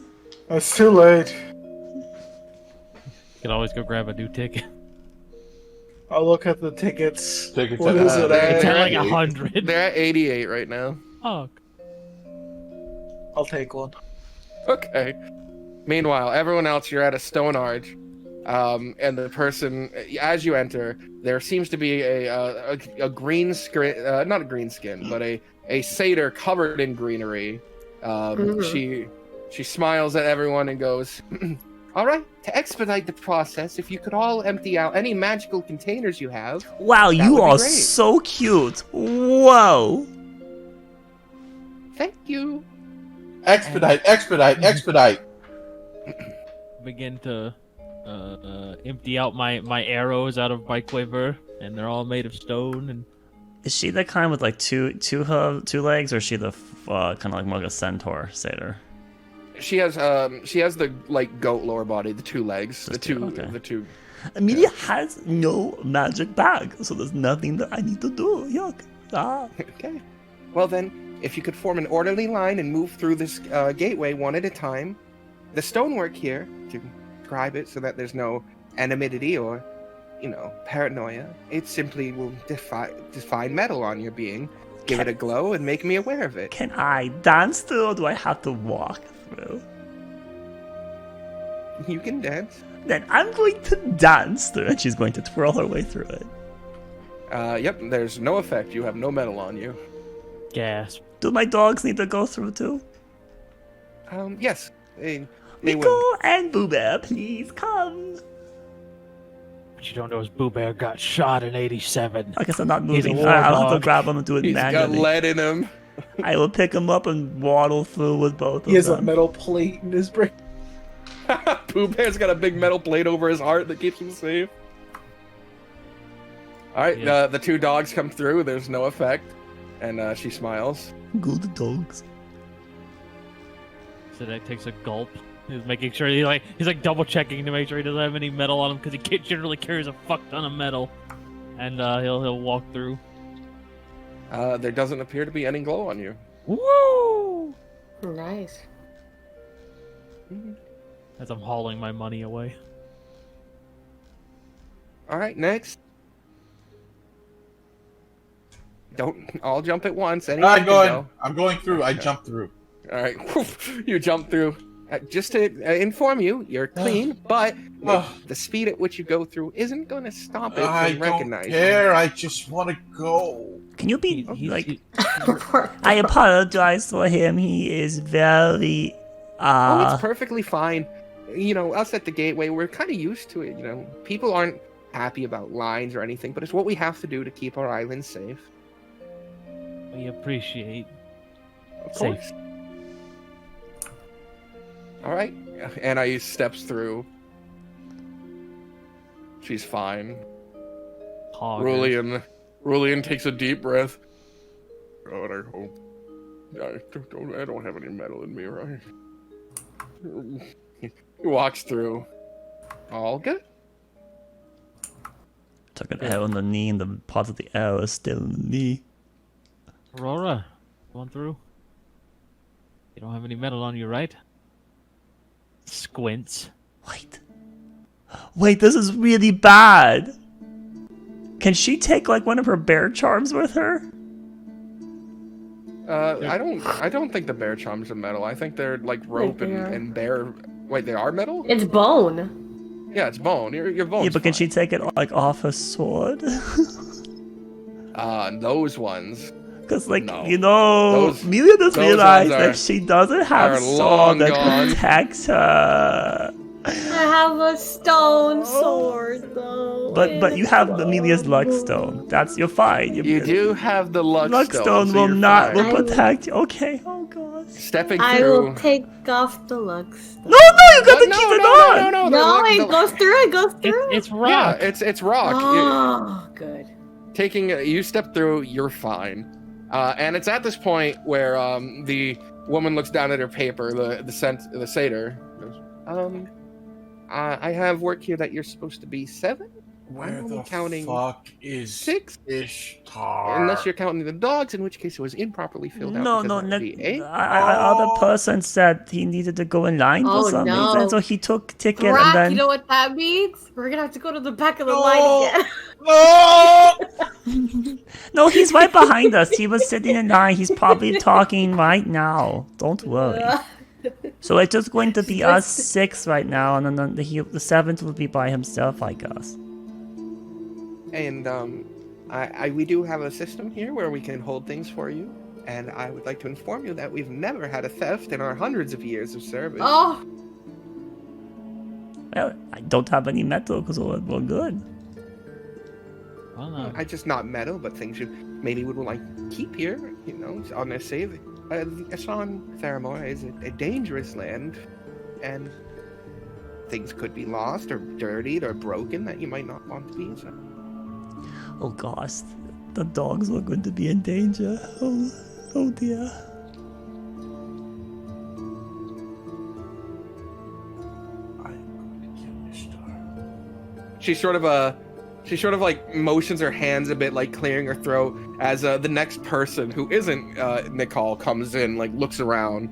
It's too late. You can always go grab a new ticket. I'll look at the tickets. Tickets What at is it It's at at? like 100. They're at 88 right now. Oh, I'll take one. Okay. Meanwhile, everyone else, you're at a stone arch. And the person, as you enter, there seems to be a green skin, not a green skin, but a satyr covered in greenery. She smiles at everyone and goes, all right, to expedite the process, if you could all empty out any magical containers you have. Wow, That you would be are great. so cute. Whoa. Thank you. Expedite. begin to empty out my arrows out of my quiver, and they're all made of stone. And Is she the kind with like two legs, or is she the kind of like more like a centaur satyr? She has the like goat lower body, the 2 legs, Just two, okay. the two. Amelia has no magic bag, so there's nothing that I need to do. Yuck. Ah. Okay. Well then, if you could form an orderly line and move through this gateway one at a time, the stonework here to describe it so that there's no anonymity or, paranoia. It simply will define metal on your being, give it a glow, and make me aware of it. Can I dance through, or do I have to walk through? You can dance. Then I'm going to dance through, and she's going to twirl her way through it. Yep. There's no effect. You have no metal on you. gasp. Do my dogs need to go through too? Yes. They Miko will. and Boo Bear, please come. What you don't know is Boo Bear got shot in '87. I guess I'm not He's a moving. I'll have to warlock. grab him and do it He's got manually. lead in him. I will pick him up and waddle through with both He of has a them. metal plate in his brain. Pooh Bear's got a big metal plate over his heart that keeps him safe. Alright, Yeah. the 2 dogs come through, there's no effect. And she smiles. Good dogs. So that takes a gulp. He's making sure he's like double checking to make sure he doesn't have any metal on him because he generally carries a fuck ton of metal. And he'll walk through. There doesn't appear to be any glow on you. Woo! Nice. As I'm hauling my money away. Alright, next. Don't all jump at once. Anyone I'm can going. go. I'm going through. I Okay. jumped through. Alright, you jump through. Just to inform you, you're clean, but the speed at which you go through isn't going to stop it I from don't recognizing. care. I just want to go. Can you be He- I apologize for him. He is very Oh, it's perfectly fine. Us at the gateway, we're kind of used to it. People aren't happy about lines or anything, but it's what we have to do to keep our island safe. we appreciate. Of Safe. course. All right, Anna steps through. She's fine. Hog. Rulian Julian takes a deep breath. God, I hope. I don't have any metal in me, right? He walks through. All good? Took an L in the knee, and the part of the L is still in the knee. Aurora, going through. You don't have any metal on you, right? Squints. Wait, this is really bad. Can she take like one of her bear charms with her? I don't think the bear charms are metal. I think they're like rope and bear. Wait, they are metal? It's bone. Yeah, it's bone. Your bone's Yeah, but can fine. she take it like off her sword? Those ones. Because like No. Amelia just those realized ones that she doesn't have are a sword long that gone. protects her. I have a stone sword though. But you have Amelia's luck stone. You're fine. You do have the luck stone so will you're not fine. protect you. Okay. Oh gosh. Stepping I through. will take off the luck stone. No, you got to No, keep it no, on. no, No, the- it goes through. It goes through. It's Yeah, rock. it's rock. Oh, good. You step through, you're fine. And it's at this point where the woman looks down at her paper, the satyr. Goes, I have work here that you're supposed to be 7. Where I'm only the counting fuck is 6, Ishtar? unless you're counting the dogs, in which case it was improperly filled out. No, because that would be 8. other person said he needed to go in line for Oh, some no. reason, so he took ticket Thrak, and then. you know what that means? We're gonna have to go to the back of the line again. No! No, he's right behind us. He was sitting in line. He's probably talking right now. Don't worry. So it's just going to be us 6 right now, and then the 7th will be by himself, I guess. And we do have a system here where we can hold things for you. And I would like to inform you that we've never had a theft in our hundreds of years of service. Oh, Well, I don't have any metal because we're good. Well, no. I just not metal, but things you maybe would like keep here, on their save. Ashan Theramore is a dangerous land, and things could be lost or dirtied or broken that you might not want to be. So. Oh gosh, the dogs were going to be in danger. Oh dear. I'm going to kill Ishtar. She sort of like motions her hands a bit, like clearing her throat, as the next person who isn't Nicole comes in, like looks around.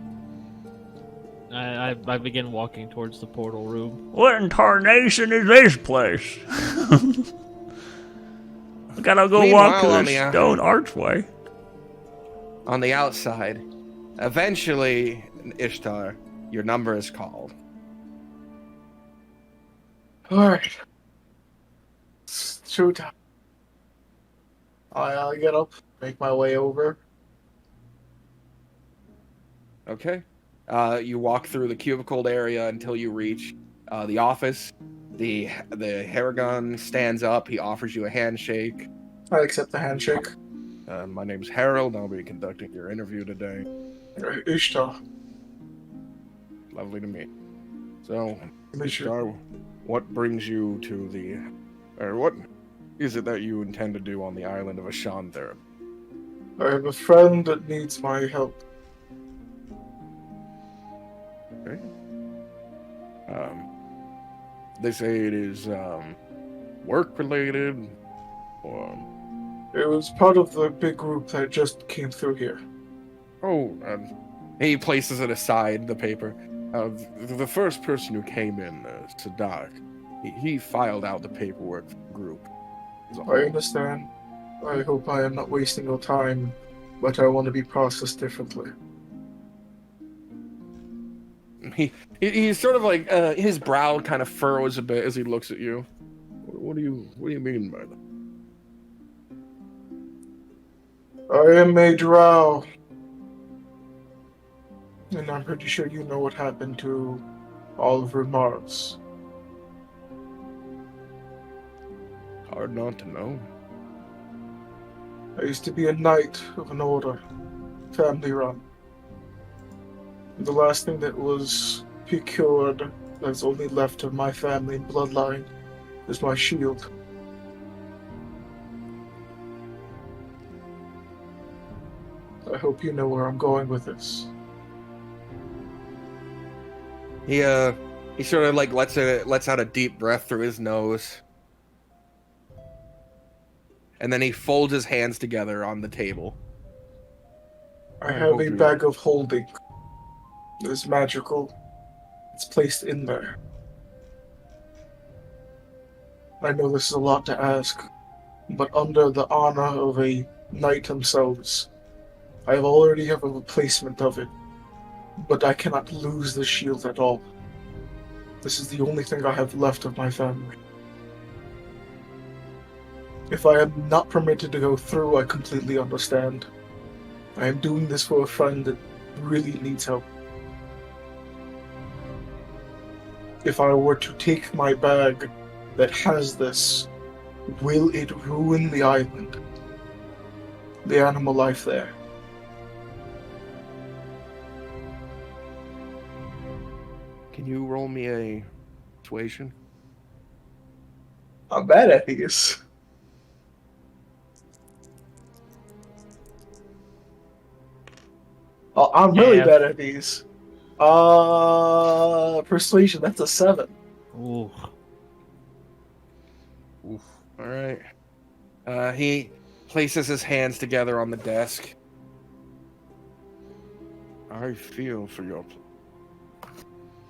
I begin walking towards the portal room. What in tarnation is this place? I gotta go walk Meanwhile, through the stone archway. On the outside, eventually, Ishtar, your number is called. Alright. It's showtime. I get up, make my way over. Okay. You walk through the cubicled area until you reach the office. The Haragon stands up. He offers you a handshake. I accept the handshake. My name's Harold. I'll be conducting your interview today. Ishtar. Lovely to meet. So, Meet you. Ishtar, what brings you to what is it that you intend to do on the island of Ashanthera? I have a friend that needs my help. Okay. They say it is work related, or It was part of the big group that just came through here. He places it aside, the paper. the first person who came in, Sadak, he filed out the paperwork for the group. I understand. I hope I am not wasting your time, but I want to be processed differently. He's sort of like his brow kind of furrows a bit as he looks at you. What do you mean by that? I am Major Rao. And I'm pretty sure you know what happened to Oliver Mars. Hard not to know. I used to be a knight of an order, family run. The last thing that was procured that's only left of my family bloodline is my shield. hope you know where I'm going with this. He sort of like lets out a deep breath through his nose. And then he folds his hands together on the table. I have a bag of holding. It's magical. It's placed in there. I know this is a lot to ask, but under the honor of a knight themselves, I already have a replacement of it, but I cannot lose the shield at all. This is the only thing I have left of my family. If I am not permitted to go through, I completely understand. I am doing this for a friend that really needs help. If I were to take my bag that has this, will it ruin the island? The animal life there? Can you roll me a persuasion? I'm bad at these. Oh, I'm really bad at these. Persuasion, that's a 7. Ooh. Oof. All right. He places his hands together on the desk. I feel for your...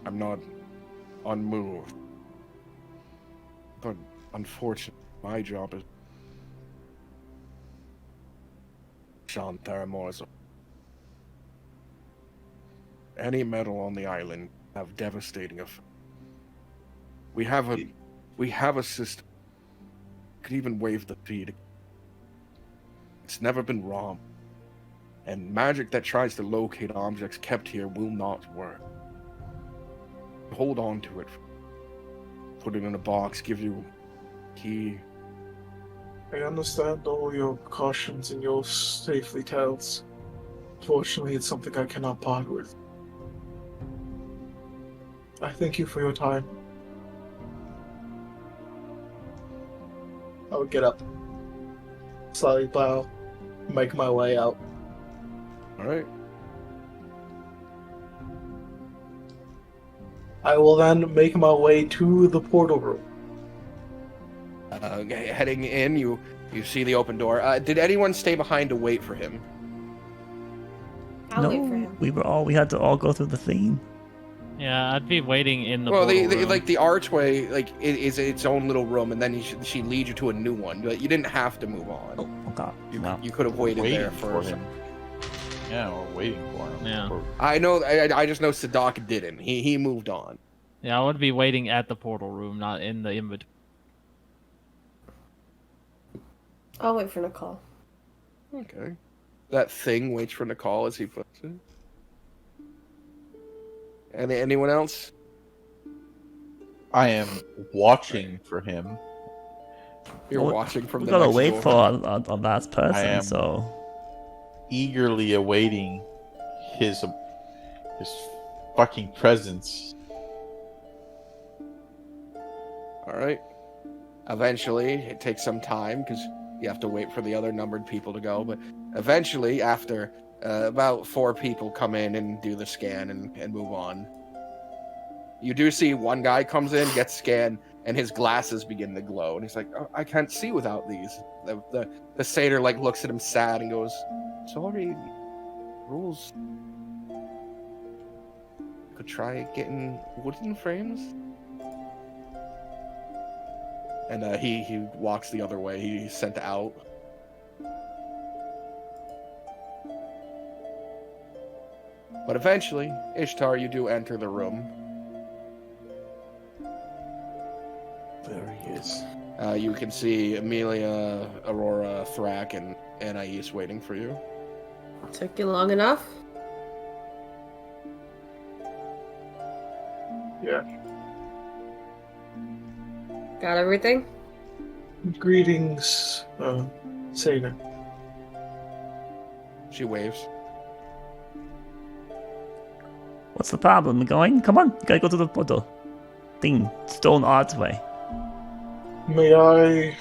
I'm not unmoved. But unfortunately, my job is... Sean Theramor's. Any metal on the island have devastating effects. We have a system. Could even wave the feed. It's never been wrong. And magic that tries to locate objects kept here will not work. Hold on to it. Put it in a box, give you key. I understand all your cautions and your safely tells. Fortunately, it's something I cannot part with. I thank you for your time. I would get up, slightly bow, make my way out. Alright. I will then make my way to the portal room. Heading in, you see the open door. Did anyone stay behind to wait for him? I'll wait for him. We had to all go through the thing. Yeah, I'd be waiting in the Well, portal room. like the archway, like it is its own little room, and then she leads you to a new one. But you didn't have to move on. Oh, okay. You could have waited Waiting there for first. him. Yeah, we're waiting for him. Yeah. I know. I just know Sadak didn't. He moved on. Yeah, I would be waiting at the portal room, not in the inventory. I'll wait for Nicole. Okay. That thing waits for Nicole as he puts it. Anyone else? I am watching for him. You're Well, watching from We the gotta next wait door. for a last I person, am. so Eagerly awaiting his fucking presence. All right. Eventually, it takes some time because you have to wait for the other numbered people to go. But eventually, after about 4 people come in and do the scan and move on, you do see one guy comes in, gets scanned, and his glasses begin to glow. And he's like, oh, I can't see without these. The satyr like looks at him sad and goes, sorry, rules. Could try getting wooden frames. And he walks the other way. He's sent out. But eventually, Ishtar, you do enter the room. There he is. You can see Amelia, Aurora, Thrak, and Anais waiting for you. Took you long enough? Yeah. Got everything? Greetings, Satyr. She waves. what's the problem? Going? Come on, you gotta go to the portal. Thing, stone archway. May I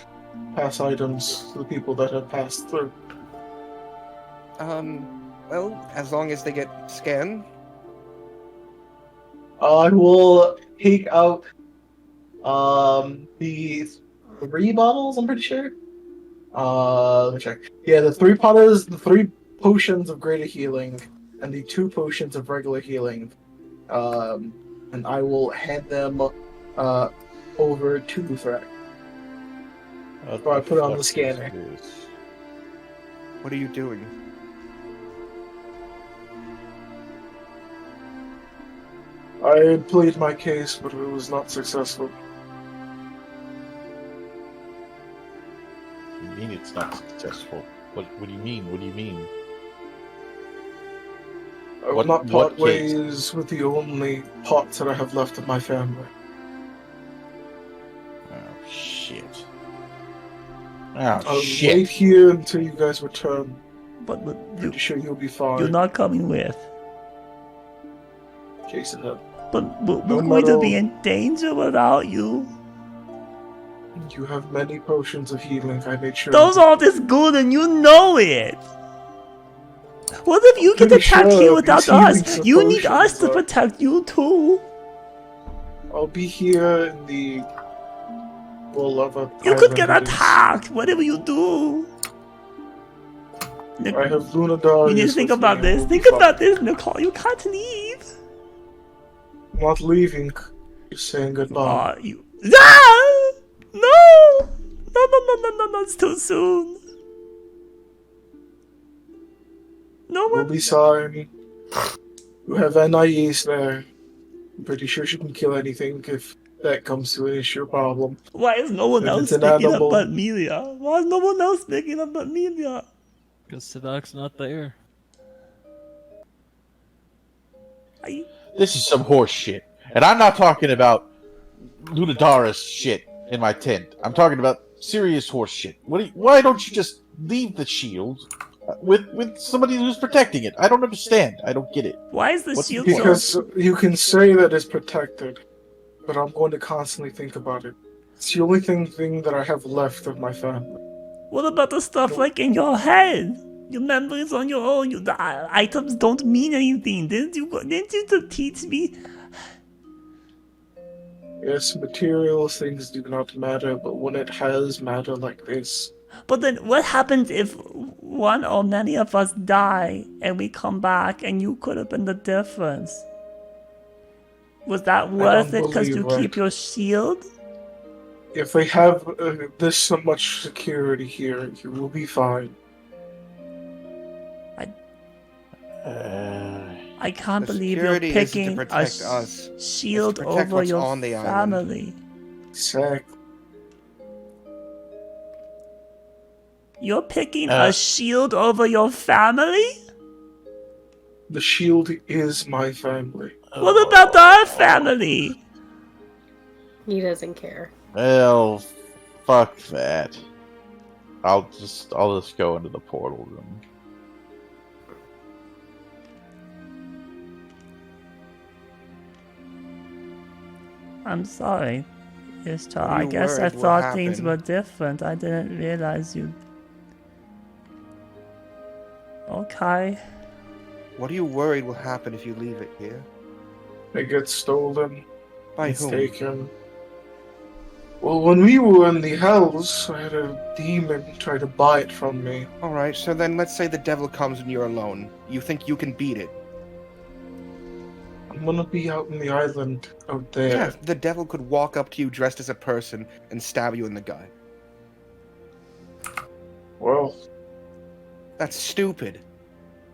pass items to the people that have passed through? Well, as long as they get scanned. I will take out the 3 bottles, I'm pretty sure. Let me check. Yeah, the 3 potters, the 3 potions of greater healing, and the 2 potions of regular healing. And I will hand them over to Thrak. Or I put it on the scanner. What are you doing? I plead my case, but it was not successful. You mean it's not successful? What do you mean? What do you mean? I will not part ways with the only pot that I have left of my family. Oh, shit. I'll wait here until you guys return. But Pretty sure you'll be fine. you're not coming with. Jason, But we're going to be in danger without you. you have many potions of healing. I made sure. Those aren't as good, and you know it. What if you get Pretty attacked sure here without these healing us? You need us potions to are- protect you too. I'll be here in the beloved You could get island. attacked. Whatever you do. I have Lunadar. You need to think about this. Think about this, Nicole. You can't leave. I'm not leaving. Just saying goodbye. You. Ah! No! No, it's too soon. No We'll one. be sorry. You have NIEs there. I'm pretty sure she can kill anything if that comes to an issue or problem. Why is no one If else it's an picking up animal- but Melia? Why is no one else picking up but Melia? Because Sadok's not there. This is some horse shit. And I'm not talking about Lunadaris shit in my tent. I'm talking about serious horse shit. Why don't you just leave the shield with somebody who's protecting it? I don't understand. I don't get it. Why is the What's the shield point? so... Because you can say that it's protected, but I'm going to constantly think about it. It's the only thing that I have left of my family. What about the stuff like in your head? Your memories on your own. The items don't mean anything. Didn't you teach me? Yes, material things do not matter, but when it has matter like this, But then what happens if one or many of us die and we come back and you could have been the difference? Was that worth it because you believe keep your shield? if they have this so much security here, you will be fine. I can't The believe you're security isn't to picking a protect us. shield It's to protect over what's your on the island. family. Exactly. You're picking a shield over your family? The shield is my family. What about our family? He doesn't care. Well, fuck that. I'll just go into the portal room. I'm sorry. Ishtar, Were I you guess I worried what thought things happened? were different. I didn't realize you... Okay. What are you worried will happen if you leave it here? It gets stolen. By It's whom? taken. Well, when we were in the hells, I had a demon try to buy it from me. Alright, so then let's say the devil comes and you're alone. You think you can beat it? I'm gonna be out in the island out there. Yeah, the devil could walk up to you dressed as a person and stab you in the gut. Well, That's stupid.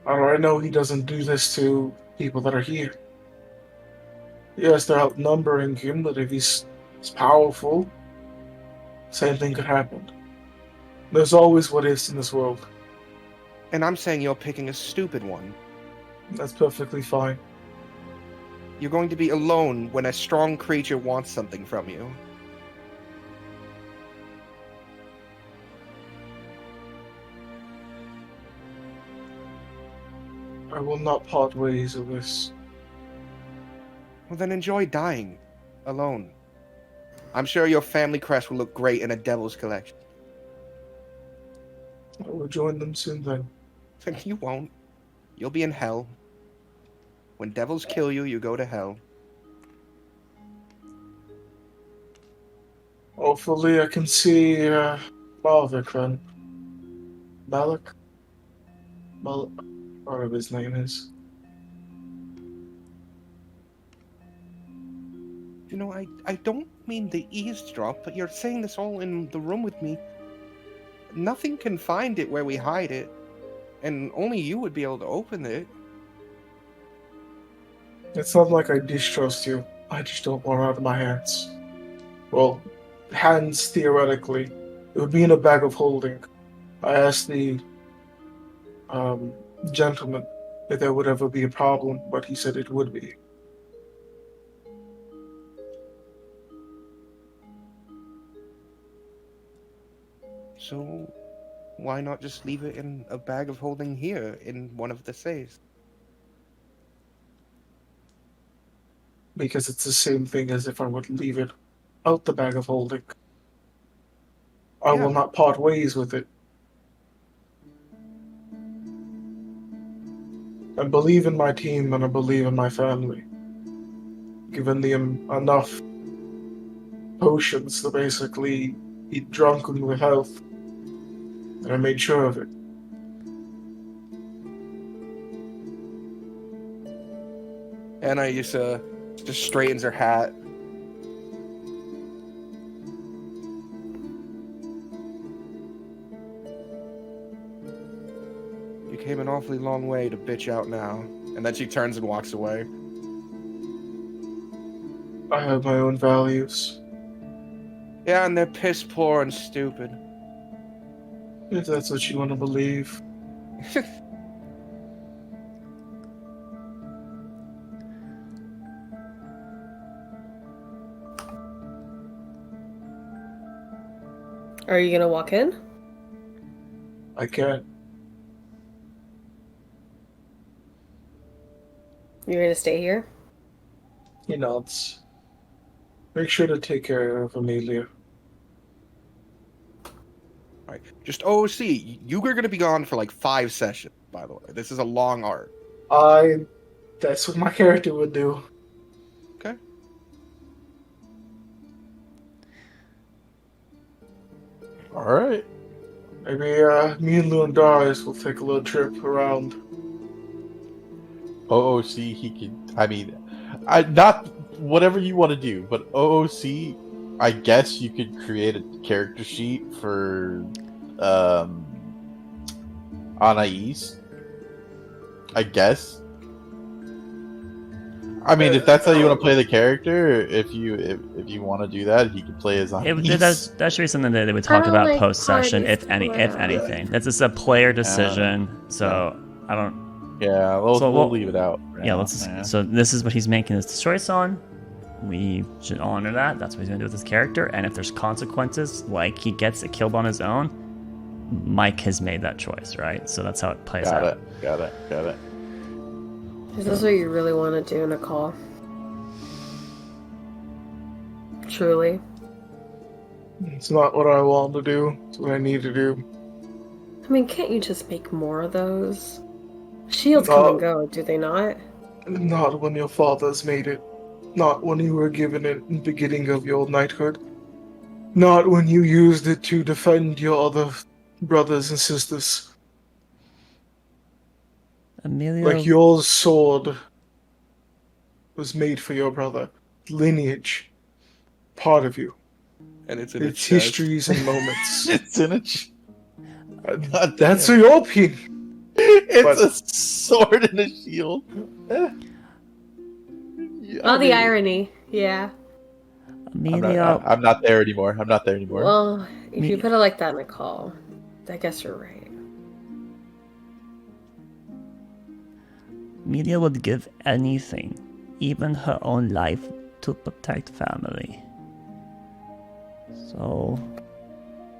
how do I know he doesn't do this to people that are here? Yes, they're outnumbering him, but if he's powerful, same thing could happen. There's always what ifs in this world. And I'm saying you're picking a stupid one. That's perfectly fine. You're going to be alone when a strong creature wants something from you. I will not part ways with this. Well, then enjoy dying. Alone. I'm sure your family crest will look great in a devil's collection. I will join them soon then. You won't. You'll be in hell. When devils kill you, you go to hell. Hopefully I can see Malvik then. Malik? Whatever his name is. You know, I don't mean to eavesdrop, but you're saying this all in the room with me. Nothing can find it where we hide it, and only you would be able to open it. It's not like I distrust you. I just don't want it out of my hands. Well, hands theoretically. It would be in a bag of holding. I asked the gentleman if there would ever be a problem, but he said it would be. So, why not just leave it in a bag of holding here in one of the safes? Because it's the same thing as if I would leave it out the bag of holding. I will not part ways with it. I believe in my team and I believe in my family. Given them enough potions to basically be drunken with health. And I made sure of it. Anna just straightens her hat. You came an awfully long way to bitch out now. And then she turns and walks away. I have my own values. Yeah, and they're piss poor and stupid. If that's what you want to believe. Are you gonna walk in? I can't. You're gonna stay here? He nods. Make sure to take care of Amelia. Alright, just OC, you are gonna be gone for like 5 sessions, by the way. This is a long arc. That's what my character would do. Okay. Alright. Maybe me and Darius will take a little trip around. OOC, he could. I mean, not whatever you want to do, but OOC, I guess you could create a character sheet for Anais. I guess. I mean, if that's how you want to play the character, if you want to do that, he can play as Anais. That should be something that they would talk about like post session, if parties anything. That's just a player decision, so I don't. Yeah, we'll leave it out. Yeah, So this is what he's making his choice on. We should honor that. That's what he's gonna do with his character. And if there's consequences, like he gets a kill on his own, Mike has made that choice, right? So that's how it plays out. Got it. Is this what you really want to do, Nicole? Truly? It's not what I want to do. It's what I need to do. I mean, can't you just make more of those? Shields come and go, do they not? Not when your fathers made it. Not when you were given it in the beginning of your knighthood. Not when you used it to defend your other brothers and sisters. Amelia... Like your sword was made for your brother. Lineage. Part of you. And it's in its histories and moments. It's in a That's your opinion. It's a sword and a shield. The irony. Yeah. Amelia... I'm not there anymore. Well, if you put it like that, Nicole, I guess you're right. Amelia would give anything, even her own life, to protect family. So,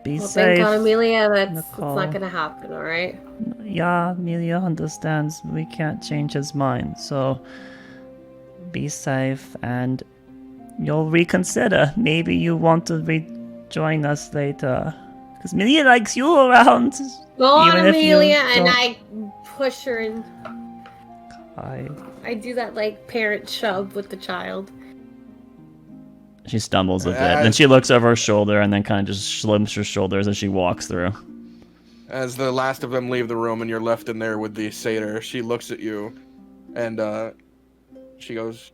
be safe. Thank God, Amelia, that's Nicole. not gonna happen, alright? Yeah, Amelia understands we can't change his mind, so be safe and you'll reconsider. Maybe you want to rejoin us later. Because Amelia likes you around. Go on, even if you Amelia, and don't- I push her in. I do that like parent shove with the child. She stumbles a bit, then she looks over her shoulder and then kind of just slimps her shoulders as she walks through. As the last of them leave the room and you're left in there with the satyr, she looks at you and she goes,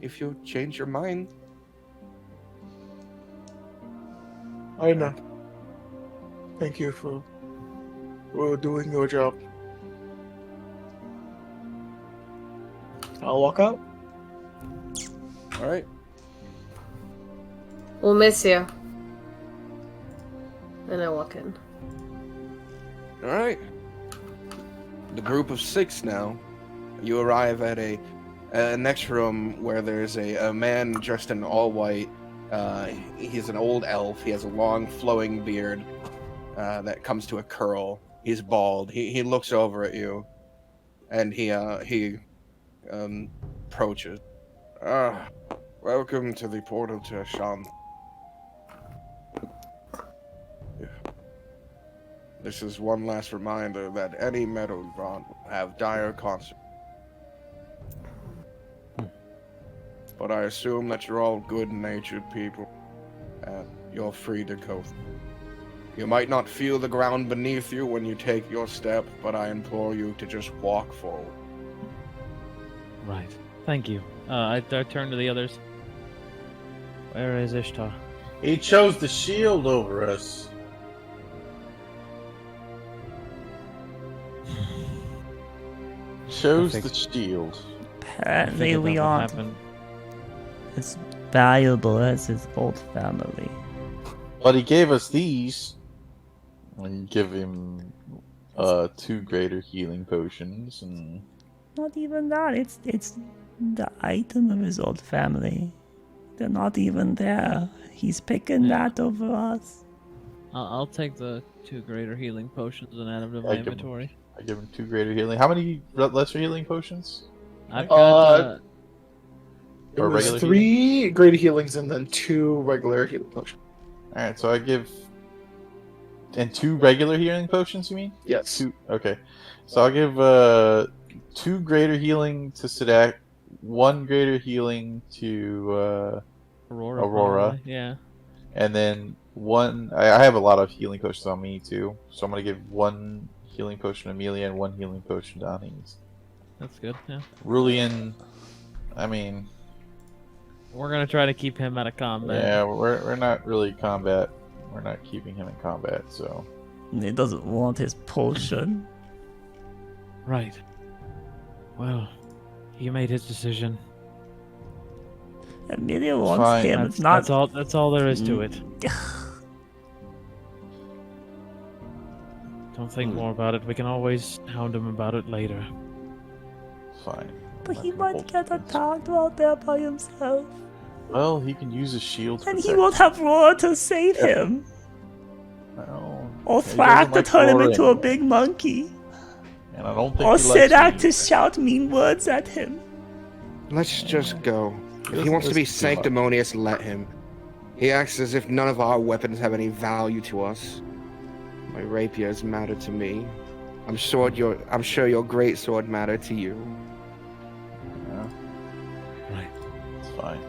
"If you change your mind." I know. Thank you for doing your job. I'll walk out. Alright. We'll miss you. And I walk in. Alright. The group of 6 now. You arrive at a next room where there's a man dressed in all white. He's an old elf. He has a long flowing beard that comes to a curl. He's bald. He looks over at you, and he approaches. Welcome to the portal to Asham. This is one last reminder that any metal bond will have dire consequences. But I assume that you're all good-natured people, and you're free to go. You might not feel the ground beneath you when you take your step, but I implore you to just walk forward. Right. Thank you. I turn to the others. Where is Ishtar? He chose the shield over us. Chose the shield. Apparently we aren't as valuable as his old family. But he gave us these. And you give him 2 greater healing potions and Not even that. It's the item of his old family. They're not even there. He's picking that over us. I'll take the 2 greater healing potions and add them to my inventory. I give him 2 greater healing. How many lesser healing potions? I've got It Or was regular 3 greater healings and then 2 regular healing potions. Alright, so I give... And 2 regular healing potions, you mean? Yes. 2. Okay. So I'll give 2 greater healing to Sadak, 1 greater healing to Aurora. Aurora. Probably. Yeah. And then 1... I have a lot of healing potions on me, too. So I'm going to give 1 healing potion to Amelia and 1 healing potion to Anise. That's good, yeah. Rulian, I mean... We're gonna try to keep him out of combat. Yeah, we're not really combat. We're not keeping him in combat, so... He doesn't want his potion. Right. Well, he made his decision. Amelia wants Fine. him. It's not. That's all there is to it. Don't think more about it. We can always hound him about it later. Fine. But he might get attacked out there by himself. Well, he can use his shield to And he protect won't have Roar to save him. Well, Or he Thrak doesn't to like turn him roaring. into a big monkey. And I don't think Or he likes Sidak me. to shout mean words at him. Let's just go. If he doesn't wants to be listen too much. sanctimonious, let him. He acts as if none of our weapons have any value to us. My rapiers matter to me. I'm sure your great sword mattered to you. Yeah, Right. it's fine.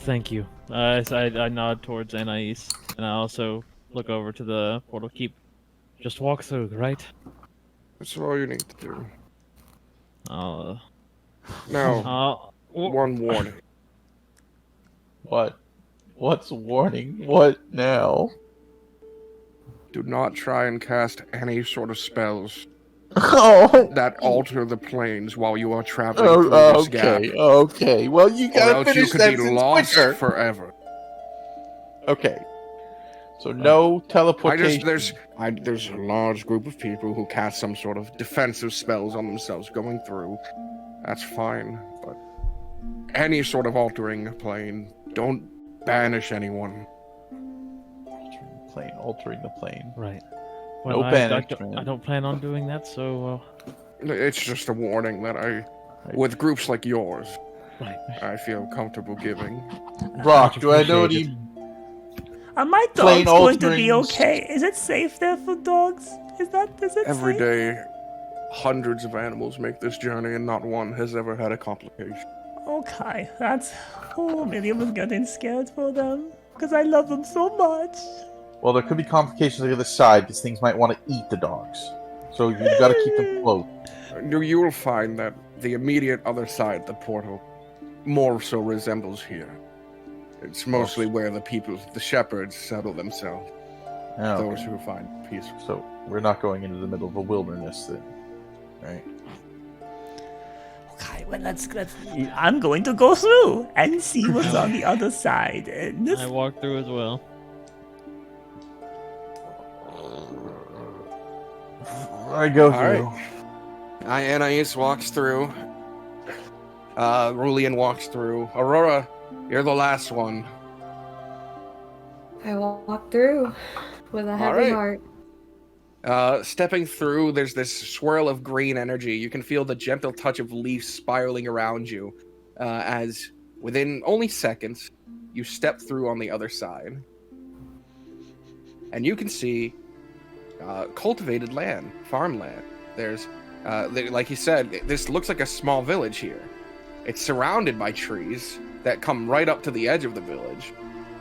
Thank you. I nod towards Anais, and I also look over to the portal. Just walk through, right? That's all you need to do. I'll, Now, one warning. What? What's warning? What now? Do not try and cast any sort of spells Oh, that alter the planes while you are traveling through this gap. okay. Well, you Or gotta else you finish could that be since lost winter. forever. Okay. So no teleportation. There's a large group of people who cast some sort of defensive spells on themselves going through. That's fine, but any sort of altering a plane, don't banish anyone. Altering the plane. right. No I banishment. don't plan on doing that, so It's just a warning that with groups like yours, right. I feel comfortable giving. Brock, do I know appreciate any? Are my Plain dogs going to be alterings. okay? Is it safe there for dogs? Is it Every safe? day, hundreds of animals make this journey, and not one has ever had a complication. Okay, that's... Oh, maybe I was getting scared for them. Because I love them so much. Well, there could be complications on the other side, because things might want to eat the dogs. So you've got to keep them close. You will find that the immediate other side, the portal, more so resembles here. It's mostly where the shepherds settle themselves. Oh, Those who find peace. so we're not going into the middle of a wilderness then, right? Okay, well, let's... I'm going to go through and see what's on the other side. And this... I walked through as well. I go All right. Anais walks through. Rulian walks through. Aurora, you're the last one. I walk through with a heavy right. heart. Stepping through, there's this swirl of green energy. You can feel the gentle touch of leaves spiraling around you as within only seconds, you step through on the other side. And you can see cultivated land, farmland. There's, like you said, this looks like a small village here. It's surrounded by trees that come right up to the edge of the village.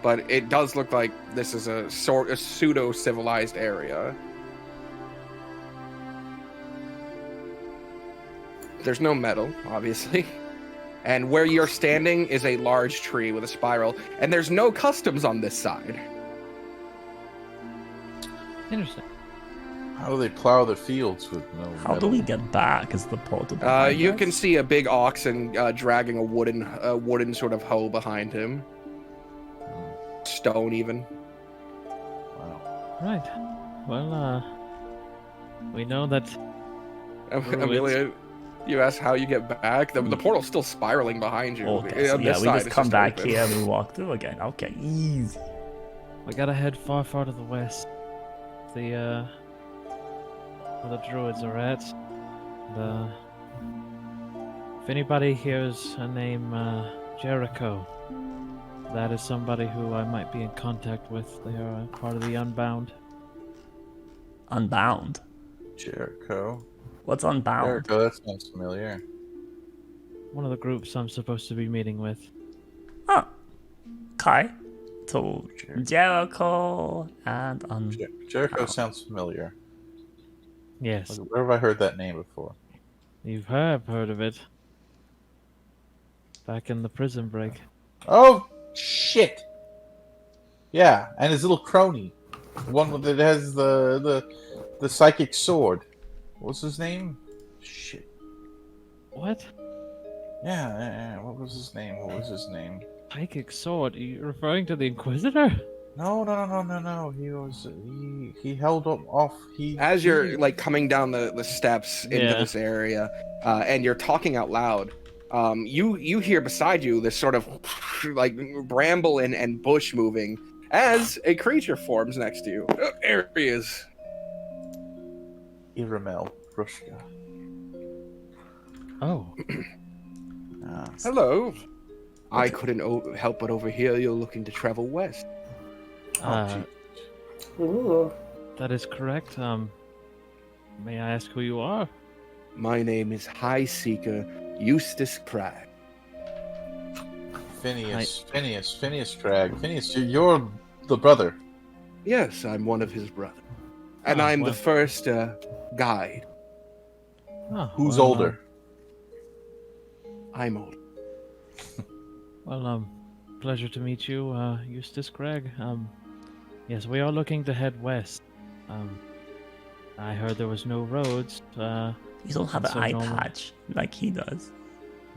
But it does look like this is a pseudo-civilized area. There's no metal, obviously. And where you're standing is a large tree with a spiral. And there's no customs on this side. Interesting. How do they plow the fields with no How do metal? we get back? Is the portal You behind us? can see a big oxen dragging a wooden sort of hoe behind him. Stone, even. Wow. Right. Well, we know that. Amelia, you asked how you get back. The portal's still spiraling behind you. Okay, so On yeah, this we side, just it's come back open. here and we walk through again. Okay, easy. We gotta head far, far to the west. Where the druids are at. And, if anybody hears a name Jericho, that is somebody who I might be in contact with. They are part of the Unbound. Unbound. Jericho. What's unbound? Jericho, that sounds familiar. One of the groups I'm supposed to be meeting with. Oh. Okay. So Jericho and Jericho sounds familiar. Yes, Where have I heard that name before? you have heard of it. Back in the prison break. Oh, shit! Yeah, and his little crony. The one that has the psychic sword. What's his name? Shit. What? Yeah, what was his name? Psychic sword? Are you referring to the Inquisitor? No. He held up off. As you're like coming down the steps into Yeah. this area, and you're talking out loud, you hear beside you this sort of like bramble and bush moving as a creature forms next to you. There he is. Iramel Rushka. Oh. Hello. I couldn't help but overhear you're looking to travel west. Ooh. That is correct. May I ask who you are? My name is High Seeker Eustace Cragg. Phineas Cragg. Phineas, you're the brother. Yes, I'm one of his brothers. And Oh, I'm well. the first guide. Oh, Who's well, older? I'm old. Well, pleasure to meet you, Eustace Craig. Yes, we are looking to head west. I heard there was no roads. you don't have an So eye normal. patch like he does.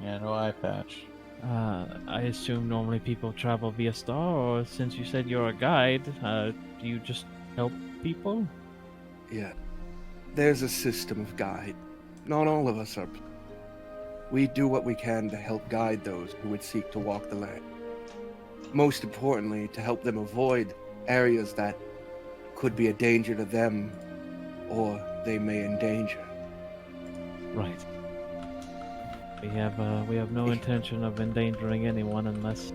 Yeah, no eye patch. I assume normally people travel via star, or since you said you're a guide, do you just help people? Yeah. There's a system of guide. Not all of us are. We do what we can to help guide those who would seek to walk the land. Most importantly, to help them avoid areas that could be a danger to them, or they may endanger. Right. We have no intention of endangering anyone unless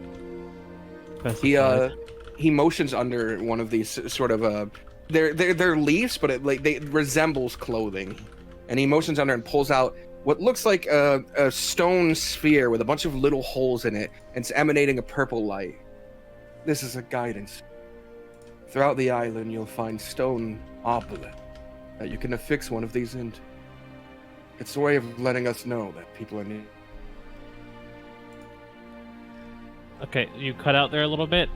specified. He motions under one of these sort of they're leaves, but it resembles clothing. And he motions under and pulls out what looks like a stone sphere with a bunch of little holes in it, and it's emanating a purple light. This is a guidance. Throughout the island, you'll find stone obelisks that you can affix one of these into. It's a way of letting us know that people are near. Okay, you cut out there a little bit.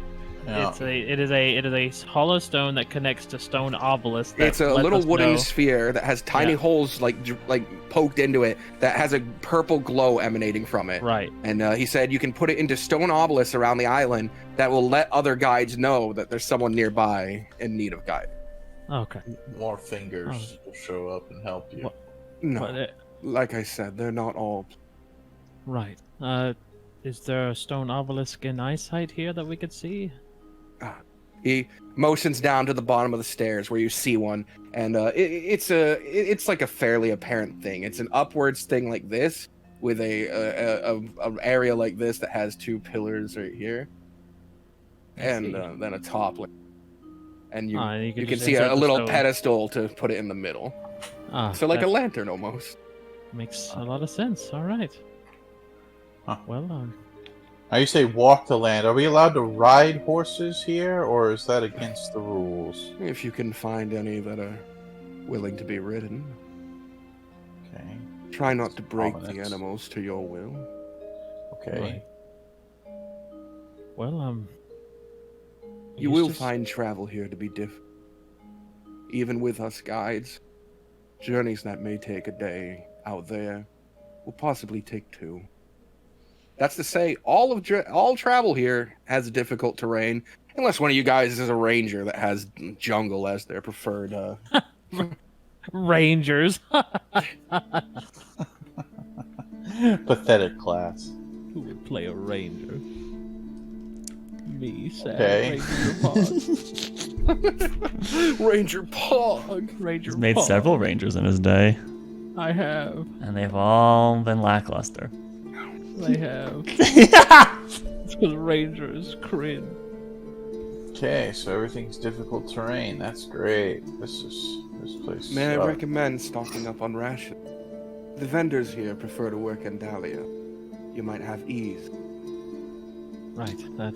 Yeah. It is a hollow stone that connects to stone obelisk. It's a little wooden sphere that has tiny holes like poked into it that has a purple glow emanating from it. Right. And he said you can put it into stone obelisks around the island that will let other guides know that there's someone nearby in need of guidance. Okay. More fingers will show up and help you. No, like I said, they're not all. Right. Is there a stone obelisk in eyesight here that we could see? He motions down to the bottom of the stairs where you see one, and it's like a fairly apparent thing. It's an upwards thing like this with a area like this that has two pillars right here, and then a top, and you can see a little pedestal to put it in the middle. So like a lantern almost. Makes a lot of sense. All right. Huh. Well, Now you say walk the land. Are we allowed to ride horses here, or is that against the rules? If you can find any that are willing to be ridden. Okay. Try not to break the animals to your will. Okay. right. Well, You will find travel here to be different. Even with us guides, journeys that may take a day out there will possibly take 2. That's to say, all travel here has difficult terrain, unless one of you guys is a ranger that has jungle as their preferred. Rangers. Pathetic class. Who would play a ranger? Me, sad Okay. Ranger Pog. Ranger. He's made Paul. several rangers in his day, I have. and they've all been lackluster. I have. It's because ranger is cringe. Okay, so everything's difficult terrain. That's great. This place. May I sucks. recommend stocking up on rations? The vendors here prefer to work in Dahlia. You might have ease. Right. That.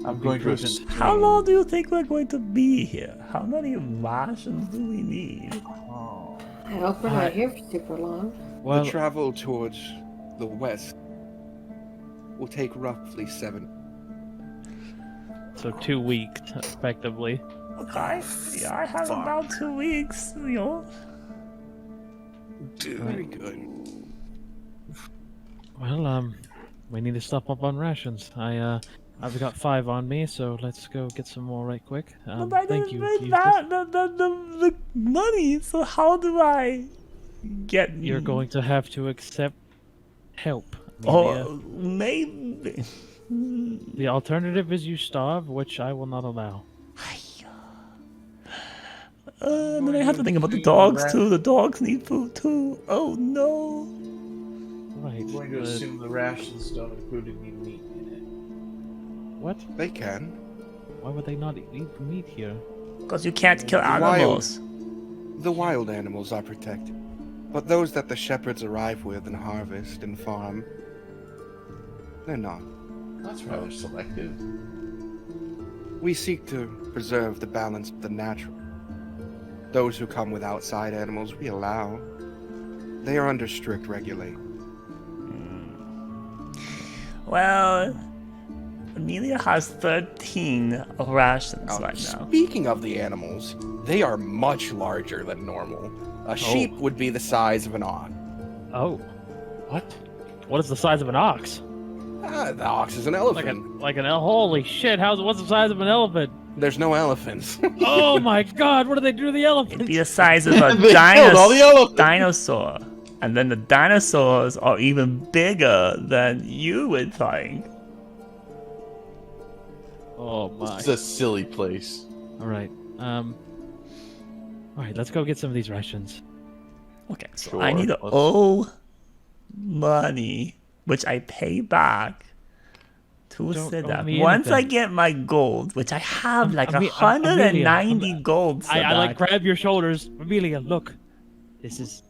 I'm going to. prudent. How long do you think we're going to be here? How many rations do we need? Oh. I hope we're not here for super long. Well, The travel towards the west will take roughly 7. so 2 weeks effectively. Okay, yeah, I have about 2 weeks, you know. Very good. Well, we need to stop up on rations. I've got 5 on me, so let's go get some more right quick. But I Thank didn't you. make Eustace. the money, so how do I get... You're going to have to accept help. Oh, maybe... The alternative is you starve, which I will not allow. Then I have to think about the dogs too. The dogs need food too. Oh no. Right. I'm going to assume the rations don't include any meat in it. What? They can. Why would they not eat meat here? Because you can't kill Wild. animals. The wild animals are protected, but those that the shepherds arrive with and harvest and farm, they're not. That's rather selective. We seek to preserve the balance of the natural. Those who come with outside animals we allow. They are under strict regulation. Well, Amelia has 13 rations right now. Speaking of the animals, they are much larger than normal. A sheep would be the size of an ox. Oh. What? What is the size of an ox? The ox is an elephant. Like an holy shit! What's the size of an elephant? There's no elephants. Oh my god! What do they do to the elephant? It'd be the size of a They killed all the elephants. dinosaur. And then the dinosaurs are even bigger than you would think. Oh my! It's a silly place. All right. All right. Let's go get some of these rations. Okay, so Sure, I need to let's- owe money, which I pay back to Don't owe Siddharth. me Once I anything. get my gold, which I have like Amelia, 190 gold. I like Siddharth. grab your shoulders, Amelia. Look, this is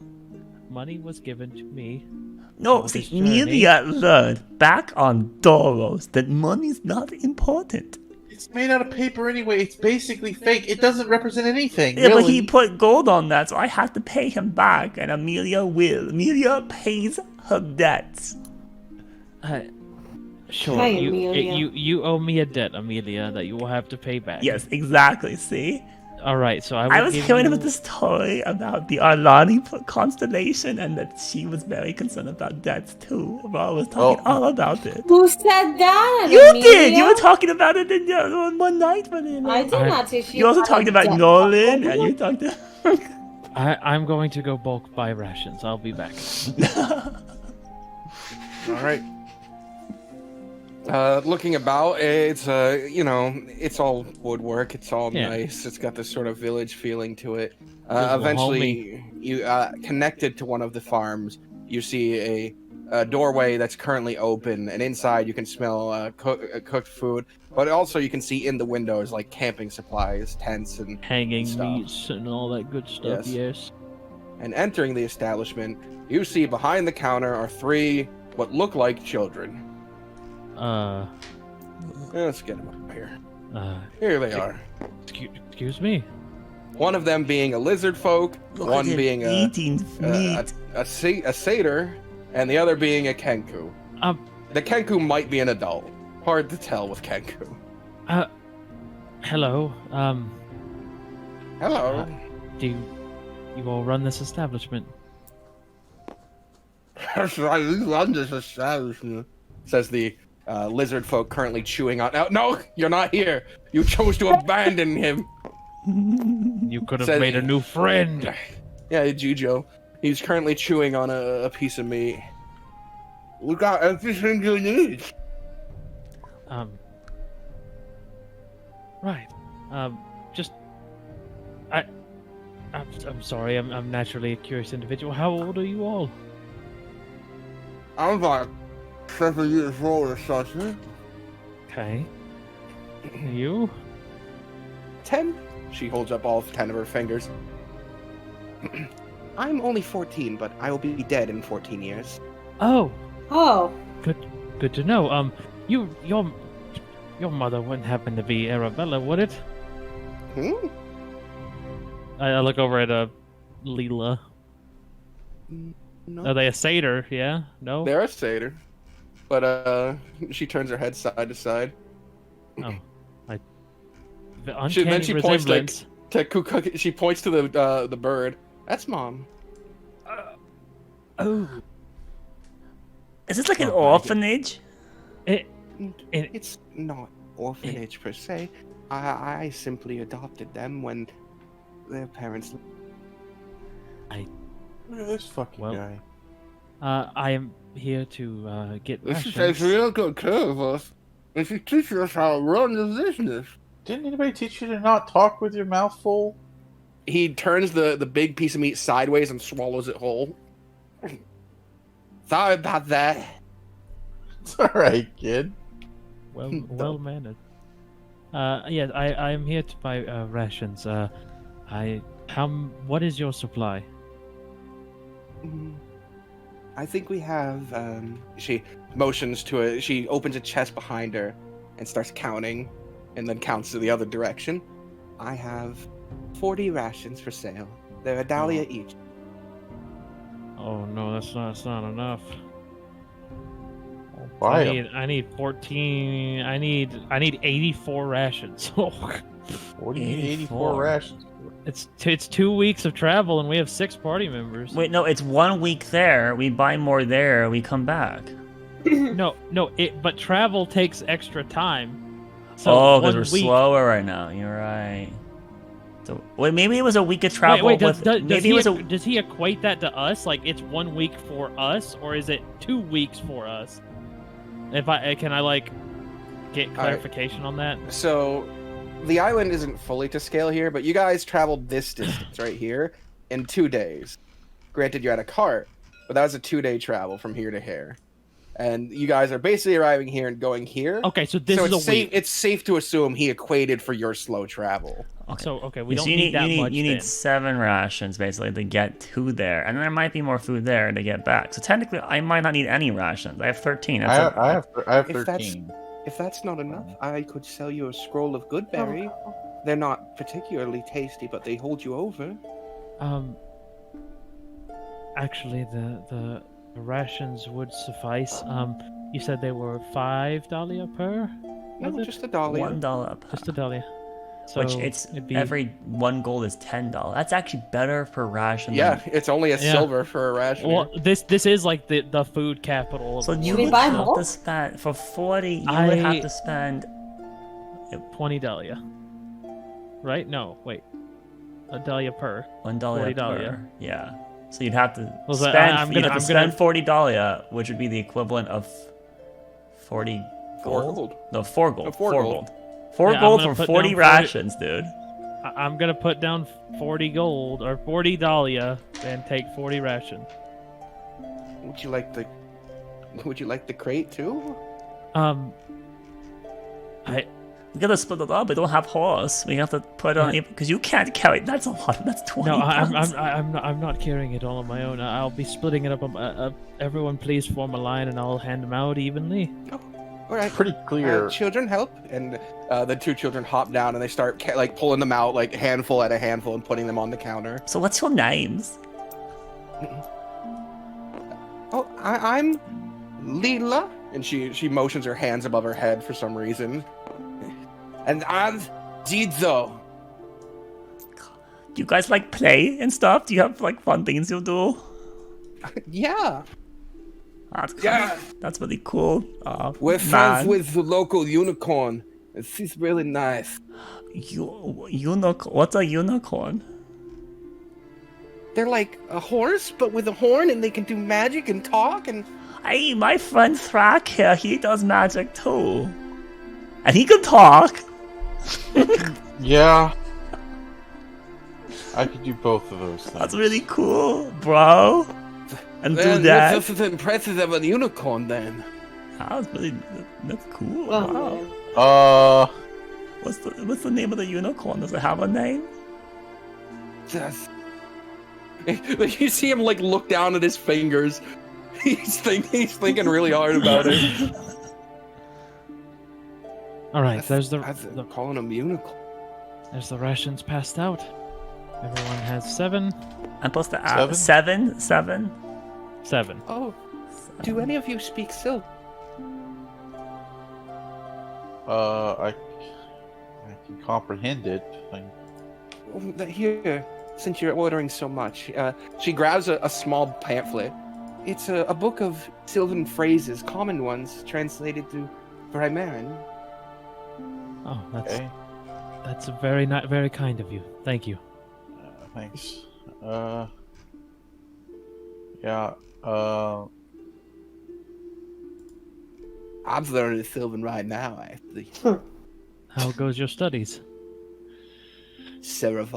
money was given to me. No, for see, this journey. Amelia learned back on Doros that money's not important. It's made out of paper anyway. It's basically fake. It doesn't represent anything, Yeah, really. but he put gold on that, so I have to pay him back, and Amelia will. Amelia pays her debts. Sure, Hi, you, Amelia. you owe me a debt, Amelia, that you will have to pay back. Yes, exactly, see? All right, so I will I was give hearing you... about the story about the Arlani constellation and that she was very concerned about debts too. Well, I was talking all about it. Who said that? You Amelia? did! You were talking about it in one night, Vanilla. I did not say she You also had talked a about debt Nolan, problem. and you talked to... I'm going to go bulk buy rations. I'll be back. All right. Looking about, it's it's all woodwork. It's all Yeah. nice. It's got this sort of village feeling to it. Well, Eventually, you connected to one of the farms. You see a doorway that's currently open, and inside you can smell cooked food. But also, you can see in the windows like camping supplies, tents, and Hanging stuff. meats and all that good stuff, yes. And entering the establishment, you see behind the counter are 3 what look like children. Let's get them up here. Here they are. Excuse me? One of them being a lizard folk, Look one at him being eating meat. a satyr, and the other being a kenku. The kenku might be an adult. Hard to tell with kenku. Hello. Hello. Do you all run this establishment? That's right, we run this establishment, says the lizard folk currently chewing on. No, you're not here. You chose to abandon him. You could have Said- made a new friend. Yeah, Jijo. He's currently chewing on a piece of meat. We got everything you need. Right. Just... I'm sorry, I'm naturally a curious individual. How old are you all? I'm like 7 years old or something. Okay. You? 10? She holds up all 10 of her fingers. I'm only 14, but I will be dead in 14 years. Oh, Oh, good to know. Your mother wouldn't happen to be Arabella, would it? Hmm? I look over at Leela. No. Are they a satyr? Yeah? No? They're a satyr. But, she turns her head side to side. Oh. The Then uncanny she points resemblance. she points to the bird. That's Mom. Oh. Is this like an Oh, my orphanage? It's not orphanage per se. I simply adopted them when their parents... Look at this fucking Well, guy. I am here to get This rations. takes real good care of us. And she teaches us how to run the business. Didn't anybody teach you to not talk with your mouth full? He turns the big piece of meat sideways and swallows it whole. Sorry about that. It's alright, kid. Well mannered. Yes, I am here to buy rations. What is your supply? I think we have, she motions to it. She opens a chest behind her and starts counting, and then counts to the other direction. I have 40 rations for sale. They're a dahlia each. Oh no, that's not enough. Buy I 'em. need 14. I need 84 rations. 40 to 84 84 rations. It's 2 weeks of travel, and we have 6 party members. Wait, no, it's 1 week there. We buy more there. We come back. No, but travel takes extra time. So Oh, because 1 we're week. slower right now. You're right. So wait, maybe it was a week of travel. Wait, with, maybe it was a. does he equate that to us? Like it's 1 week for us, or is it 2 weeks for us? Can I like get clarification on that? So, the island isn't fully to scale here, but you guys traveled this distance right here in 2 days. Granted, you had a cart, but that was a 2-day travel from here to here. and you guys are basically arriving here and going here. Okay, so this so is it's a safe. week. It's safe to assume he equated for your slow travel. So we So don't you need that much. You need then. 7 rations basically to get to there, and there might be more food there to get back. So technically, I might not need any rations. I have 13. I have If 13. If that's not enough, I could sell you a scroll of goodberry. They're not particularly tasty, but they hold you over. Actually, the rations would suffice. You said they were $5 per. No, Was it? just $1. $1 per. Just $1. So Which it'd be... every 1 gold is $10. That's actually better per ration. Yeah, it's only a silver for a ration. Well, this is like the food capital. So you we would buy have more? to spend for 40. You would have to spend $20. Right? No, wait. $1 per. $1 $40. per. Yeah. So you'd have to Well, spend. I'm you'd gonna- have to I'm gonna- spend $40, which would be the equivalent of 40 4 gold. gold. No, 4 gold. No, 4 4 gold. gold. 4 Yeah, I'm gold gonna for put 40 down 40 rations, dude. I'm gonna put down 40 gold or $40 and take 40 rations. Would you like the crate too? We gotta split it up. We don't have horse. We have to put on because you can't carry. That's a lot. That's 20 No, pounds. I'm not carrying it all on my own. I'll be splitting it up. Everyone, please form a line, and I'll hand them out evenly. Oh, all right. Pretty clear. Children, help! And the 2 children hop down and they start like pulling them out, like handful at a handful, and putting them on the counter. So what's your names? Oh, I'm Lila, and she motions her hands above her head for some reason. And I'm Zizo. Do you guys like play and stuff? Do you have like fun things you do? Yeah, That's really cool. we're friends with the local unicorn. She's really nice. Unicorn. What's a unicorn? They're like a horse, but with a horn, and they can do magic and talk. And Hey, my friend Thrak here, he does magic too. And he can talk. Yeah. I could do both of those things. That's really cool, bro. And do then that. what's just as impressive as a unicorn, then? That's cool. Oh, Wow. man. What's the name of the unicorn? Does it have a name? Just... You see him like look down at his fingers. He's thinking really hard about it. All right, there's They're calling him unicorn. there's the rations passed out. Everyone has 7. I'm supposed to add 7? 7. Oh, do any of you speak Silk? I can comprehend it. Here, since you're ordering so much, she grabs a small pamphlet. It's a book of Sylvan phrases, common ones, translated to Primeran. Oh, Okay. that's very very kind of you. Thank you. Thanks. Yeah. I'm learning Sylvan right now, actually. How goes your studies? Sarah I'm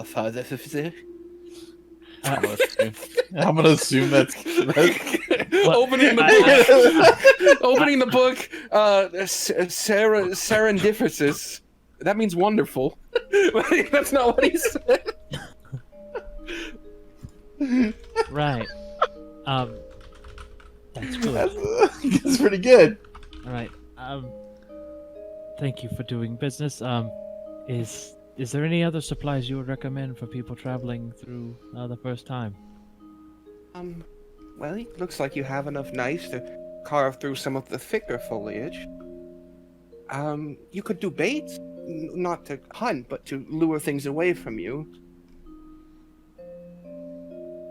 gonna assume that's opening the book. Serendipitous. That means wonderful. That's not what he said. Right. That's good. That's pretty good. All right. Thank you for doing business. Is there any other supplies you would recommend for people traveling through the first time? Well, it looks like you have enough knives to carve through some of the thicker foliage. You could do baits, not to hunt, but to lure things away from you.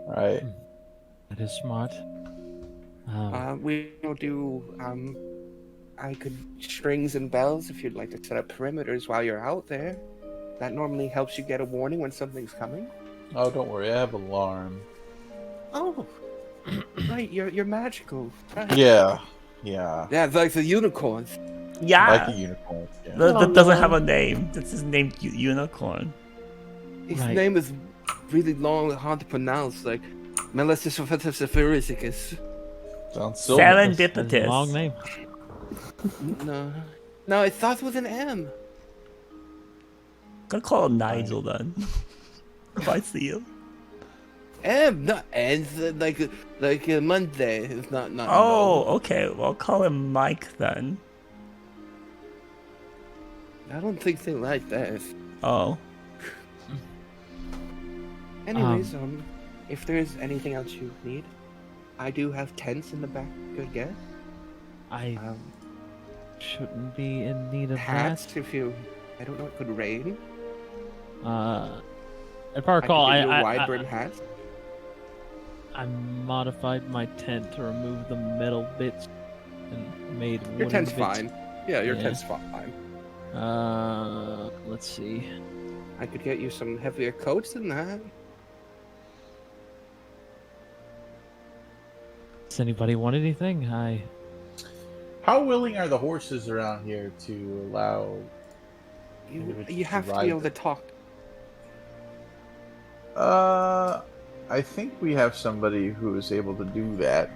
Right. That is smart. We will do, I could strings and bells if you'd like to set up perimeters while you're out there. That normally helps you get a warning when something's coming. Oh, don't worry. I have alarm. Oh, right, you're magical. Right. Yeah. Yeah. Yeah, like the unicorns. Yeah. Like a unicorn. Yeah. That doesn't have a name. That's his name, Unicorn. His Right. name is really long and hard to pronounce, like Melisopheticus. Sounds so Serendipitous. That's a long name. No, it starts with an M. Gonna call him Nigel then. If I see him. M, not N, like Monday. It's not. Oh, okay. Well, I'll call him Mike then. I don't think they like that. Oh. Anyways, if there's anything else you need, I do have tents in the back. Good guess. I shouldn't be in need of Hats, that. if you. I don't know. It could rain. If I recall, I could give you wide brim hats. I modified my tent to remove the metal bits and made wooden Your tent's bits. fine. Yeah, your Yeah. tent's fine. Let's see. I could get you some heavier coats than that. Does anybody want anything? How willing are the horses around here to allow? You have to be able to talk. I think we have somebody who is able to do that.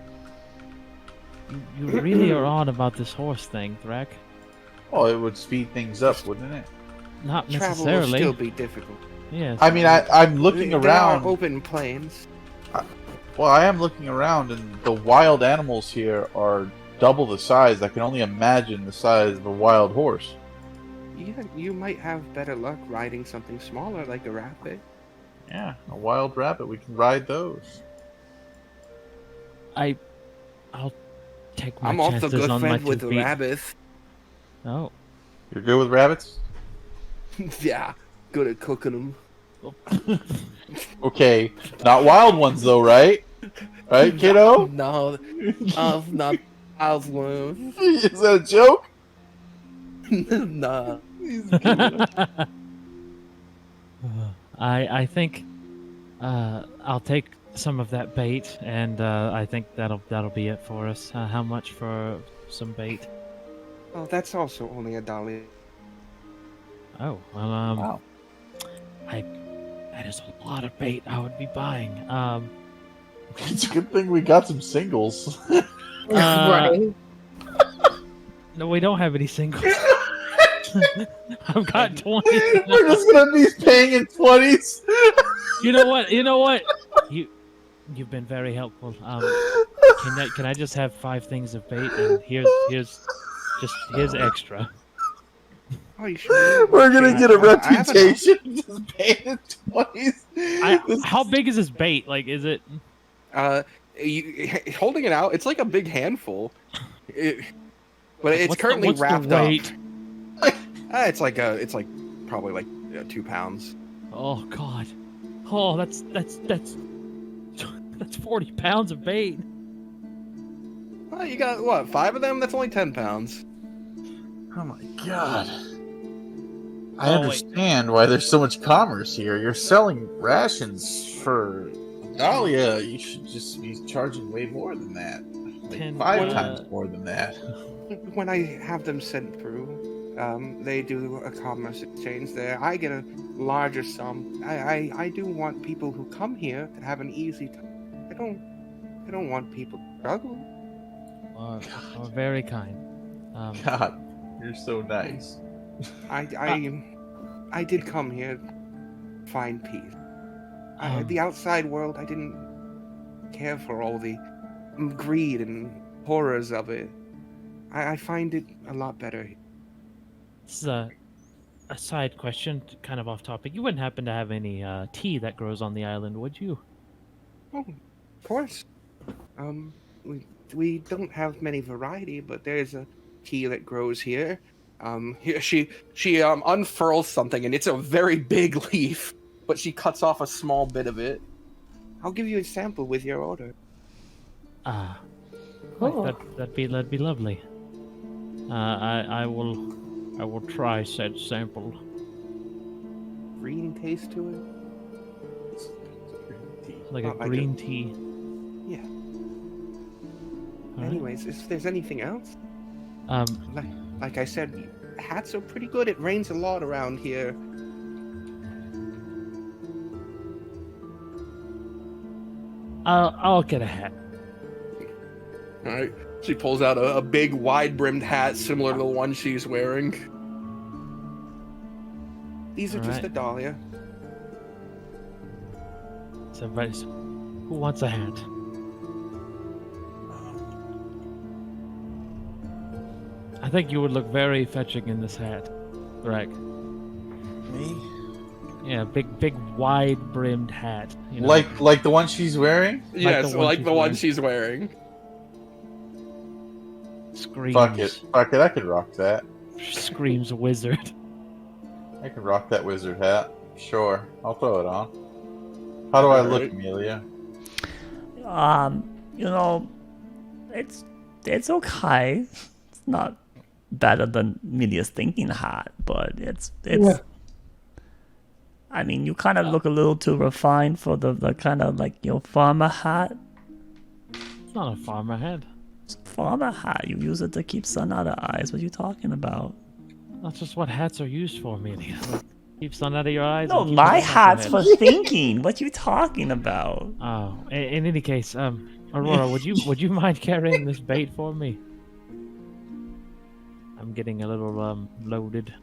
You really are on about this horse thing, Thrak. Oh, it would speed things up, wouldn't it? Not Travel will necessarily. still be difficult. Yes. I mean, I'm looking There around. are open plains. Well, I am looking around, and the wild animals here are double the size. I can only imagine the size of a wild horse. Yeah, you might have better luck riding something smaller like a rabbit. Yeah, a wild rabbit. We can ride those. I'll take my I'm also chances good on my friend 2 with feet. rabbits. Oh. You're good with rabbits? Yeah, good at cooking them. Okay, not wild ones though, right? Right, kiddo? No, not houseworms. Is that a joke? Nah. I think I'll take some of that bait, and I think that'll be it for us. How much for some bait? Oh, that's also only $1. Oh, well, Wow. that is a lot of bait I would be buying. It's a good thing we got some singles. Right. No, we don't have any singles. I've got 20. We're just gonna be paying in 20s. You know what? You've been very helpful. Can I just have 5 things of bait, and here's extra. Oh, you sure? We're gonna get a I have enough. reputation just paying in 20s. How big is this bait? Like, is it? Holding it out, it's like a big handful. But it's currently what's wrapped the weight? up. It's like probably like 2 pounds. Oh God! Oh, that's 40 pounds of bait. Well, you got what? 5 of them? That's only 10 pounds. Oh my god. I understand why there's so much commerce here. You're selling rations for Dahlia. You should just be charging way more than that. Like 5 times more than that. When I have them sent through, they do a commerce exchange there. I get a larger sum. I do want people who come here to have an easy time. I don't want people to struggle. Oh, very kind. God, you're so nice. I did come here to find peace. The outside world, I didn't care for all the greed and horrors of it. I find it a lot better here. This is a side question, kind of off topic. You wouldn't happen to have any tea that grows on the island, would you? Oh, of course. We don't have many variety, but there's a tea that grows here. She unfurls something, and it's a very big leaf, but she cuts off a small bit of it. I'll give you a sample with your order. Cool. That'd be lovely. I will try said sample. Green taste to it? Like a green tea. Yeah. All right. Anyways, if there's anything else, Um, like I said, hats are pretty good. It rains a lot around here. I'll get a hat. Mm-hmm. Alright. She pulls out a big, wide-brimmed hat similar to the one she's wearing. These are All just right. the dahlia. So everybody's, who wants a hat? I think you would look very fetching in this hat, Greg. Me? Yeah, big, wide-brimmed hat. You know? Like the one she's wearing? Yes, the one like she's the one wearing. she's wearing. Screams. Fuck it. I could rock that. Screams wizard. I can rock that wizard hat. Sure, I'll throw it on. How do I look, Alright. Amelia? You know, it's okay. It's not better than Amelia's thinking hat, but it's. Yeah. I mean, you kind of look a little too refined for the kind of like your farmer hat. It's not a farmer hat. It's a farmer hat. You use it to keep sun out of eyes. What are you talking about? That's just what hats are used for, Amelia. Keep sun out of your eyes. No, and keep my sun out hat's your for head. thinking. What you talking about? Oh, in any case, Aurora, would you mind carrying this bait for me? I'm getting a little loaded.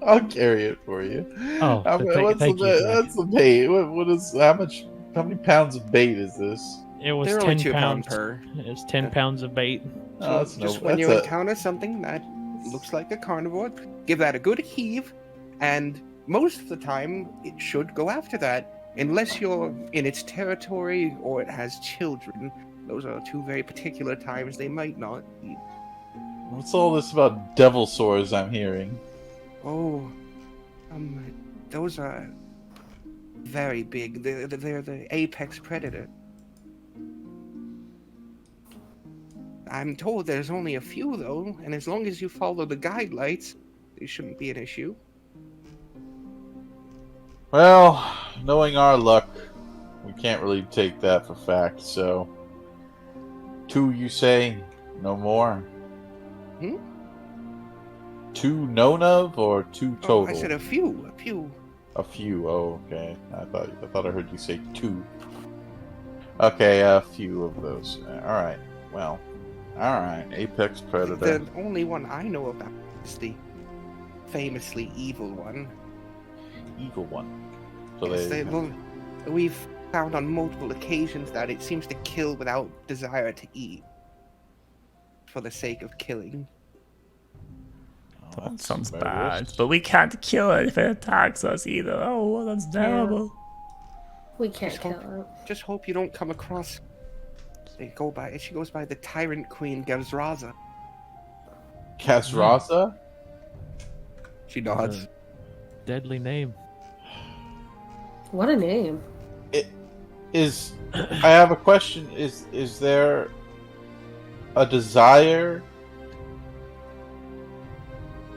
I'll carry it for you. Oh, What's thank you. the bait? What is? How many pounds of bait is this? It was They're only 10 2 pounds. pounds per. It's 10 pounds of bait. Oh, that's Just no. when you That's encounter something that looks like a carnivore, give that a good heave, and most of the time it should go after that, unless you're in its territory or it has children. Those are two very particular times they might not eat. What's all this about devil sores I'm hearing? Oh, those are very big. They're the apex predator. I'm told there's only a few, though, and as long as you follow the guidelines, it shouldn't be an issue. Well, knowing our luck, we can't really take that for fact, so... 2, you say? No more? Hmm? 2 known of, or 2 total? Oh, I said a few. A few, oh, okay. I thought I heard you say 2. Okay, a few of those. Alright, well... Alright, apex predator. The only one I know about is the famously evil one. Eagle one. So Yes, they... well, we've found on multiple occasions that it seems to kill without desire to eat. For the sake of killing. Oh, That that's sounds very bad. worse. But we can't kill it if it attacks us either. Oh, well, that's terrible. We can't Just kill hope- him. Just hope you don't come across. She goes by the Tyrant Queen Gevzraza. Kasraza? She nods. Deadly name. What a name. I have a question. Is there a desire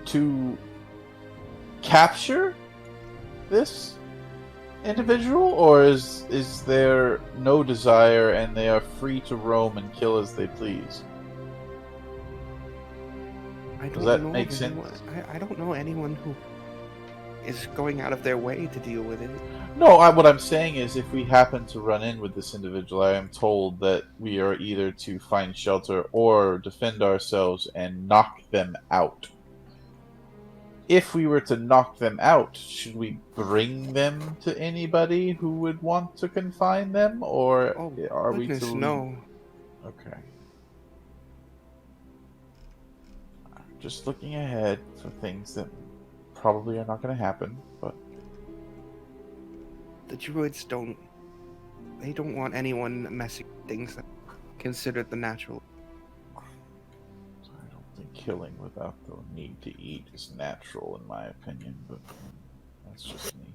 to capture this individual, or is there no desire and they are free to roam and kill as they please? I Does don't that know make of sense? anyone- I don't know anyone who is going out of their way to deal with it. No, what I'm saying is if we happen to run in with this individual, I am told that we are either to find shelter or defend ourselves and knock them out. If we were to knock them out, should we bring them to anybody who would want to confine them, or Oh, are goodness, we to... no. Okay. Just looking ahead for things that probably are not going to happen, but... The druids don't want anyone messing with things that are considered the natural. I don't think killing without the need to eat is natural, in my opinion, but that's just me.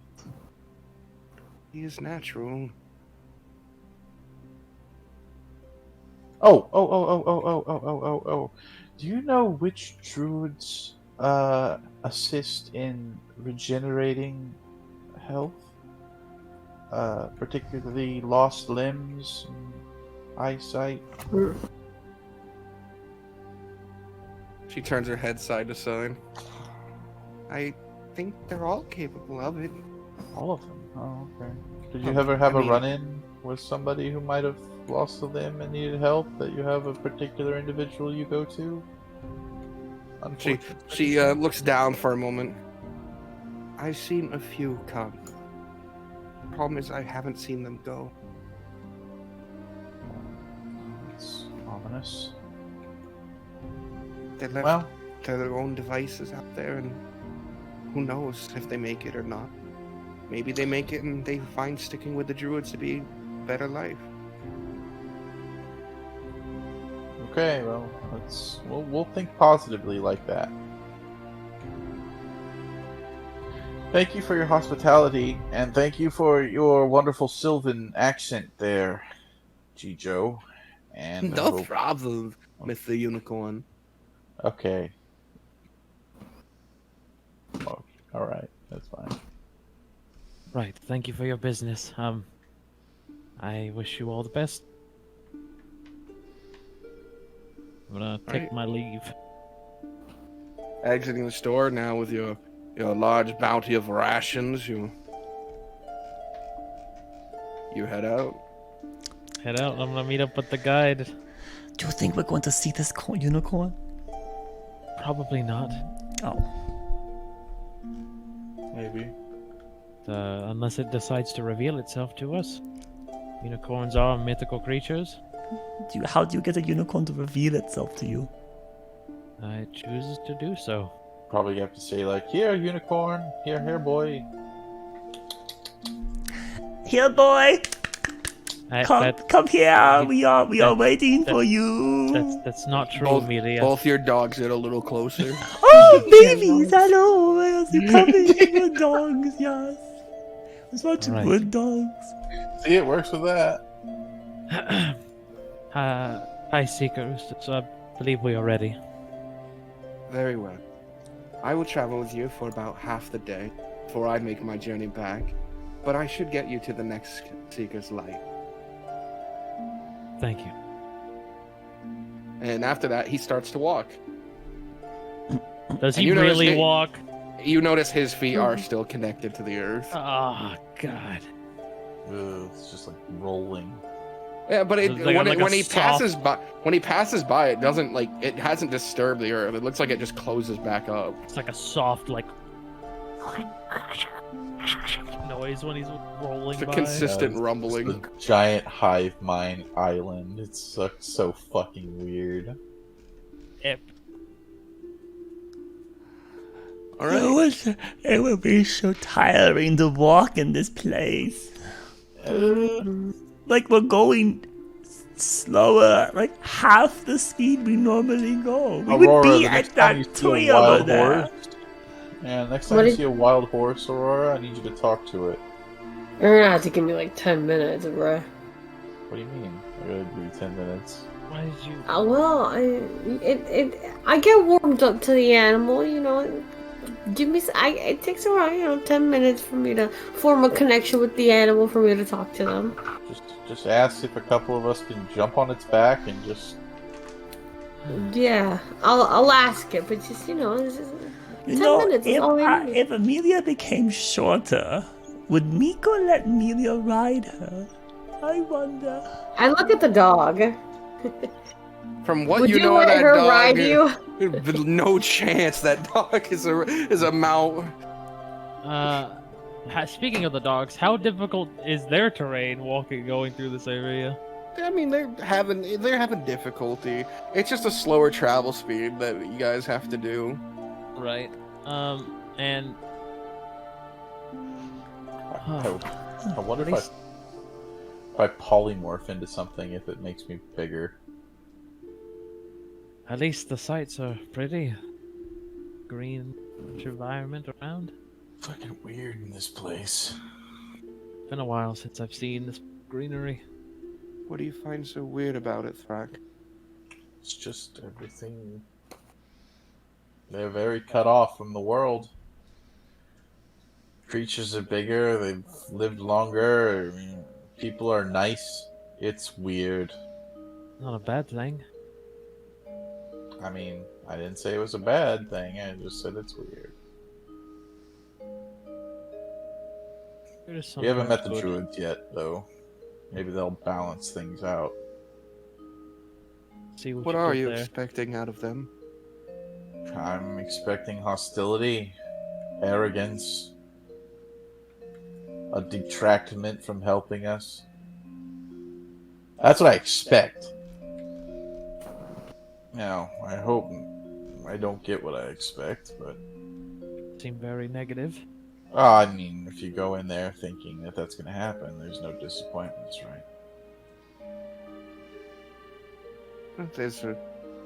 He is natural. Oh. Do you know which druids assist in regenerating health? Particularly lost limbs, and eyesight? She turns her head side to side. I think they're all capable of it. All of them? Oh, okay. Did you ever have I a mean- run-in with somebody who might have lost a limb and needed help, that you have a particular individual you go to? She looks down for a moment. I've seen a few come. Problem is, I haven't seen them go. It's ominous. They left their own devices out there, and who knows if they make it or not. Maybe they make it and they find sticking with the druids to be a better life. Okay, well, we'll think positively like that. Thank you for your hospitality, and thank you for your wonderful Sylvan accent there, Jijo. And no problem, Mr. Unicorn. Okay. Oh, all right, that's fine. Right, thank you for your business. I wish you all the best. I'm gonna take my leave. Exiting the store now with your large bounty of rations, you head out. Head out. I'm gonna meet up with the guide. Do you think we're going to see this unicorn? Probably not. Oh. Maybe. Unless it decides to reveal itself to us. Unicorns are mythical creatures. How do you get a unicorn to reveal itself to you? It chooses to do so. Probably have to say like, here, unicorn, here, boy. Here, boy. Come here. We are waiting for you. That's not true, Amelia. Both your dogs get a little closer. Oh, babies! Hello. Where's you coming? Good dogs, yes. Such good dogs. See, it works with that. Hi, Seekers. So I believe we are ready. Very well. I will travel with you for about half the day before I make my journey back, but I should get you to the next Seeker's Light. Thank you. And after that, he starts to walk. Does he really walk? You notice his feet are still connected to the earth. Oh, God. It's just like rolling. Yeah, but when he passes by, it doesn't it hasn't disturbed the earth. It looks like it just closes back up. It's like a soft noise when he's rolling. It's a consistent rumbling. It's a giant hive mind island. It's so fucking weird. Yep. All right. It would be so tiring to walk in this place. Like we're going slower, like half the speed we normally go. We would be at that tree over there. Yeah, next time you see a wild horse, Aurora, I need you to talk to it. You're gonna have to give me like 10 minutes, bro. What do you mean? I gotta give you 10 minutes. Why did you? Well, I get warmed up to the animal, you know. It takes around 10 minutes for me to form a connection with the animal, for me to talk to them. Just ask if a couple of us can jump on its back and just. Yeah, I'll ask it, but just 10 minutes is all I need. If Amelia became shorter, would Miko let Amelia ride her? I wonder. I look at the dog. From what Would you know let of that her dog, ride you? No chance that dog is a mount. Speaking of the dogs, how difficult is their terrain going through this area? I mean, they're having difficulty. It's just a slower travel speed that you guys have to do. Right. And I wonder if I polymorph into something, if it makes me bigger. At least the sights are pretty. Green environment around. Fucking weird in this place. Been a while since I've seen this greenery. What do you find so weird about it, Thrak? It's just everything. They're very cut off from the world. Creatures are bigger, they've lived longer, people are nice. It's weird. Not a bad thing. I mean, I didn't say it was a bad thing, I just said it's weird. We haven't met the druids yet, though. Maybe they'll balance things out. See what What you are did you there. expecting out of them? I'm expecting hostility, arrogance, a detractment from helping us. That's what I expect. Now, I hope I don't get what I expect, but... Seem very negative. I mean, if you go in there thinking that that's going to happen, there's no disappointments, right? There's a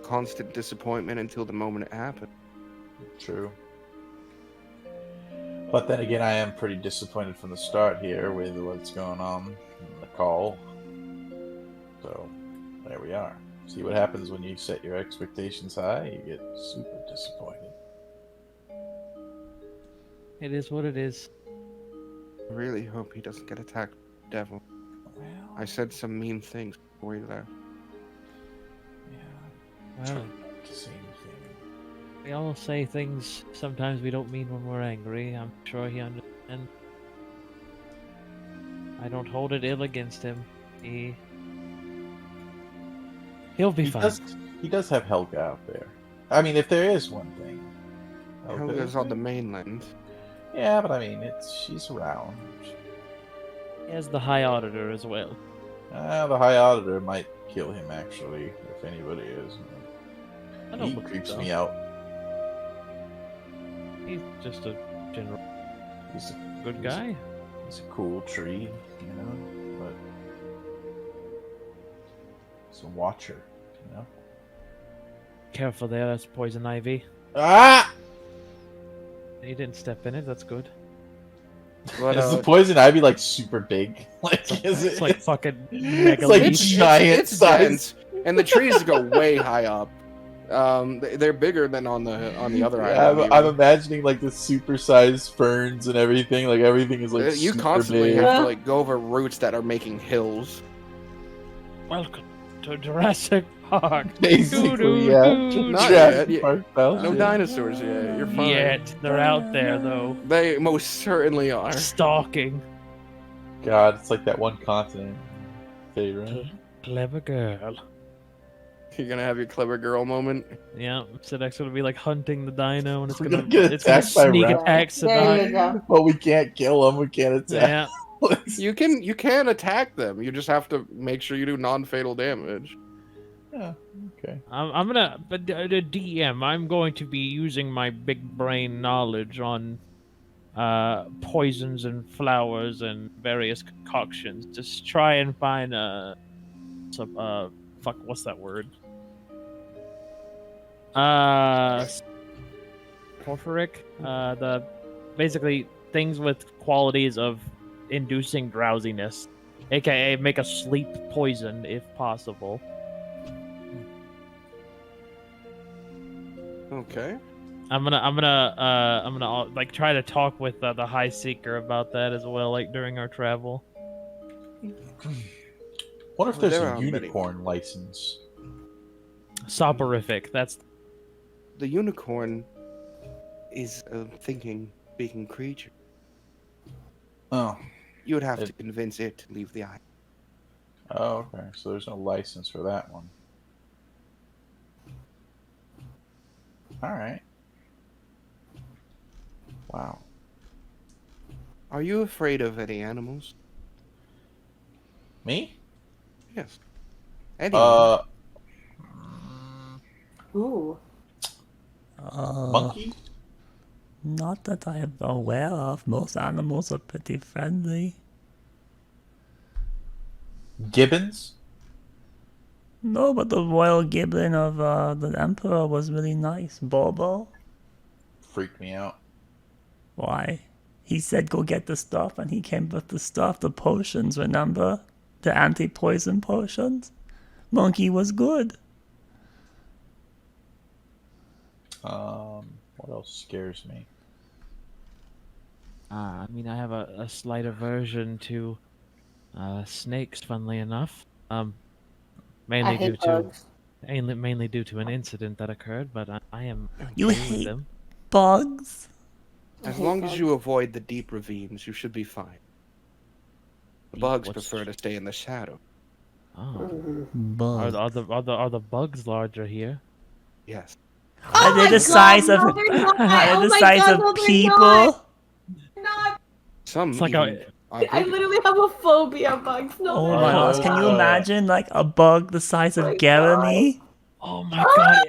constant disappointment until the moment it happens. True. But then again, I am pretty disappointed from the start here with what's going on in the call. So, there we are. See what happens when you set your expectations high, you get super disappointed. It is what it is. I really hope he doesn't get attacked by the devil. Well, I said some mean things before he left. yeah. Well, Try not to say anything. we all say things sometimes we don't mean when we're angry. I'm sure he understands. I don't hold it ill against him. He'll be fine. He does have Helga out there. I mean, if there is one thing. Helga's on the mainland. Yeah, but I mean, she's around. He has the High Auditor as well. The High Auditor might kill him, actually, if anybody is. I don't He believe creeps so. me out. He's just a general He's a good guy. He's a cool tree, you know, but he's a watcher, you know. Careful there, that's poison ivy. Ah! You didn't step in it, that's good. But, Is the poison ivy like super big? Like, is it? It's like fucking It's mega like leaf. giant it's size. dense, and the trees go way high up. They're bigger than on the other Yeah, island. I'm imagining like the super sized ferns and everything. Like everything is like You super constantly big. have to like go over roots that are making hills. Welcome to Jurassic Park. Basically, Doo-doo-doo. yeah. Not Jurassic yet. Park style No shit. dinosaurs yet. You're fine. Yet they're out there though, They most certainly are. stalking. God, it's like that one continent. Favorite. Clever girl. You're gonna have your clever girl moment. Yeah, Sidek's gonna be like hunting the dino, and it's We're gonna gonna get it's gonna attacked by sneak rats. attack There you Sadak. go. Well, we can't kill them. We can't attack. Yeah, You can attack them. You just have to make sure you do non-fatal damage. Yeah, okay. I'm gonna, but the DM, I'm going to be using my big brain knowledge on poisons and flowers and various concoctions. Just try and find some fuck, what's that word? Porphyric. The basically things with qualities of inducing drowsiness, aka make a sleep poison if possible. Okay. I'm gonna like try to talk with the High Seeker about that as well, like during our travel. Wonder if Well, there's there a are many. unicorn license. Soporific. That's The unicorn is a thinking, speaking creature. Oh. You would have to convince it to leave the island. Oh, okay. So there's no license for that one. All right. Wow. Are you afraid of any animals? Me? Yes. Any? Ooh. Monkey? Not that I am aware of. Most animals are pretty friendly. Gibbons? No, but the royal gibbon of the emperor was really nice. Bobo. Freaked me out. Why? He said go get the stuff, and he came with the stuff, the potions, remember? The anti-poison potions? Monkey was good. What else scares me? I mean, I have a slight aversion to snakes. Funnily enough, I mainly due hate to bugs. mainly due to an incident that occurred. But I am You okay with hate them. bugs? As hate long as bugs. you avoid the deep ravines, you should be fine. Bugs What's- prefer to stay in the shadow. Oh. Bug. Are the bugs larger here? Yes. Are they the size of? no, they're not. Are Oh they the my size God, of no, they're people? not. Some It's like even are I bigger. literally have a phobia of bugs. No, Oh they're my not. gosh! Can you imagine like a bug the size Oh of my Jeremy? Oh my god!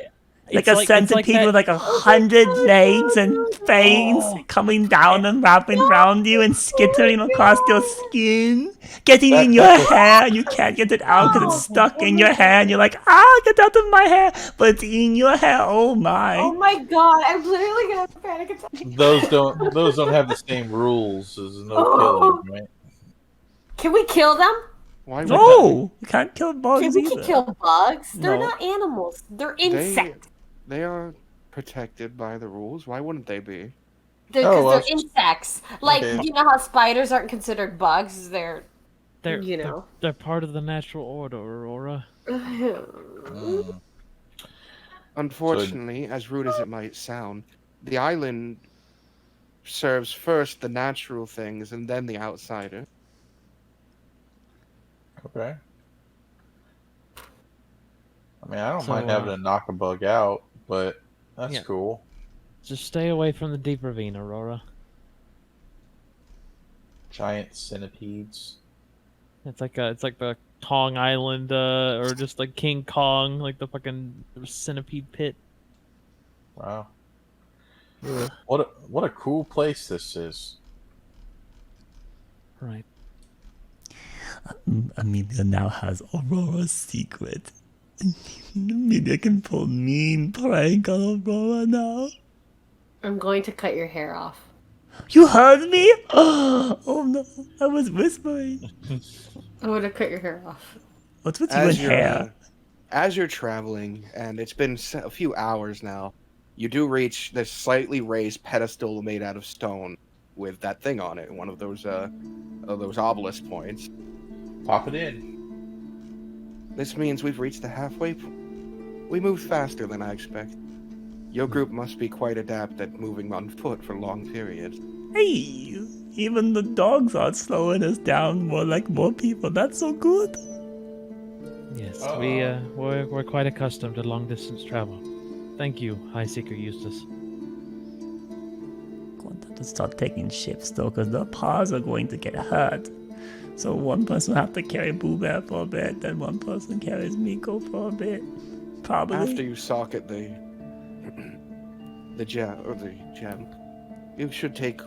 Like a centipede with like Oh 100 legs and fangs Oh. coming down and wrapping around you and skittering across your skin, getting That- in your that's a- hair and you can't get it out because it's stuck in your hair and you're like, get out of my hair, but it's in your hair. Oh Oh my! my God! I'm literally gonna have a panic attack. Those don't have the same rules as no Oh. killing, right? Can we kill them? Why would No, you can't kill bugs We either. can kill bugs. They're No. not animals. They're they? insects. They are protected by the rules. Why wouldn't they be? Because Oh, well, they're insects. Like, okay. you know how spiders aren't considered bugs? They're you know. They're part of the natural order, Aurora. Mm. Unfortunately, as rude as it might sound, the island serves first the natural things and then the outsider. Okay. I mean, I don't So, mind having to knock a bug out, but that's yeah. cool. Just stay away from the deep ravine, Aurora. Giant centipedes. It's like the Kong Island, or just like King Kong, like the fucking centipede pit. Wow. What a cool place this is. Right. Amelia now has Aurora's secret. Amelia can pull mean prank on Aurora now. I'm going to cut your hair off. You heard me? Oh no, I was whispering. I'm going to cut your hair off. What's with you and hair? As you're traveling, and it's been a few hours now, you do reach this slightly raised pedestal made out of stone with that thing on it, one of those obelisk points. Pop it in. This means we've reached the halfway point. We moved faster than I expected. Your group must be quite adept at moving on foot for long periods. Hey, even the dogs aren't slowing us down more like more people. That's so good. Yes, we're quite accustomed to long distance travel. Thank you, High Seeker Eustace. Going to have to start taking shifts though, because the paws are going to get hurt. So one person will have to carry Boo Bear for a bit, then one person carries Miko for a bit. Probably. After you socket the gem, you should take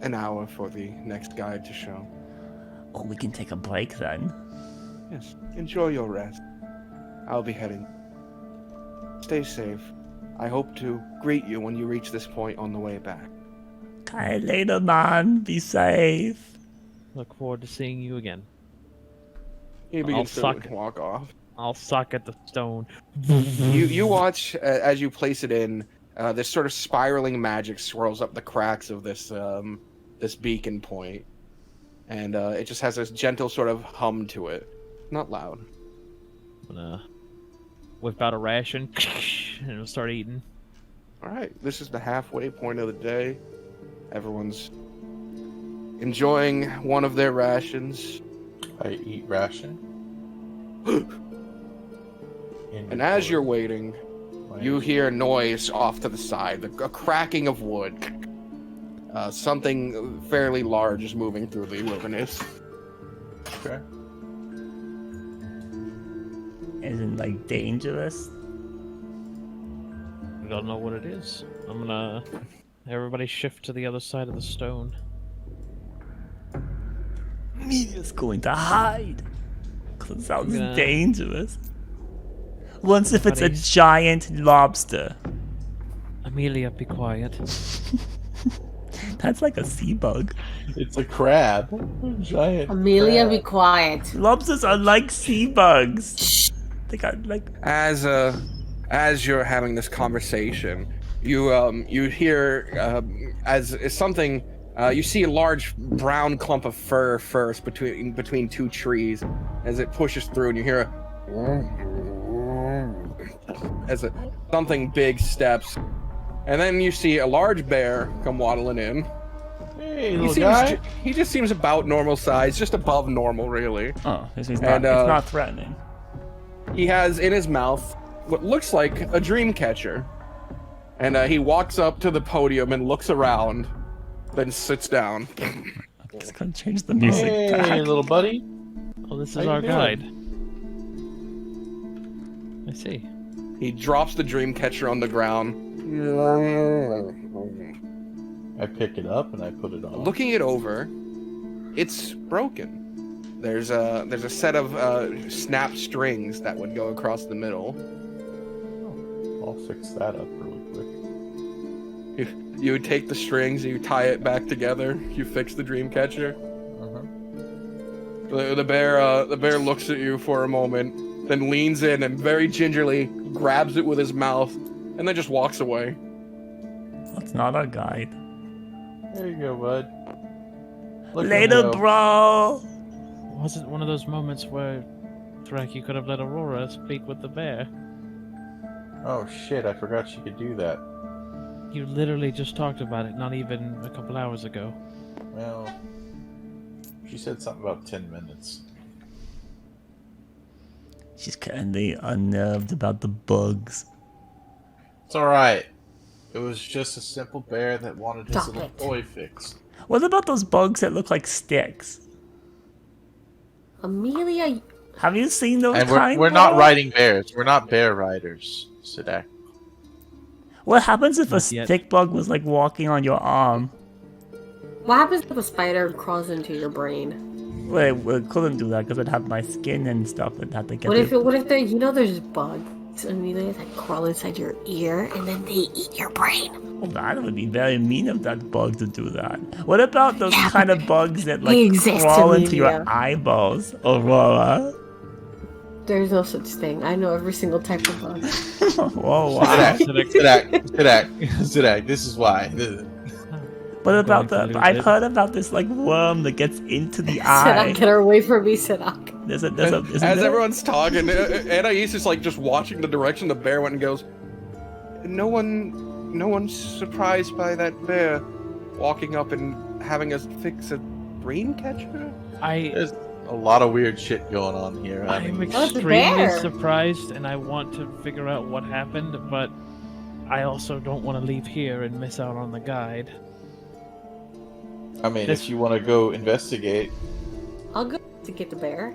an hour for the next guide to show. Oh, we can take a break then. Yes, enjoy your rest. I'll be heading. Stay safe. I hope to greet you when you reach this point on the way back. Okay, later, man. Be safe. Look forward to seeing you again. He begins to suck. walk off. I'll suck at the stone. You watch as you place it in. This sort of spiraling magic swirls up the cracks of this this beacon point, and it just has this gentle sort of hum to it. Not loud. I'm gonna whip out a ration and we'll start eating. All right, this is the halfway point of the day. Everyone's enjoying one of their rations. I eat ration. And as you're waiting, you hear a noise off to the side, a cracking of wood. Something fairly large is moving through the wilderness. Okay. Isn't like dangerous? I don't know what it is. I'm gonna everybody shift to the other side of the stone. Amelia's going to hide. 'Cause it sounds Yeah. dangerous. Once if it's a Everybody's- giant lobster. Amelia, be quiet. That's like a sea bug. It's a crab. Giant. Amelia, crab. be quiet. Lobsters are like sea bugs. They got like As you're having this conversation, you hear as something. You see a large brown clump of fur first between two trees, as it pushes through, and you hear something big steps, and then you see a large bear come waddling in, Hey, little guy. He just seems about normal size, just above normal, really. Oh, it's not threatening. He has in his mouth what looks like a dream catcher. And he walks up to the podium and looks around, then sits down. I'm just gonna change the music Hey, back. little buddy. Oh, this How is you our doing? guide. I see. He drops the dream catcher on the ground. I pick it up and I put it on. Looking it over, it's broken. There's a set of snap strings that would go across the middle. I'll fix that up really quick. You would take the strings, you tie it back together, you fix the dream catcher. The bear looks at you for a moment, then leans in and very gingerly grabs it with his mouth, and then just walks away. That's not our guide. There you go, bud. Look at Later, him go. bro. Was it one of those moments where, Thrak, you could have let Aurora speak with the bear? Oh shit, I forgot she could do that. You literally just talked about it not even a couple hours ago. Well, she said something about 10 minutes. She's kinda unnerved about the bugs. It's alright. It was just a simple bear that wanted his Stop little it. toy fixed. What about those bugs that look like sticks? Amelia, Have you seen those And kind? we're not bro? riding bears. We're not bear riders, Sidak. What happens if a Not yet. stick bug was like walking on your arm? what happens if a spider crawls into your brain? Wait, it couldn't do that because I'd have my skin and stuff and have to get What if it. what if there's bugs, Amelia, that crawl inside your ear and then they eat your brain? Well, that would be very mean of that bug to do that. What about those kind of bugs that like They exist, crawl into your Amelia. eyeballs, Aurora? There's no such thing. I know every single type of bug. Whoa, wow. Sidak, this is why. What about Going to lose I've it. heard about this like worm that gets into the Sidak, eye. get her away from me, Sidak. There's a, As everyone's talking, Anais is like just watching the direction the bear went and goes, No one's surprised by that bear walking up and having us fix a dream catcher? There's a lot of weird shit going on here. I I'm mean, Oh, it's a extremely bear. surprised, and I want to figure out what happened, but I also don't want to leave here and miss out on the guide. if you want to go investigate, I'll go to get the bear.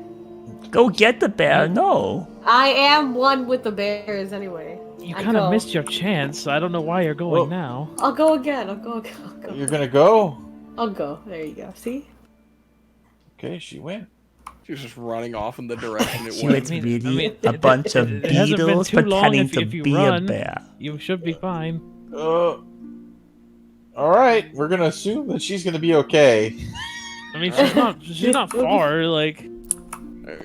Go get the bear. No. I am one with the bears anyway. You I kind go. of missed your chance. I don't know why you're going Well- now. I'll go again. I'll go. you're gonna go. I'll go. There you go. See? Okay, she went. She was just running off in the direction it She went. was I mean- really I mean, a bunch of it hasn't been beetles too long pretending if to you be run. a bear. You should be fine. All right, we're gonna assume that she's gonna be okay. I mean, she's not far. Like,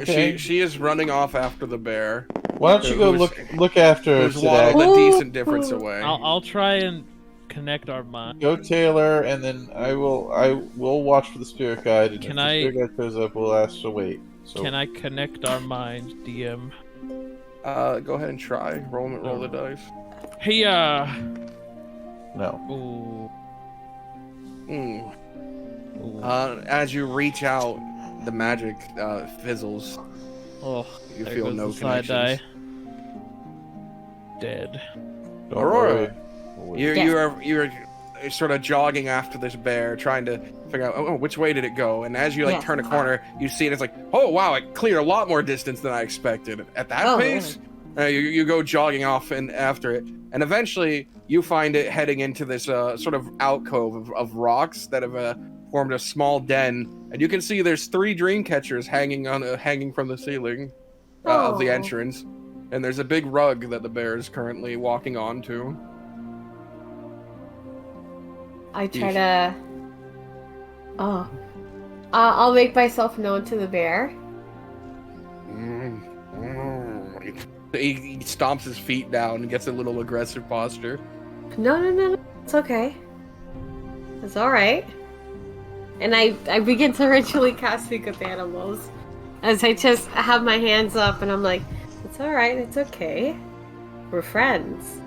Okay. She is running off after the bear, Why don't you go Who's- look after who's Sidak? waddled a decent difference away. I'll try and connect our mind. Go Taylor, and then I will watch for the spirit guide. And Can if I- the spirit guide shows up, we'll ask to wait. So Can I connect our minds, DM? Go ahead and try. Roll the dice. Hey, no. Ooh. Mm. Ooh. As you reach out, the magic fizzles. Oh, You there feel goes no the side connections. die. Dead. Don't Aurora, worry. We'll wait. you're sort of jogging after this bear, trying to figure out which way did it go. And as you Yeah. turn a corner, you see it. It's like, oh wow, it cleared a lot more distance than I expected. At that Oh, pace, you go jogging off and after it, and eventually you find it heading into this sort of alcove of rocks that have formed a small den. And you can see there's 3 dream catchers hanging from the ceiling of the Oh. entrance. And there's a big rug that the bear is currently walking onto. I try to. Oh. I'll make myself known to the bear. He stomps his feet down and gets a little aggressive posture. No. It's okay. It's alright. And I begin to ritually cast Speak with Animals. As I just have my hands up and I'm like, it's alright, it's okay. We're friends.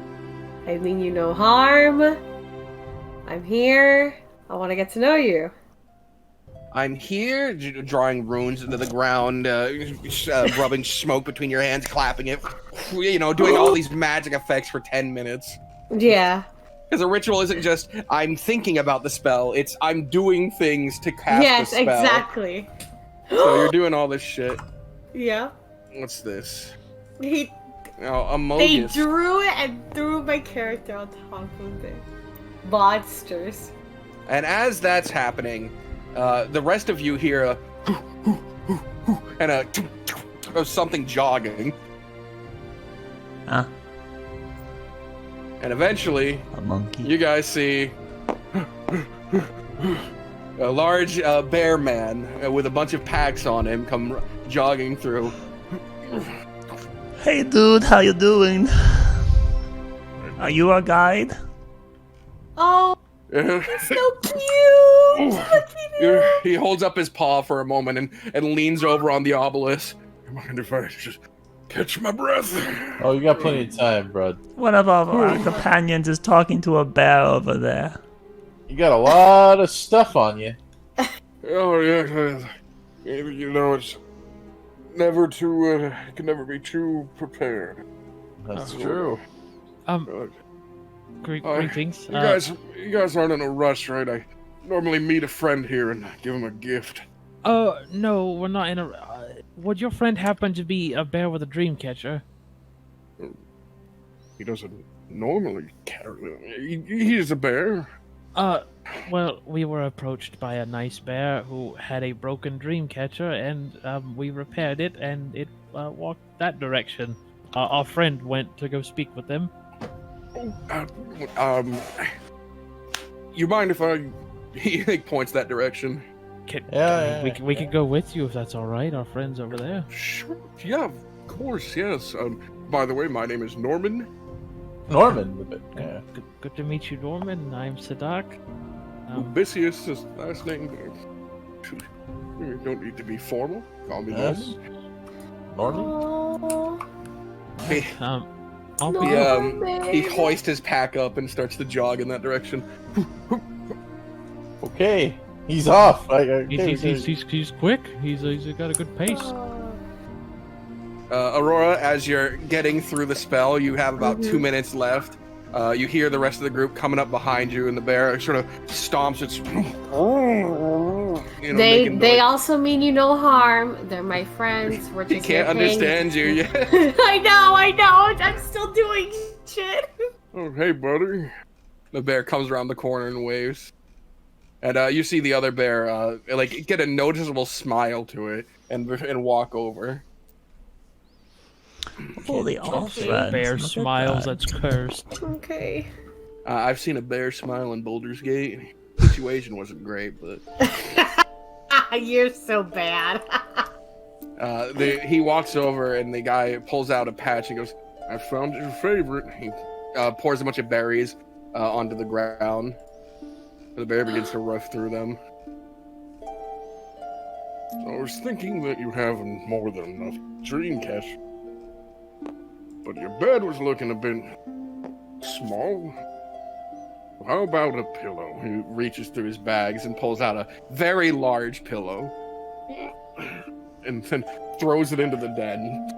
I mean you no harm. I'm here. I want to get to know you. I'm here, drawing runes into the ground, rubbing smoke between your hands, clapping it, you know, doing all these magic effects for 10 minutes. Yeah. Because a ritual isn't just, I'm thinking about the spell, it's, I'm doing things to cast Yes, the spell. exactly. So you're doing all this shit. Yeah. What's this? He. Oh, a They Mogus. drew it and threw my character on top of it. Monsters. And as that's happening, the rest of you hear a and a of something jogging. Huh? And eventually, A monkey? you guys see a large bear man with a bunch of packs on him come jogging through. Hey dude, how you doing? Are you a guide? Oh, so cute! Look at him. He holds up his paw for a moment and leans over on the obelisk. Mind if I just catch my breath? Oh, you got plenty of time, bud. One of our companions is talking to a bear over there. You got a lot of stuff on you. Oh yeah, you know it's never too. Can never be too prepared. That's true. Greetings. You guys aren't in a rush, right? I normally meet a friend here and give him a gift. No, we're not in a. Would your friend happen to be a bear with a dream catcher? He doesn't normally carry. He's a bear. Well, we were approached by a nice bear who had a broken dream catcher, and we repaired it, and it walked that direction. Our friend went to go speak with them. You mind if I? He points that direction. Yeah. We could go with you if that's all right. Our friend's over there. Sure. Yeah, of course. Yes. By the way, my name is Norman. Norman. Yeah. Good to meet you, Norman. I'm Sadak. Odysseus is last name. You don't need to be formal. Call me Yes. Norman. Norman? Oh, I'll be. He hoists his pack up and starts to jog in that direction. Okay. He's off. He's quick. He's got a good pace. Aurora, as you're getting through the spell, you have about 2 minutes left. You hear the rest of the group coming up behind you, and the bear sort of stomps its. They also mean you no harm. They're my friends. We're just He can't understand you yet. I know. I'm still doing shit. Oh, hey, buddy. The bear comes around the corner and waves. And you see the other bear, get a noticeable smile to it and walk over. Holy all friends. Bear look at smiles. that. That's cursed. Okay. I've seen a bear smile in Boulder's Gate. Situation wasn't great, but You're so bad. he walks over and the guy pulls out a patch and goes, I found your favorite. he pours a bunch of berries onto the ground. The bear begins to rough through them. So I was thinking that you have more than enough dream catch. But your bed was looking a bit small. How about a pillow? He reaches through his bags and pulls out a very large pillow. And then throws it into the den.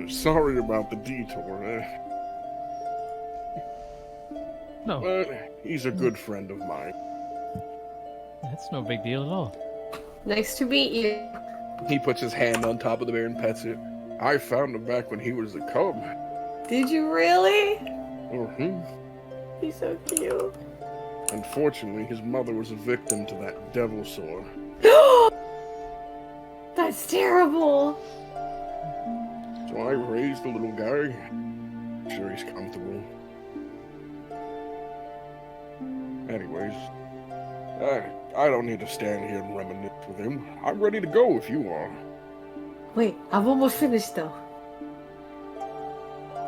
Sorry about the detour, No, But he's a good friend of mine. that's no big deal at all. Nice to meet you. He puts his hand on top of the bear and pets it. I found him back when he was a cub. Did you really? Mm-hmm. He's so cute. Unfortunately, his mother was a victim to that devil sore. That's terrible. So I raised the little guy. Sure he's comfortable. Anyways, I don't need to stand here and reminisce with him. I'm ready to go if you are. Wait, I'm almost finished though.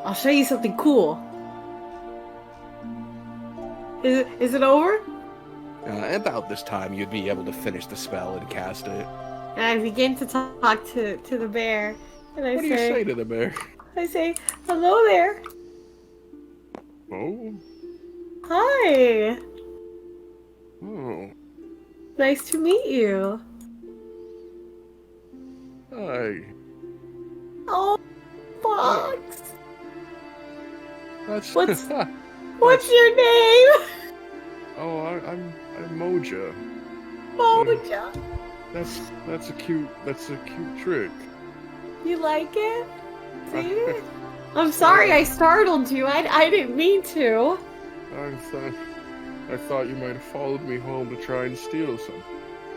I'll show you something cool. Is it over? About this time, you'd be able to finish the spell and cast it. And I begin to talk to the bear, and I What do you say to the bear? I say, hello there. Oh? Hi. Oh. Nice to meet you. Hi. Oh, Fox. That's... What's your name? Oh, I'm Moja. Moja. That's a cute trick. You like it? See? I'm sorry I startled you. I didn't mean to. I thought you might have followed me home to try and steal something.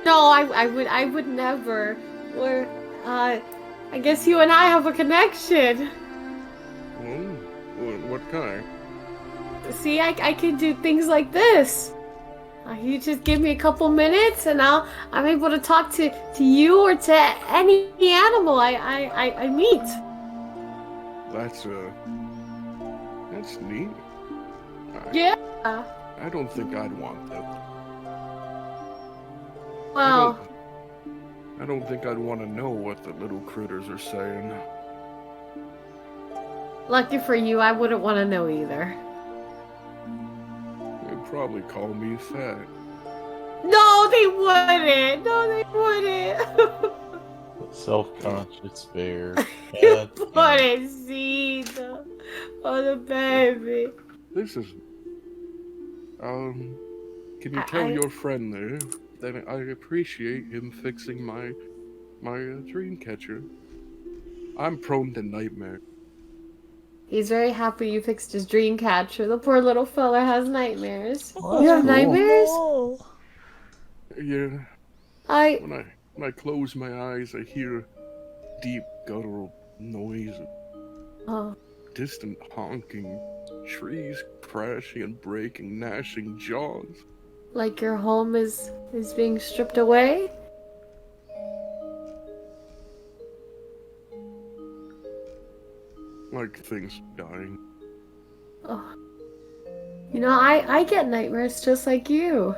No, I would never. We're, I guess you and I have a connection. What kind? See, I can do things like this. You just give me a couple minutes, and I'm able to talk to you or to any animal I meet. That's neat. Yeah. I don't think I'd want that. Well, I don't think I'd want to know what the little critters are saying. lucky for you, I wouldn't want to know either. They'd probably call me fat. No, they wouldn't. No, they wouldn't. Self-conscious bear. You wouldn't see the baby. This is... Can you tell your friend there that I appreciate him fixing my dream catcher? I'm prone to nightmare. He's very happy you fixed his dream catcher. The poor little fella has nightmares. Well, You that's have cool. nightmares? Yeah. When I close my eyes, I hear deep guttural noise, Oh. distant honking, trees crashing and breaking, gnashing jaws. Like your home is being stripped away? Like things dying. Oh. You know, I get nightmares just like you.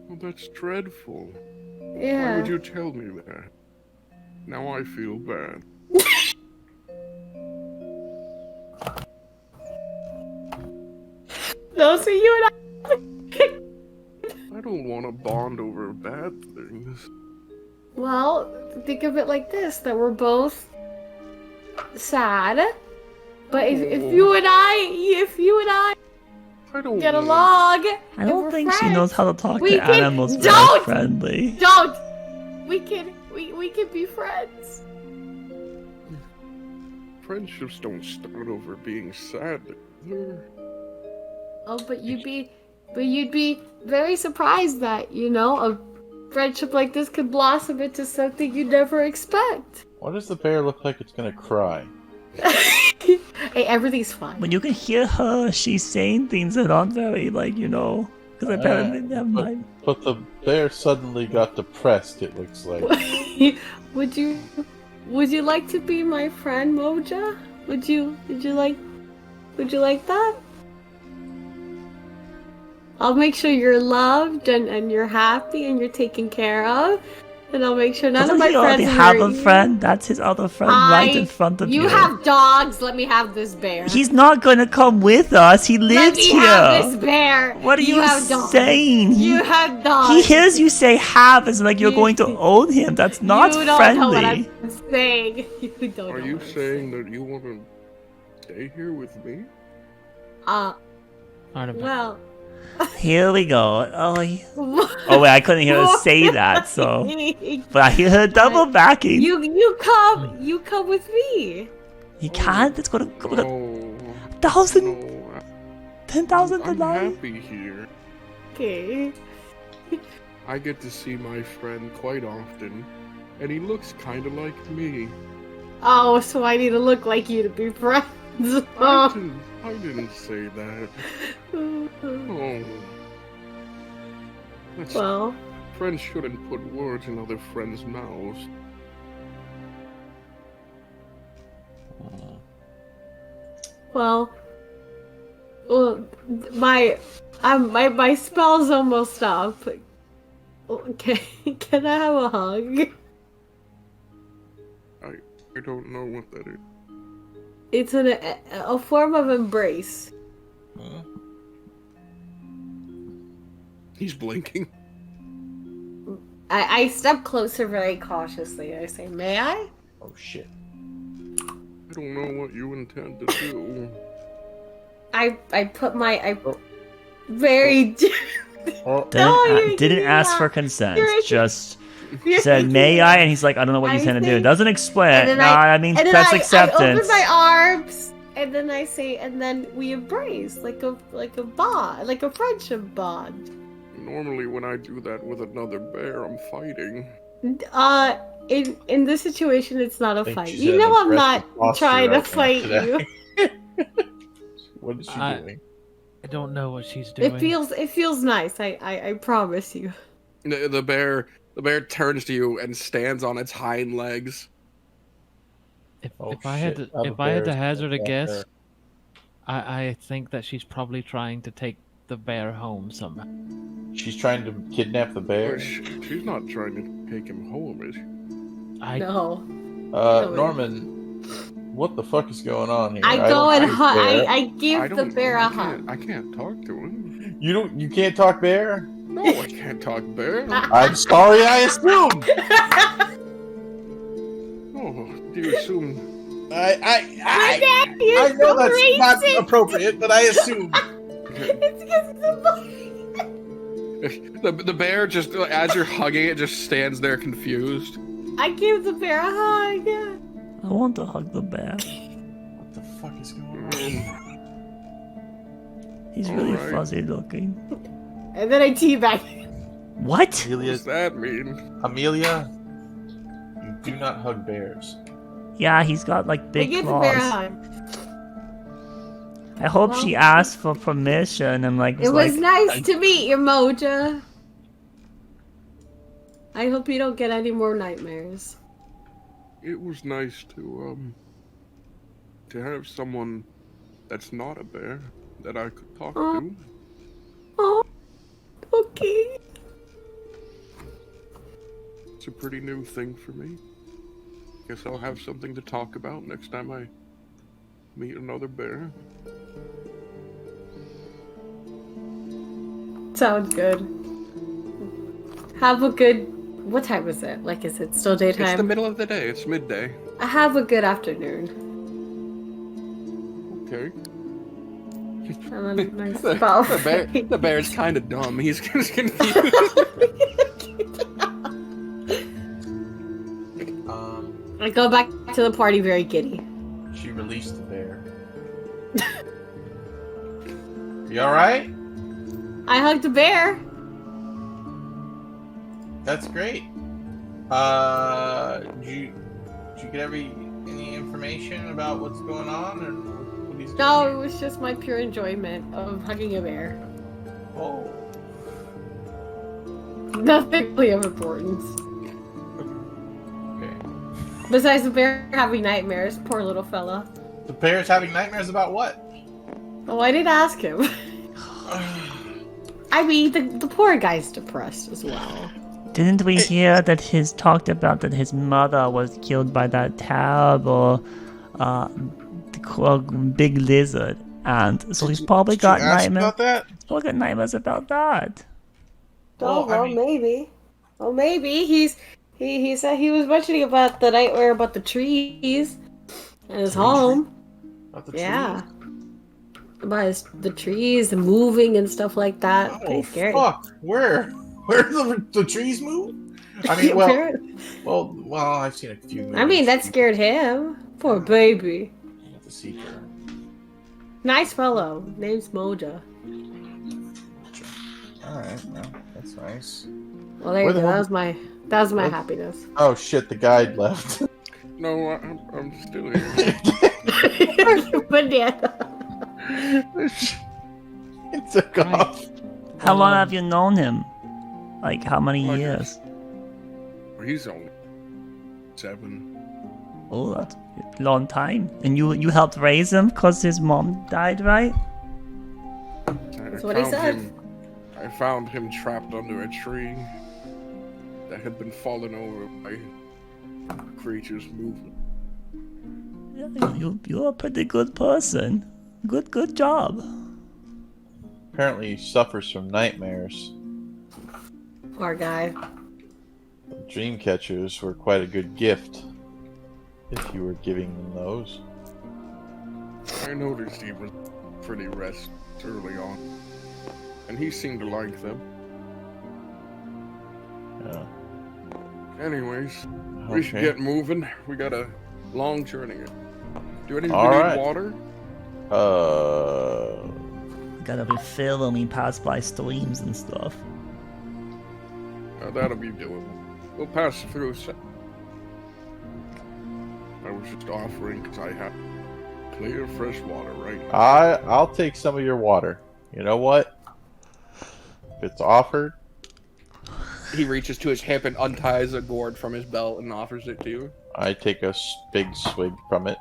Well, that's dreadful. Why Yeah. would you tell me that? Now I feel bad. No, so you and I don't want to bond over bad things. Well, think of it like this, that we're both sad. But if you and I I don't get wanna- along, I and don't we're think she friends, knows how to talk we to can- animals very Don't! friendly. Don't! We can be friends. Friendships don't start over being sad together. Oh, but you'd be very surprised that, you know, a friendship like this could blossom into something you'd never expect. Why does the bear look like it's gonna cry? Hey, everything's fine. When you can hear her, she's saying things that aren't very, like, you know, because apparently never mind. But the bear suddenly got depressed, it looks like. Would you like to be my friend, Moja? Would you like that? I'll make sure you're loved and you're happy and you're taken care of. And I'll make sure none Doesn't of my he already friends have hurt a you. friend? That's his other friend right in front of you. You have dogs. Let me have this bear. He's not gonna come with us. He Let lives me here. have this bear. What are you have dogs. saying? You have dogs. He hears you say have as like you're going to own him. That's not you don't friendly. know what I'm saying. You don't Are know you what I'm saying that you want to stay here with me? Well. Here we go. Oh wait, I couldn't hear her say that, so. But I hear her double backing. You come with me. He can't. It's gonna go to No. 1,000, No. 10,000 I'm tonight. happy here. Okay. I get to see my friend quite often, and he looks kind of like me. Oh, so I need to look like you to be friends. I didn't say that. Oh. Well, Friends shouldn't put words in other friends' mouths. well, my spell's almost up. Okay, can I have a hug? I don't know what that is. It's a form of embrace. He's blinking. I step closer very cautiously. I say, "May I?" Oh shit. I don't know what you intend to do. I put my very. Didn't ask for consent. You're- Just said, "May I?" And he's like, "I don't know what you intend to do." Doesn't explain it. Nah, I mean and then that's I acceptance. open my arms, and then I say, and then we embrace like a bond, like a friendship bond. Normally, when I do that with another bear, I'm fighting. In this situation, it's not a think fight. she's You in know, an I'm not aggressive posture trying to right now fight today. you. What is she doing? I don't know what she's doing. It feels nice. I promise you. The bear turns to you and stands on its hind legs. If Oh, I had shit. to, Other if I had to bears hazard a attack guess, her. I think that she's probably trying to take the bear home somehow. She's trying to kidnap the bear. She's not trying to take him home, is she? No. Norman, what the fuck is going on here? I go and I I give the don't bear know. a hug. I can't talk to him. You can't talk bear? No, I can't talk bear. I'm sorry, I assumed. Oh, do you assume? I know that's not appropriate, but I assumed. It's because The bear just, as you're hugging it, just stands there confused. I give the bear a hug. I want to hug the bear. What the fuck is going on? He's really Alright. fuzzy looking. And then I teabag. What? What does that mean? Amelia, you do not hug bears. Yeah, he's got like I big give the bear a claws. hug. I hope she asked for permission and like It was like, nice to meet you, Moja. I hope you don't get any more nightmares. It was nice to have someone that's not a bear that I could talk to. Oh, okay. It's a pretty new thing for me. Guess I'll have something to talk about next time I meet another bear. Sounds good. Have a good. What time is it? Like, is it still daytime? It's the middle of the day. It's midday. Have a good afternoon. Okay. Have a nice spell. The bear's kind of dumb. He's just confused. I go back to the party very giddy. She released the bear. You alright? I hugged a bear. That's great. Did you get any information about what's going on or what he's doing? No, it here? was just my pure enjoyment of hugging a bear. Oh. Nothing really of importance. Okay. Besides the bear having nightmares, poor little fella. The bear's having nightmares about what? Oh, I didn't ask him. I mean, the poor guy's depressed as well. didn't we hear that he's talked about that his mother was killed by that terrible big lizard, and so he's probably Did you got ask nightmares. about that? Probably got nightmares about that. Oh, Well, I mean- maybe. Oh, maybe. He said he was mentioning about the nightmare about the trees and his home. About the Yeah. trees? About the trees and moving and stuff like that. Oh, Pretty scary. fuck. Where the trees move? I mean, well, I've seen a few movies. I mean, that scared him. Poor baby. You have to see her. Nice fellow. Name's Moja. Alright, well, that's nice. Well, there Where you the go. hell That was my What? happiness. Oh shit, the guide left. No, I'm still here. Banana. It took off. How long have you known him? Like how many Like- years? He's only 7. Oh, that's a long time. And you helped raise him because his mom died, right? That's what he said. I found him trapped under a tree that had been fallen over by creatures moving. You're a pretty good person. Good job. Apparently, he suffers from nightmares. Poor guy. Dream catchers were quite a good gift if you were giving them those. I noticed he was pretty restless early on, and he seemed to like them. Yeah. Anyways, we should get moving. We got a long journey. Do any of you All need right. water? Gotta refill when we pass by streams and stuff. That'll be doable. We'll pass through. I was just offering because I have clear, fresh water right now. I'll take some of your water. You know what? If it's offered, He reaches to his hip and unties a gourd from his belt and offers it to you. I take a big swig from it.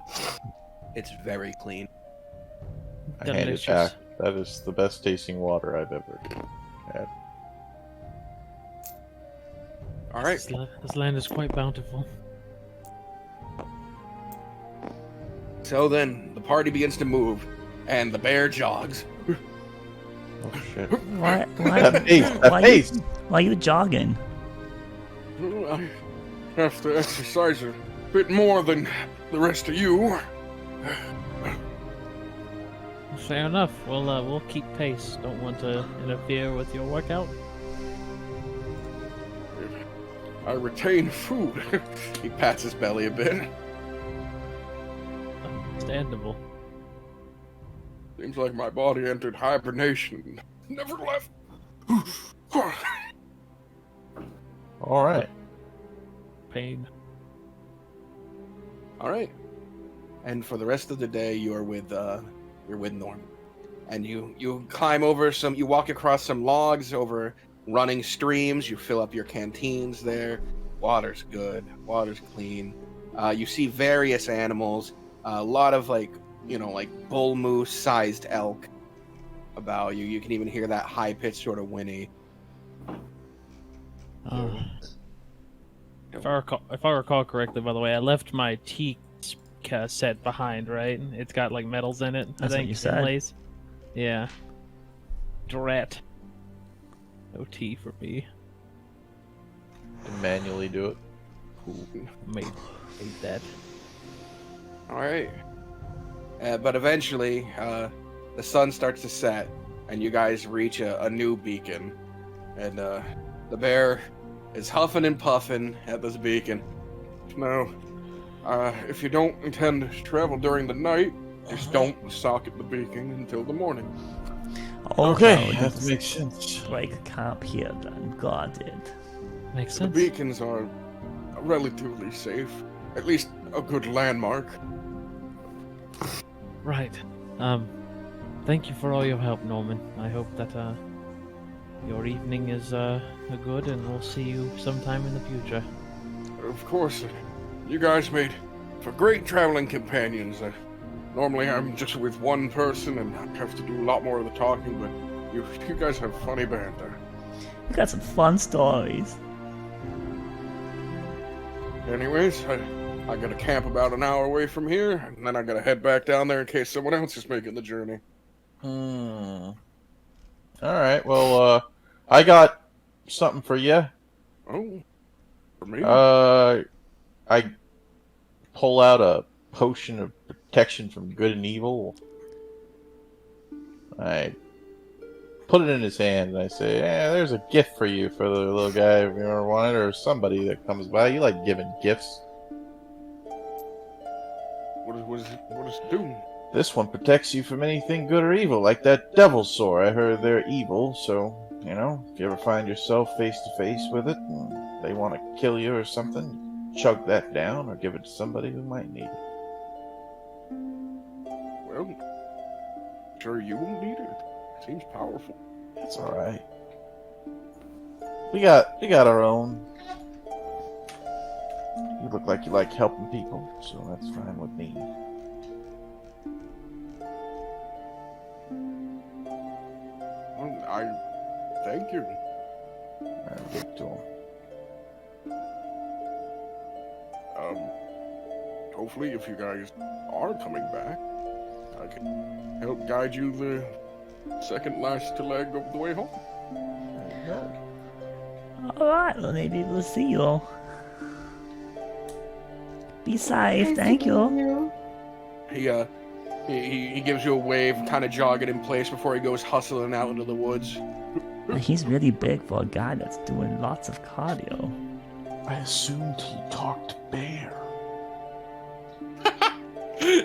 It's very clean. I hand it Delicious. back. That is the best tasting water I've ever had. All right. This land is quite bountiful. So then the party begins to move, and the bear jogs. Oh shit! Why That pace! why are you jogging? I have to exercise a bit more than the rest of you. Fair enough. We'll keep pace. Don't want to interfere with your workout. I retain food. He pats his belly a bit. Understandable. Seems like my body entered hibernation and never left. All right. Pain. All right. And for the rest of the day, you're with Norm, and you climb over you walk across some logs over running streams. You fill up your canteens there. Water's good. Water's clean. You see various animals. A lot of like bull moose sized elk about you. You can even hear that high pitched sort of whinny. If I recall correctly, by the way, I left my tea set behind, right? It's got like metals in it. That's I what think you said. inlays. Yeah. Drat. No tea for me. And manually do it. Made that. All right. But eventually, the sun starts to set, and you guys reach a new beacon. And the bear is huffing and puffing at this beacon. Now, if you don't intend to travel during the night, just don't socket the beacon until the morning. Okay, Oh, that makes sense. Break camp here then. Got it. Makes The sense. beacons are relatively safe, at least a good landmark. Right. Thank you for all your help, Norman. I hope that your evening is good, and we'll see you sometime in the future. Of course, you guys made for great traveling companions. Normally I'm just with one person and I have to do a lot more of the talking, but you guys have funny banter. You got some fun stories. Anyways, I gotta camp about an hour away from here, and then I gotta head back down there in case someone else is making the journey. All right. Well, I got something for you. Oh, for me? I pull out a potion of protection from good and evil. I put it in his hand and I say, "Yeah, there's a gift for you for the little guy if you ever want it, or somebody that comes by. You like giving gifts." What does it do? This one protects you from anything good or evil, like that devil's sore. I heard they're evil, so, if you ever find yourself face to face with it and they want to kill you or something, chug that down or give it to somebody who might need it. Well, sure you won't need it. Seems powerful. It's alright. We got our own. You look like you like helping people, so that's fine with me. Well, I thank you. I'll give it to him. hopefully, if you guys are coming back, I can help guide you the second last leg of the way home. Alright, well maybe we'll see you. Be safe, thank you. He gives you a wave, kind of jogging in place before he goes hustling out into the woods. He's really big for a guy that's doing lots of cardio. I assumed he talked bear.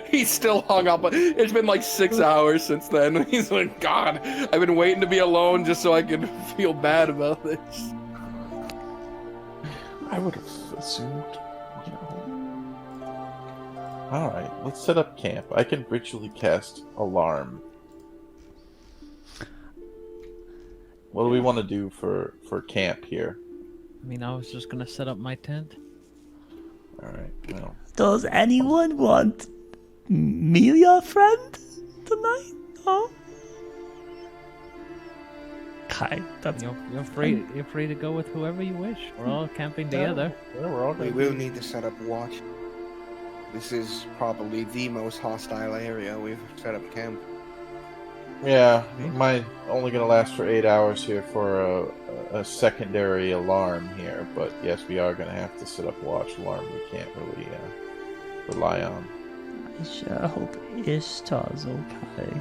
He's still hung up. It's been like 6 hours since then. He's like, God, I've been waiting to be alone just so I can feel bad about this. I would have assumed, you know. Alright, let's set up camp. I can ritually cast Alarm. What do we want to do for camp here? I mean, I was just gonna set up my tent. Alright, well. Does anyone want me a friend tonight? No? Okay, that's... You're free to go with whoever you wish. We're all camping together. Yeah, we're all We will need to set up watch. This is probably the most hostile area we've set up camp. Yeah, mine only gonna last for 8 hours here for a secondary alarm here, but yes, we are gonna have to set up watch alarm. We can't really rely on. I sure hope Ishtar's okay.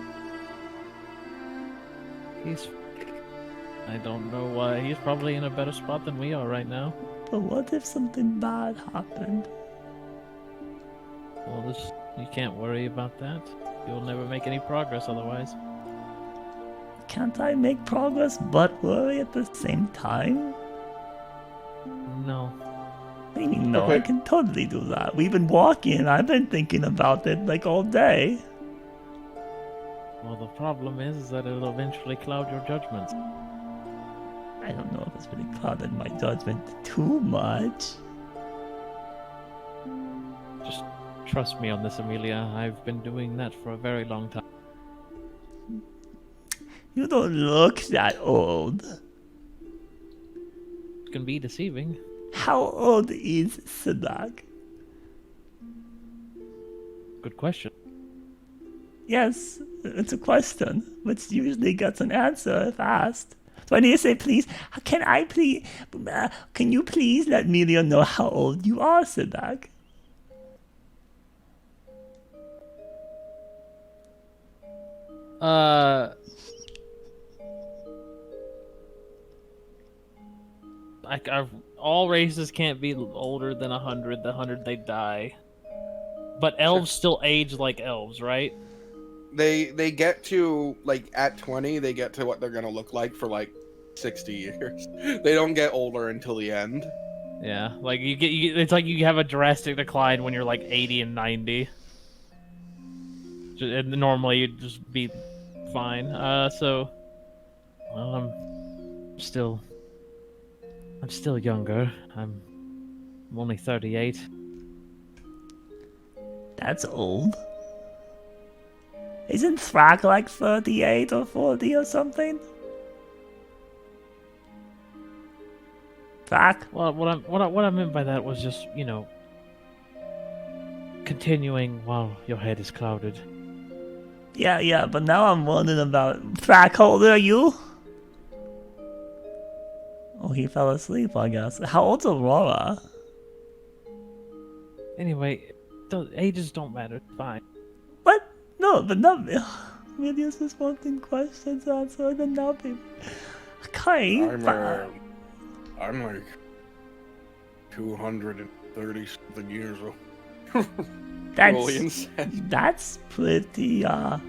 I don't know why. He's probably in a better spot than we are right now. But what if something bad happened? Well, you can't worry about that. You'll never make any progress otherwise. Can't I make progress but worry at the same time? No. Maybe no, Okay. I can totally do that. We've been walking, I've been thinking about it like all day. Well, the problem is that it'll eventually cloud your judgments. I don't know if it's really clouded my judgment too much. Just trust me on this, Amelia. I've been doing that for a very long time. You don't look that old. It can be deceiving. How old is Sadak? Good question. Yes, it's a question, which usually gets an answer if asked. So I need to say, please, can you please let Melia know how old you are, Sadak? All races can't be older than 100. The 100 they die. But elves still age like elves, right? They get to, like, at 20, they get to what they're gonna look like for, like, 60 years. They don't get older until the end. Yeah, like it's like you have a drastic decline when you're like 80 and 90. And normally you'd just be fine. So, well, I'm still younger. I'm only 38. That's old. Isn't Thrak like 38 or 40 or something? Thrak? Well, what I meant by that was just, you know, continuing while your head is clouded. Yeah, but now I'm wondering about... Thrak, how old are you? Oh, he fell asleep, I guess. How old's Aurora? Anyway, ages don't matter. Fine. What? No, but not... Media's just wanting questions answered and now people... Okay, I'm like 230 something years old. That's pretty, Well,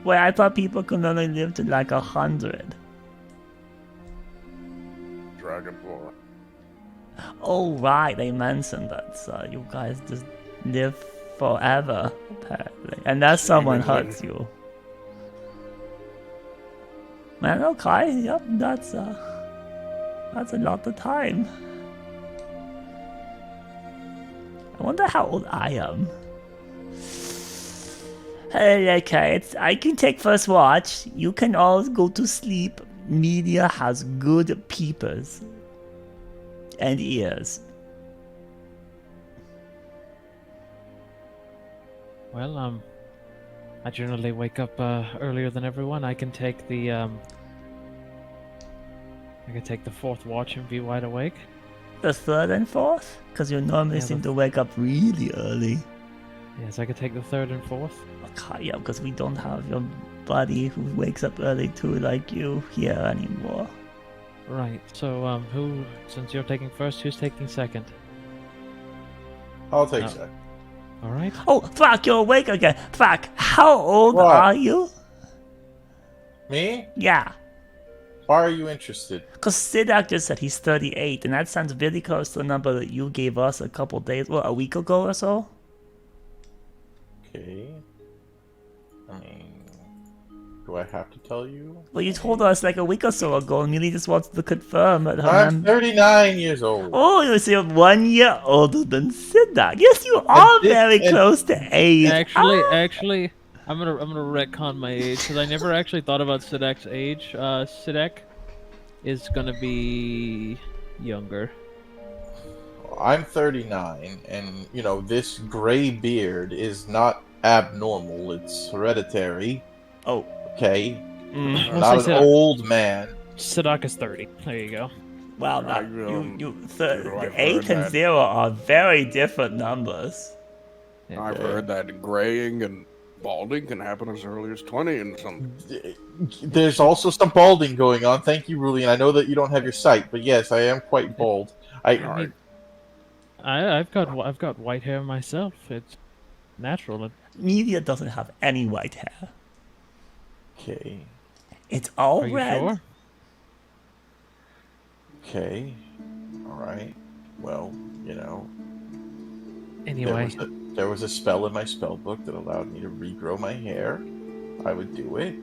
I thought people could only live to like 100. Dragonborn. Oh, right, they mentioned that, so you guys just live forever, apparently. Unless someone hurts you. Man, okay, yep, that's a lot of time. I wonder how old I am. Okay, I can take first watch. You can all go to sleep. Media has good peepers. And ears. Well, I generally wake up earlier than everyone. I can take the fourth watch and be wide awake. The third and fourth? Because you normally Yeah, seem to wake up really early. Yes, I can take the third and fourth. Okay, yeah, because we don't have your buddy who wakes up early too like you here anymore. Right. So, since you're taking first, who's taking second? I'll take No. second. All right. Oh, fuck, you're awake again. Fuck, how old What? are you? Me? Yeah, Why are you interested? because Sidak just said he's 38, and that sounds really close to the number that you gave us a a week ago or so. Okay. I mean, do I have to tell you? Well, you told us like a week or so ago, and Millie just wants to confirm that her I'm 39 years old. Oh, you're 1 year older than Sidak. Yes, you are this- very and- close to age. Actually, I'm gonna retcon my age because I never actually thought about Sidak's age. Sidak is gonna be younger. I'm 39, and this gray beard is not abnormal. It's hereditary. Oh. Okay. Mm. Not say an Sidak. old man. Sidak is 30. There you go. Wow, I, I've 8 heard and that. 0 are very different numbers. I've heard that graying and balding can happen as early as 20 and some. There's also some balding going on. Thank you, Ruli. And I know that you don't have your sight, but yes, I am quite bald. Alright. I've got white hair myself. It's natural. Media doesn't have any white hair. Okay. It's all Are you red. sure? Okay. All right. Well, Anyway, there was a spell in my spell book that allowed me to regrow my hair. I would do it.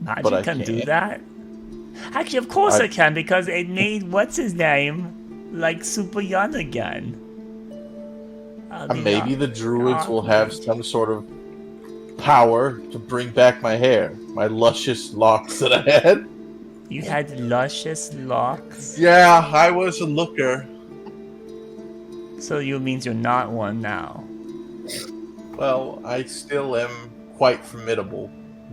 Magic But I can do can't. that. Actually, of course I- it can, because it made what's his name like super young again. Maybe the druids will have some sort of power to bring back my hair, my luscious locks that I had. You had luscious locks, Yeah, I was a looker. so you means you're not one now. Well, I still am quite formidable,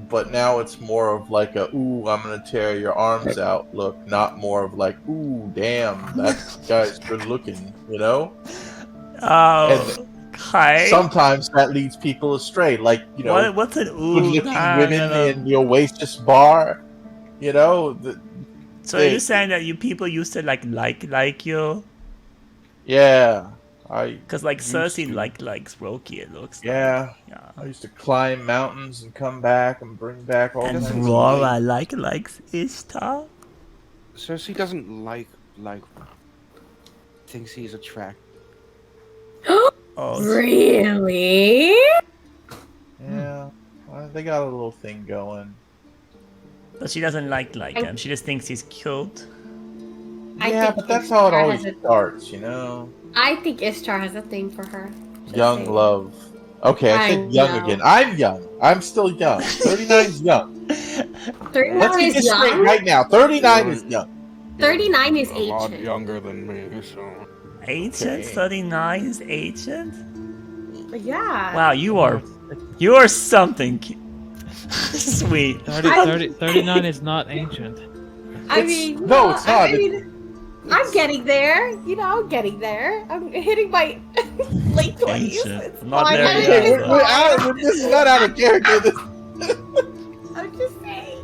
but now it's more of like a "ooh, I'm gonna tear your arms out" look, not more of like "ooh, damn, that guy's good looking," Oh, okay. Sometimes that leads people astray, like What's an ooh? good-looking women in the Oasis bar. So you're saying that people used to like you? Yeah, Because like Used Cersei to. likes Roki, it looks yeah. like. Yeah. I used to climb mountains and come back and bring back all And kinds of Rora likes Ishtar. Cersei doesn't like thinks he's attractive. Oh, Really? Yeah, well, they got a little thing going. but she doesn't like him. She just thinks he's cute. Yeah, but that's how it Ishtar always has a- starts, I think Ishtar has a thing for her. Just Young saying. love. Okay, I I said young know. again. I'm young. I'm still young. 39 is young. 39 Let's get is this straight young. right now. 39 is young. 39 is A lot ancient. younger than me, so. Ancient? 39 is ancient? Yeah. Wow, you are something. Sweet. 39 is not ancient. I It's- mean, no, it's not. I mean, I'm getting there. I'm getting there. I'm hitting my late 20s. Ancient. It's Not fine. there I yet, mean, though. it's This is not out of character. I'm just saying.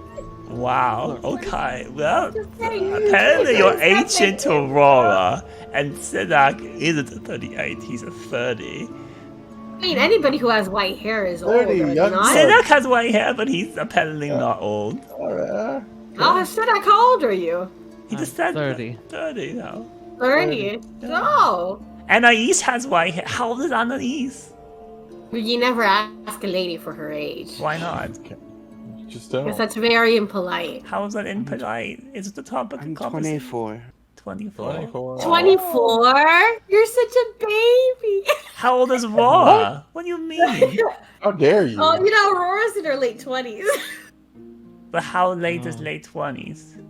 Wow, okay. Well, Just saying. apparently you're It's ancient to something. Aurora, and Sidak isn't a 38, he's a 30. I mean, anybody who has white hair is 30, old. young Not. son. Sidak has white hair, but he's apparently not old. Alright. Oh, Sidak, how old are you? He just I'm said 30. 30 now. 30. No. Anais has white hair. How old is Anais? You never ask a lady for her age. Why not? Just Because don't. that's very impolite. How is that impolite? It's the topic of I'm conversation. 24. 24. 24. 24? You're such a baby. How old is Aurora? What do you mean? How dare you? Oh, Aurora's in her late 20s. But how late is late 20s?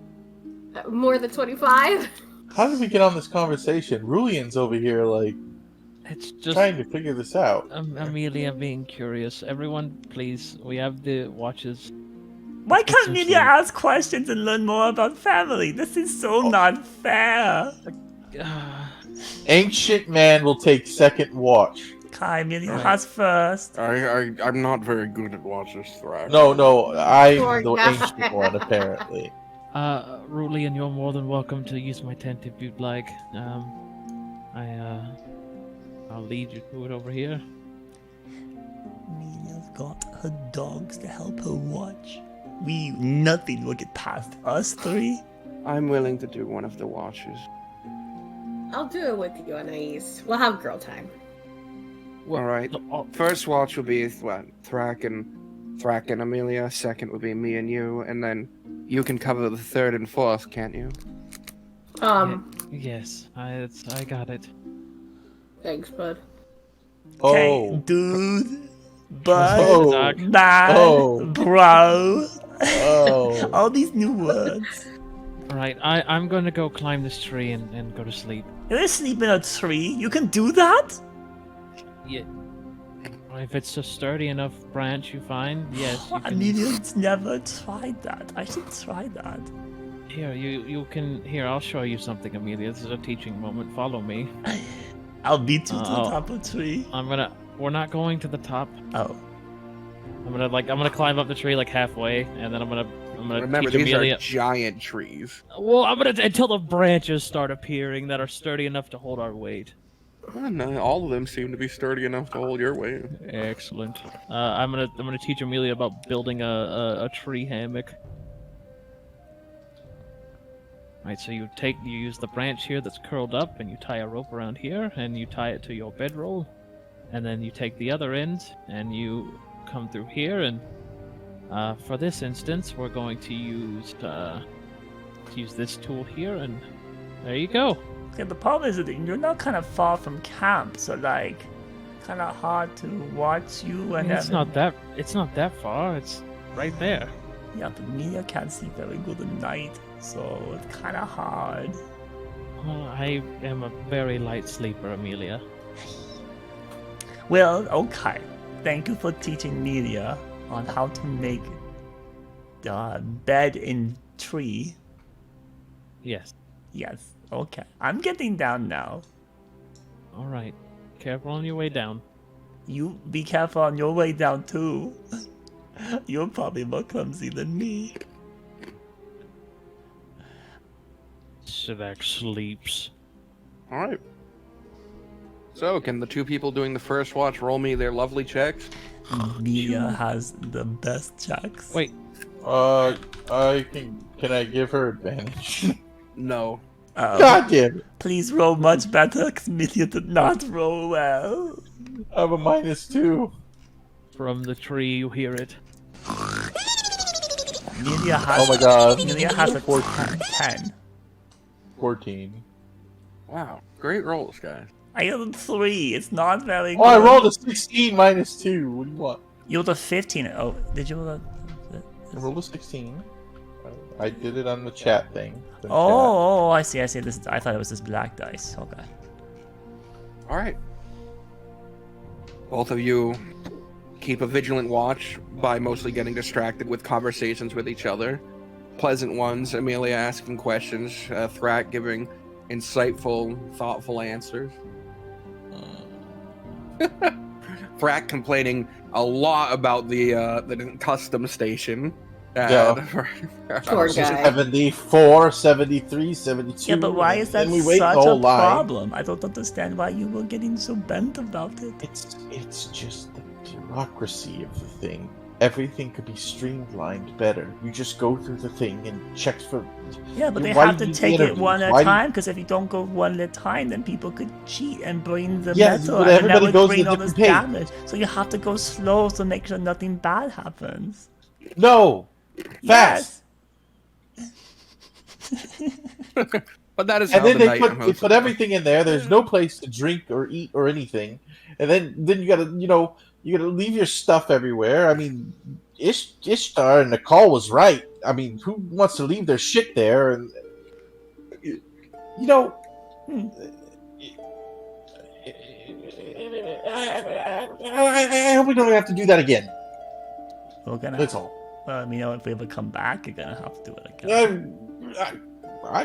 More than 25? How did we get on this conversation? Rulian's over here, like, It's just trying to figure this out. Amelia being curious. Everyone, please, we have the watches. Why Let's get can't some Amelia sleep. ask questions and learn more about family? This is so not fair. Ancient man will take second watch. Kai, Amelia Right. has first. I'm not very good at watches, Thrak. No, I'm Poor the guy. ancient one, apparently. Rulian, you're more than welcome to use my tent if you'd like. I'll lead you to it over here. Amelia's got her dogs to help her watch. Nothing will get past us three. I'm willing to do one of the watches. I'll do it with you, Anais. We'll have girl time. All right. First watch will be Thrak and Amelia. Second will be me and you, and then you can cover the third and fourth, can't you? Yes, I got it. Thanks, bud. Okay, Oh. dude, bud, Oh. man, Oh. bro. Oh. All these new words. Right, I'm gonna go climb this tree and go to sleep. You're gonna sleep in a tree? You can do that? Yeah. If it's a sturdy enough branch you find, yes. You can... Amelia's never tried that. I should try that. Here, you can. Here, I'll show you something, Amelia. This is a teaching moment. Follow me. I'll beat you to the Oh. top of a tree. We're not going to the top. Oh. I'm gonna climb up the tree like halfway, and then I'm gonna Remember, teach these Amelia. are giant trees. Well, I'm gonna until the branches start appearing that are sturdy enough to hold our weight. Well, no, all of them seem to be sturdy enough to hold your weight. Excellent. I'm gonna teach Amelia about building a tree hammock. Right, so you use the branch here that's curled up, and you tie a rope around here, and you tie it to your bedroll, and then you take the other end, and you come through here, and for this instance, we're going to use this tool here, and there you go. Okay, the problem is that you're not kind of far from camp, so like, kind of hard to watch you and. It's not that far. It's right there. Yeah, but Amelia can't see very good at night, so it's kind of hard. Well, I am a very light sleeper, Amelia. Well, okay. Thank you for teaching Amelia on how to make the bed in tree. Yes. Yes. Okay. I'm getting down now. All right. Careful on your way down. You be careful on your way down too. You're probably more clumsy than me. Sivak sleeps. All right. So, can the two people doing the first watch roll me their lovely checks? Amelia has the best checks. Wait. Can I give her advantage? No. God damn it. Please roll much better, because Amelia did not roll well. I have a -2. From the tree, you hear it. Amelia has. Oh my god. Amelia has a 10. 14. Wow. Great rolls, guys. I got a 3. It's not very good. Oh, I rolled a 16 -2. What do you want? You rolled a 15. Oh, did you roll a... I rolled a 16. I did it on the chat thing. The Oh, I see. I thought it was this black dice. Okay. All right. Both of you keep a vigilant watch by mostly getting distracted with conversations with each other. Pleasant ones, Amelia asking questions, Thrak giving insightful, thoughtful answers. Thrak complaining a lot about the custom station. Poor guy. 74, 73, 72. Yeah, but why is that and we wait such the a whole line. problem? I don't understand why you were getting so bent about it. It's just the bureaucracy of the thing. Everything could be streamlined better. You just go through the thing and check for. Yeah, but they Why have do to you take it interview? one at Why a do you- time, because if you don't go one at a time, then people could cheat and bring the Yeah, metal, but and that everybody would goes bring at a all this different pace. damage. So you have to go slow to make sure nothing bad happens. No! Fast! But that is And how then the they night put hosts- everything in there. There's no place to drink or eat or anything. And then you gotta, you gotta leave your stuff everywhere. I mean, Ishtar and Nicole was right. I mean, who wants to leave their shit there? And I hope we don't have to do that again. We're gonna. That's all. Well, if we ever come back, you're gonna have to do it again. I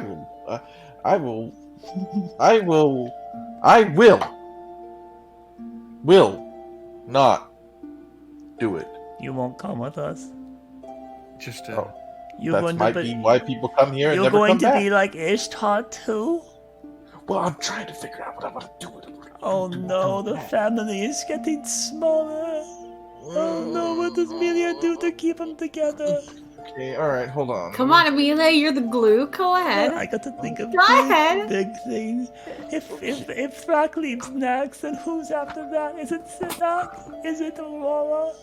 will not do it. You won't come with us. Just You're That going might to be why people come here and You're never going come to back. be like Ishtar too. Well, I'm trying to figure out what I'm gonna do with it. Oh no, the family is getting smaller. Oh no, what does Melia do to keep them together? Okay, alright, hold on. Come on, Amelia, you're the glue. Go ahead. I got to think of Go ahead. big things. If Thrak leaves next, then who's after that? Is it Sinak? Is it Aurora?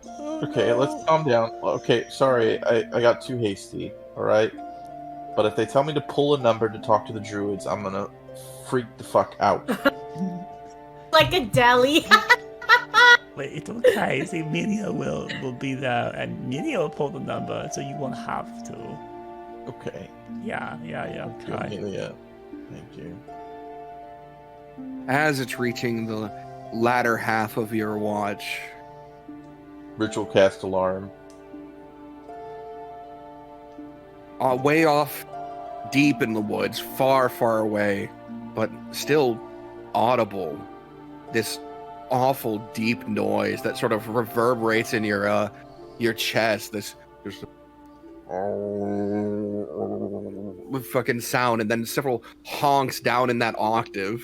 Oh, Okay, no. let's calm down. Okay, sorry, I got too hasty, alright? But if they tell me to pull a number to talk to the druids, I'm gonna freak the fuck out. Like a deli. Wait, it's okay. See, Melia will be there, and Melia will pull the number, so you won't have to. Okay. Yeah, Okay, okay. Amelia. Thank you. As it's reaching the latter half of your watch, Ritual cast alarm. way off, deep in the woods, far, far away, but still audible, this awful deep noise that sort of reverberates in your chest. This with fucking sound, and then several honks down in that octave.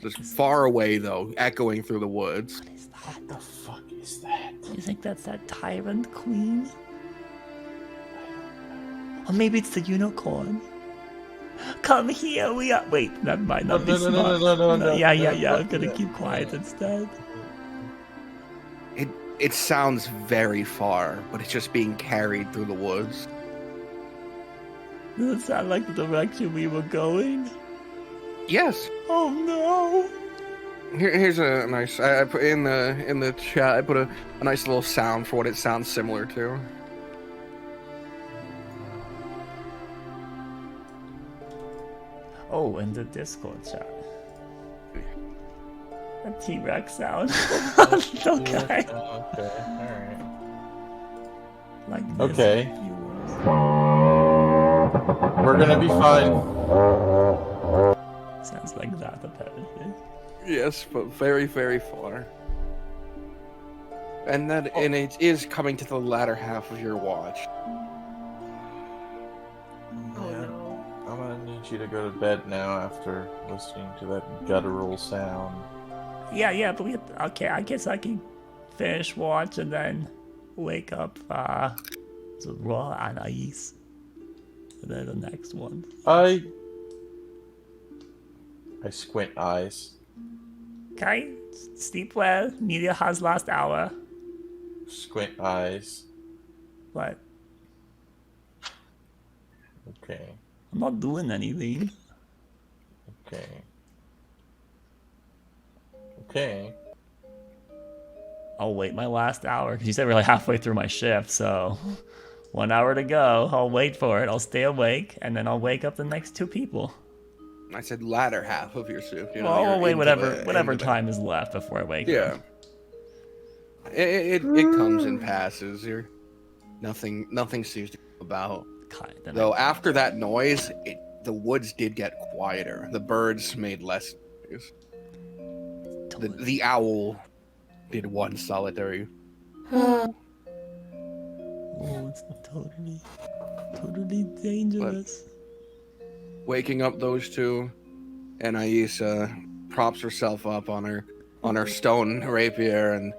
Just far away though, echoing through the woods. What is that? What the fuck is that? You think that's that tyrant queen? Or maybe it's the unicorn. Come here, we are. Wait, that might not be smart. No. Yeah. I'm gonna keep quiet instead. It sounds very far, but it's just being carried through the woods. Does it sound like the direction we were going? Yes. Oh no! Here's a nice. I put in the chat. I put a nice little sound for what it sounds similar to. Oh, in the Discord chat. A T-Rex sound. Okay. Okay, alright. Like this, Okay. viewers. We're gonna be fine. Sounds like that, apparently. Yes, but very, very far. And it is coming to the latter half of your watch. Yeah. I'm gonna need you to go to bed now after listening to that guttural sound. Yeah, but okay, I guess I can finish watch and then wake up the Raw and Ice. And then the next one. I squint eyes. Okay, sleep well. Media has last hour. Squint eyes. But Okay. I'm not doing anything. Okay. Okay. I'll wait my last hour, because you said we're like halfway through my shift, so 1 hour to go. I'll wait for it. I'll stay awake, and then I'll wake up the next two people. I said latter half of your shift. Well, I'll wait whatever into the- time is left before I wake Yeah. up. It comes and passes. Nothing seems to come about. Then Though after that noise, the woods did get quieter. The birds made less noise. The owl did one solitary. Oh, it's totally dangerous. Waking up those two, and Aisa props herself up on her stone rapier and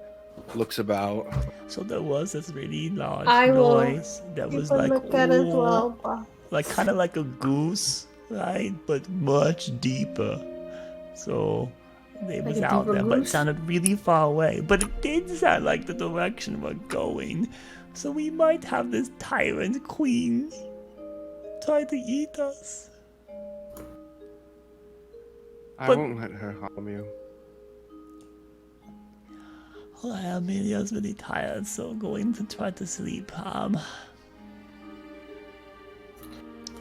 looks about. So there was this really large I will noise that was Take a like, look at it as "Oh," well. like kind of like a goose, right? But much deeper. So it was a out deeper there, but it goose? sounded really far away. But it did sound like the direction we're going. So we might have this tyrant queen try to eat us. I But- won't let her harm you. Oh, Amelia's really tired, so going to try to sleep.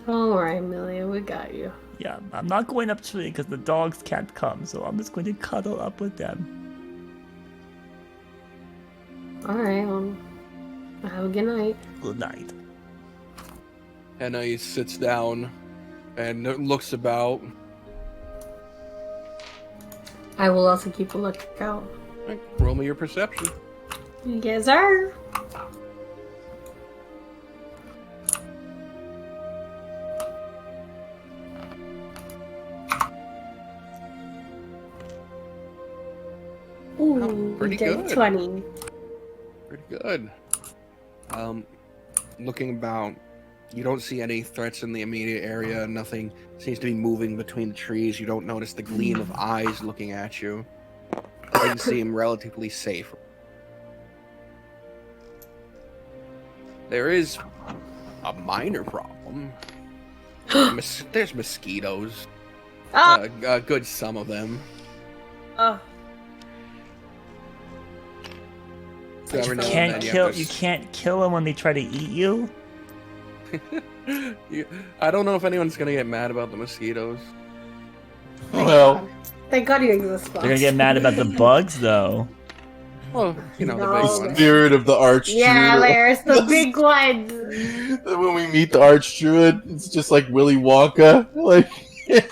All worry, Amelia. We got you. Yeah, I'm not going up to it because the dogs can't come, so I'm just going to cuddle up with them. Alright, well, have a good night. Good night. And he sits down and looks about. I will also keep a lookout. Right, roll me your perception. Yes, sir. Ooh, Oh, pretty dirty good. 20. Pretty good. Looking about, you don't see any threats in the immediate area. Nothing seems to be moving between the trees. You don't notice the gleam of eyes looking at you. Things seem relatively safe. There is a minor problem. There's mosquitoes. Ah! A good some of them. So every now and then You can't kill them when they try to eat you. I don't know if anyone's gonna get mad about the mosquitoes. Well, Thank God you exist, They're gonna get mad about the bugs, though. Well, you know, No. the the big ones. spirit of the archdruid. Yeah, there's the big one. When we meet the archdruid, it's just like Willy Wonka. Like,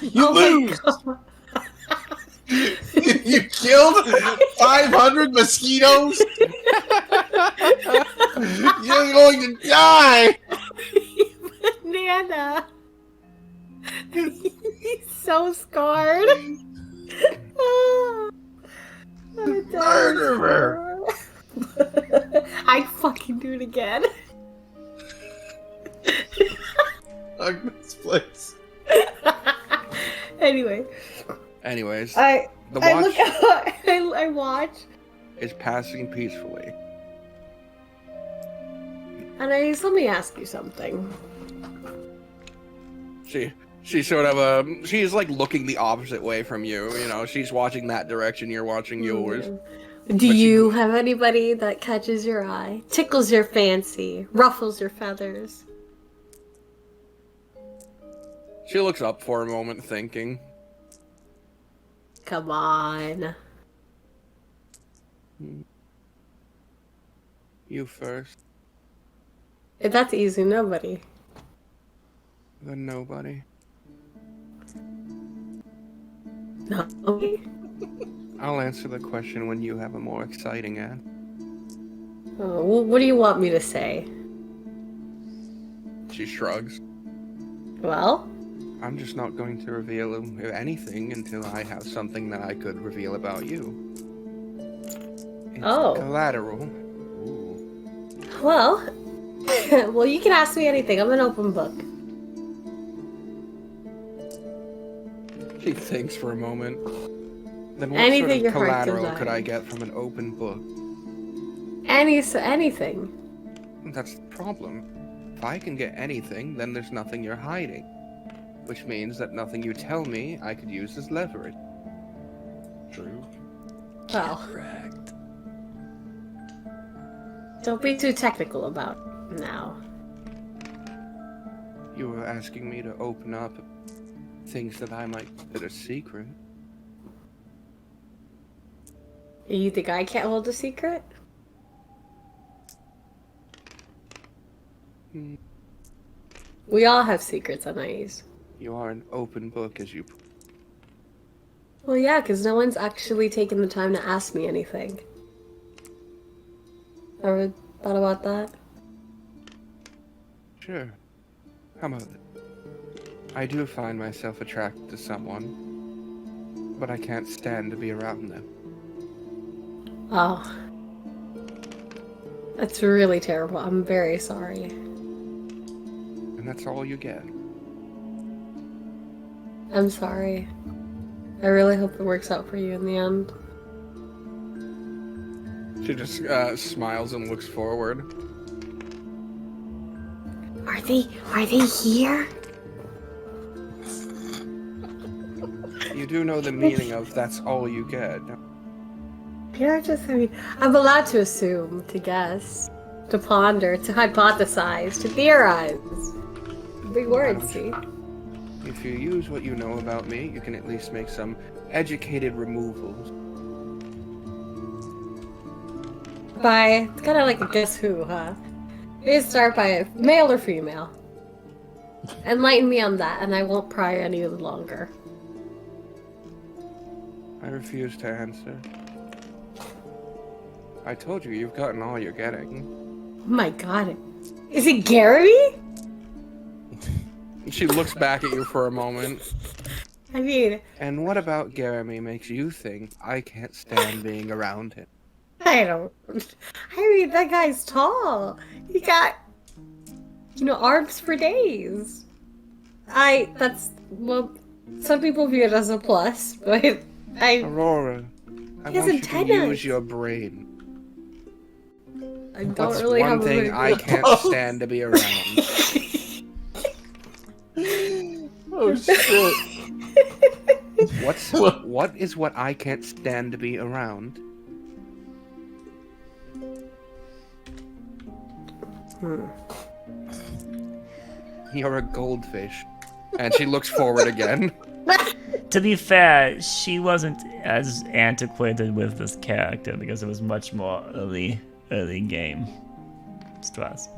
you lose. God. You killed 500 mosquitoes. You're going to die. Banana. He's so scarred. Murderer. I'd fucking do it again. This place. Anyway, Anyways, I the I watch look out, I watch, is passing peacefully. and let me ask you something. She sort of she's like looking the opposite way from you. You know, she's watching that direction. You're watching yours. Do But you have anybody that catches your eye, tickles your fancy, ruffles your feathers? She looks up for a moment, thinking. Come on. You first, If that's easy, nobody. then nobody. No. I'll answer the question when you have a more exciting ad. Oh, well, what do you want me to say? She shrugs. Well, I'm just not going to reveal anything until I have something that I could reveal about you. It's Oh. collateral. well, well, you can ask me anything. I'm an open book. She thinks for a moment. Then what Anything sort of your heart collateral could I desires. get from an open book? Anything. That's the problem. If I can get anything, then there's nothing you're hiding. Which means that nothing you tell me I could use as leverage. True. Well, Correct. don't be too technical about it now. You were asking me to open up things that I might consider secret. You think I can't hold a secret? Hmm. We all have secrets, Anais. You are an open book, as you. Well, yeah, because no one's actually taken the time to ask me anything. Ever thought about that? Sure. How about it? I do find myself attracted to someone, but I can't stand to be around them. Oh. That's really terrible. I'm very sorry. And that's all you get. I'm sorry. I really hope it works out for you in the end. She just smiles and looks forward. Are they here? You do know the meaning of that's all you get. I'm allowed to assume, to guess, to ponder, to hypothesize, to theorize. Big words, see? if you use what you know about me, you can at least make some educated removals. It's kind of like a guess who, huh? We start by male or female. Enlighten me on that, and I won't pry any longer. I refuse to answer. I told you, you've gotten all you're getting. Oh my god. Is it Gary? She looks back at you for a moment. I mean... And what about Jeremy makes you think I can't stand being around him? I mean, that guy's tall. He got, arms for days. Well, some people view it as a plus, but Aurora, I He has want you to antennas. use your brain. I don't What's really one have thing a I can't stand to be around? Oh shit! What is what I can't stand to be around? You're a goldfish. And she looks forward again. To be fair, she wasn't as antiquated with this character because it was much more early game stress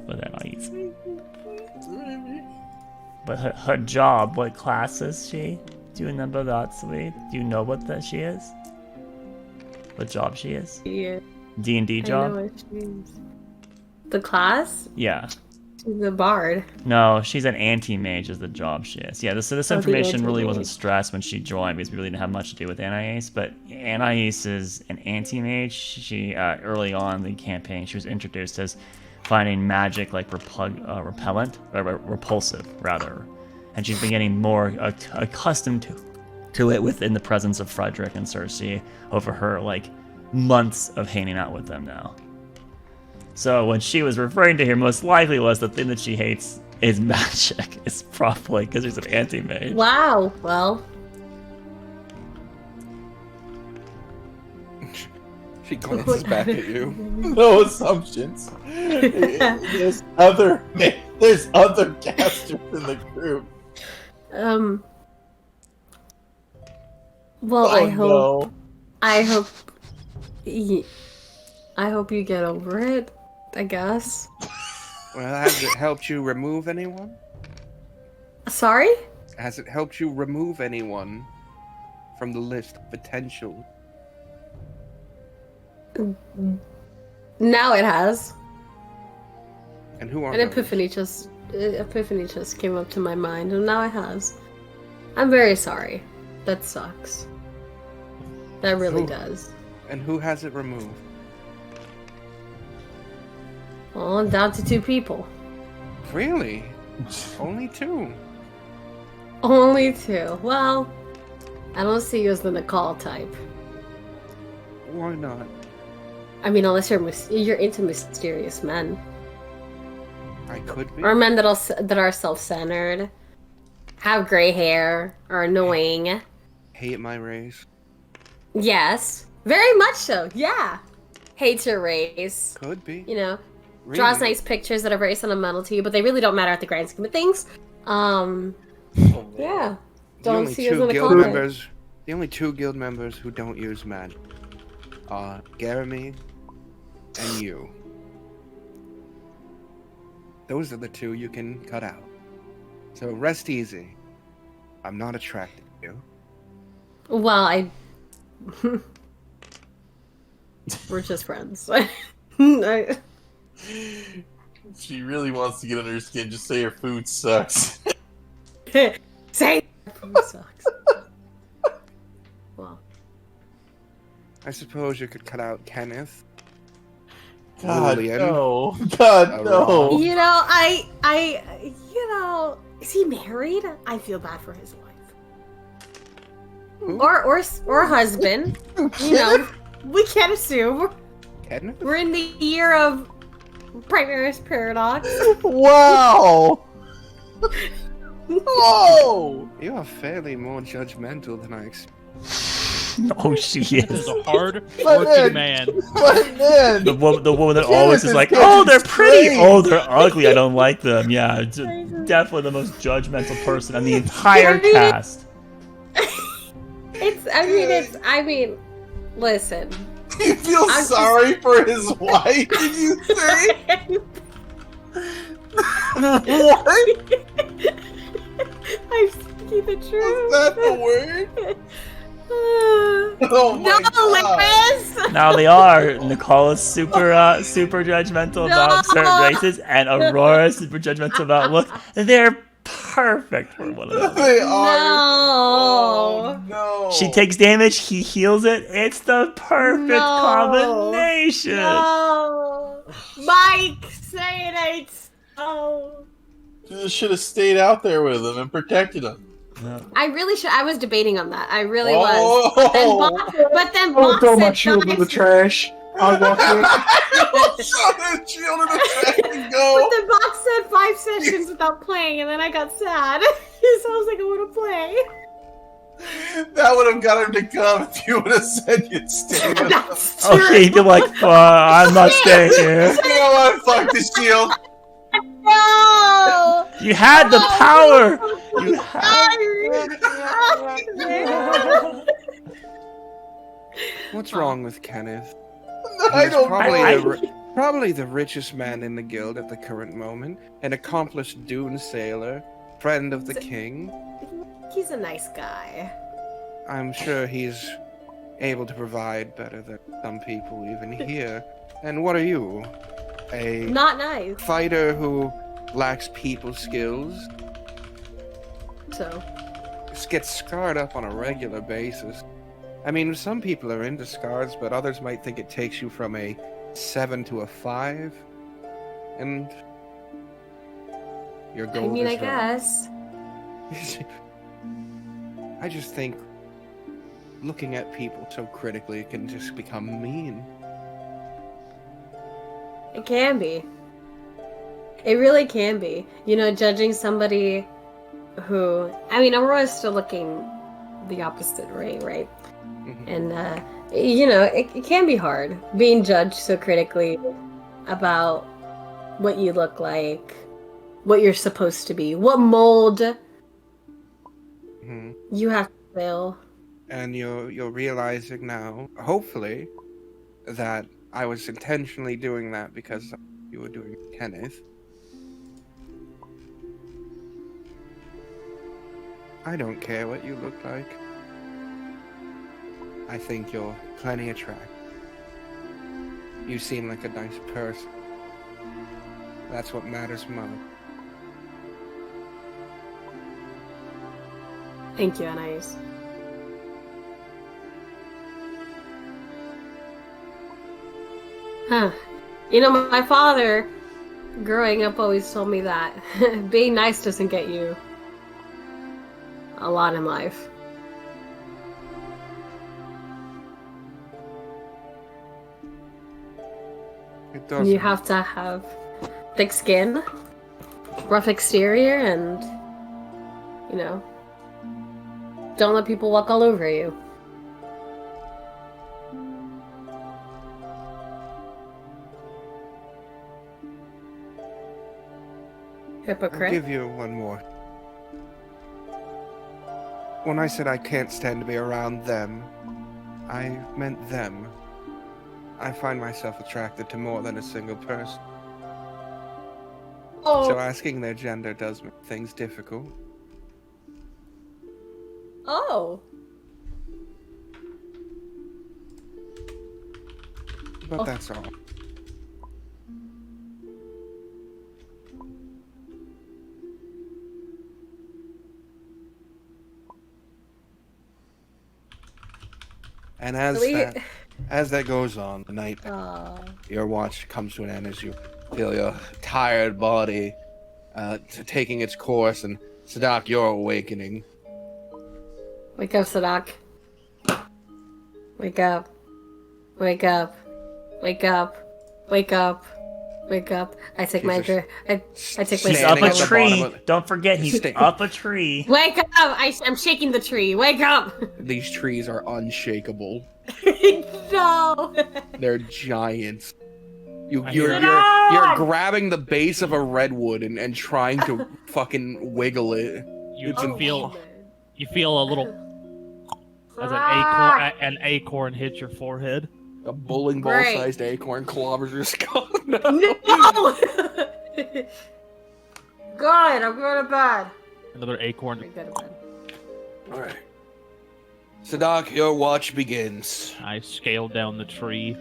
with NIEs. But her job, what class is she? Do you remember that, Sweet? Do you know what that she is? What job she is? Yeah, D&D I know job? what she is. The class? Yeah. She's the bard. No, she's an anti-mage is the job she is. Yeah, this the information really anti-mage. wasn't stressed when she joined because we really didn't have much to do with Anais, but Anais is an anti-mage. She, early on in the campaign, she was introduced as finding magic like repulsive, rather. And she's been getting more accustomed to it within the presence of Frederick and Cersei over her, months of hanging out with them now. So when she was referring to here, most likely was the thing that she hates is magic. It's probably because she's an anti-mage. Wow. Well, She glances back at you. No assumptions. There's other casters in the group. Well, Oh, I hope you get over it, I guess. Well, has it helped you remove anyone? Sorry? Has it helped you remove anyone from the list of potential? Now it has. And who are An those? epiphany just came up to my mind, and now it has. I'm very sorry. That sucks. That really Who? does. And who has it removed? Well, I'm down to 2 people. Really? Only 2? Only 2. Well, I don't see you as the Nicole type. Why not? I mean, unless you're into mysterious men. I could be. Or men that are self-centered, have gray hair, are annoying. Hate my race. Yes. Very much so, yeah. Hates your race. Could be. Draws Really? nice pictures that are very sentimental to you, but they really don't matter at the grand scheme of things. Yeah. Don't see you as an accomplice. The only 2 guild members who don't use magic are Jeremy and you. Those are the 2 you can cut out. So rest easy. I'm not attracted to you. Well, we're just friends. She really wants to get under her skin. Just say her food sucks. Say food sucks. Well, I suppose you could cut out Kenneth. God Lillian. no. God no. is he married? I feel bad for his wife. Who? Or husband. We can't assume. Kenneth? We're in the year of Primerus Paradox. Wow. Oh. Whoa! You are fairly more judgmental than I expected. Well, I mean, Who? I don't know. You are fairly more judgmental than I expected. Oh, she This is is. a hard But working man. then, The woman that Kenneth always is is like, getting oh, they're pretty. strange. Oh, they're ugly. I don't like them. Yeah, it's definitely the most judgmental person on the entire cast. I mean, listen. he feels I'm sorry for his wife, did you say? What? I'm speaking the truth. Is that the word? Oh my No, god. Liz! Now they are. Nicole is super judgmental about certain races, and Aurora is super judgmental about looks. They're perfect for one another. They are. No. Oh no. She takes damage, he heals it. It's the perfect No. combination. No. Mike, say it ain't so. You should have stayed out there with him and protected him. I really should. I was debating on that. I really Oh. was. But then Oh, Bob throw my said shield in the five- trash. I walk in. Shut his shield in the trash and But go. then Bob said 5 sessions without playing, and then I got sad. So I was like, I want to play. That would have got him to come if you would have said you'd stay with him. That's true. Okay, you'd be like, I'm not staying here. You know what? Fuck the shield. No. You had the power. You had. What's wrong with Kenneth? I He's don't probably the richest man in the guild at the current moment, an accomplished dune sailor, friend of the king. He's a nice guy. I'm sure he's able to provide better than some people even here. And what are you? A Not nice. fighter who lacks people skills? So. Just gets scarred up on a regular basis. I mean, some people are into scars, but others might think it takes you from a 7 to a 5. And your goal I mean, is I guess. I just think looking at people so critically can just become mean. It can be. It really can be. You know, judging somebody who... I mean, Aurora's still looking the opposite way, right? Mhm. And, you know, it can be hard being judged so critically about what you look like, what you're supposed to be, what mold Mhm. you have to fill. And you're realizing now, hopefully, that I was intentionally doing that because you were doing Kenneth. I don't care what you look like. I think you're plenty attractive. You seem like a nice person. That's what matters most. Thank you, Anais. Huh. You know, my father, growing up, always told me that being nice doesn't get you a lot in life. It doesn't. You have to have thick skin, rough exterior, and, you know, don't let people walk all over you. I'll Hypocrite. give you one more. When I said I can't stand to be around them, I meant them. I find myself attracted to more than a single person. Oh. So asking their gender does make things difficult. Oh. But that's all. And as that goes on, the night, your watch comes to an end as you feel your tired body taking its course, and Sadak, you're awakening. Wake up, Sadak. Wake up. Wake up. Wake up. Wake up. Wake up. I take my Jesus. drink. I take my He's Standing up a at the tree. bottom of- Don't forget, he's Sta- up a tree. Wake up! I'm shaking the tree. Wake up! These trees are unshakable. No! They're giants. You're Sit on! grabbing the base of a redwood and trying to fucking wiggle it. You It's can in- feel you feel a little as an acorn hits your forehead. A bowling ball-sized acorn clobbers your skull. No. No! God, I'm going to bed. Another acorn. Go to bed. All right. Sadak, your watch begins. I scaled down the tree.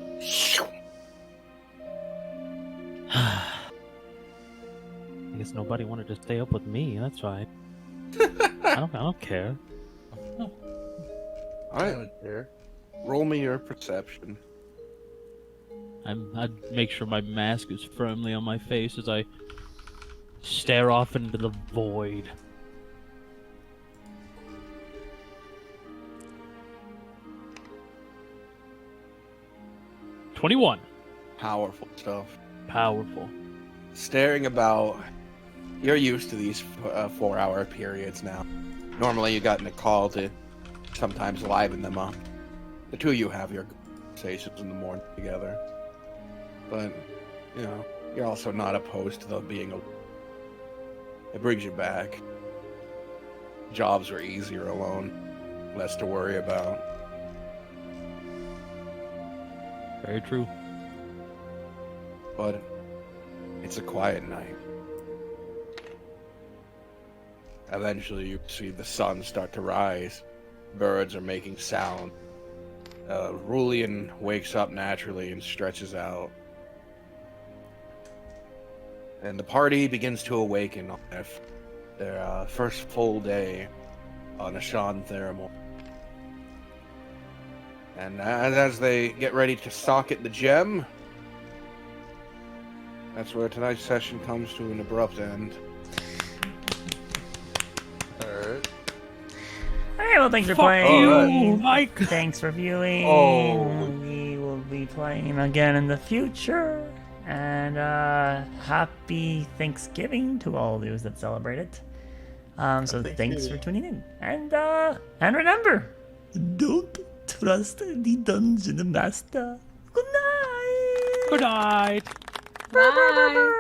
I guess nobody wanted to stay up with me. That's fine. I don't care. All right. Roll me your perception. I make sure my mask is firmly on my face as I stare off into the void. "21. Powerful stuff. Powerful. Staring about. You're used to these 4-hour periods now. Normally, you got in a call to sometimes liven them up. The two of you have your conversations in the morning together. But, you know, you're also not opposed to them being It brings you back. Jobs are easier alone. Less to worry about. Very true. But it's a quiet night. Eventually you see the sun start to rise. Birds are making sound. Rulian wakes up naturally and stretches out. And the party begins to awaken on their first full day on Ashan Theramore. And as they get ready to socket the gem, that's where tonight's session comes to an abrupt end. Alright. Alright, well, thanks for Fuck playing. you, Mike. Thanks for viewing. Oh. We will be playing again in the future. And happy Thanksgiving to all of those that celebrate it. So thanks for tuning in. And remember, don't trust the dungeon master. Good night. Good night. Bye.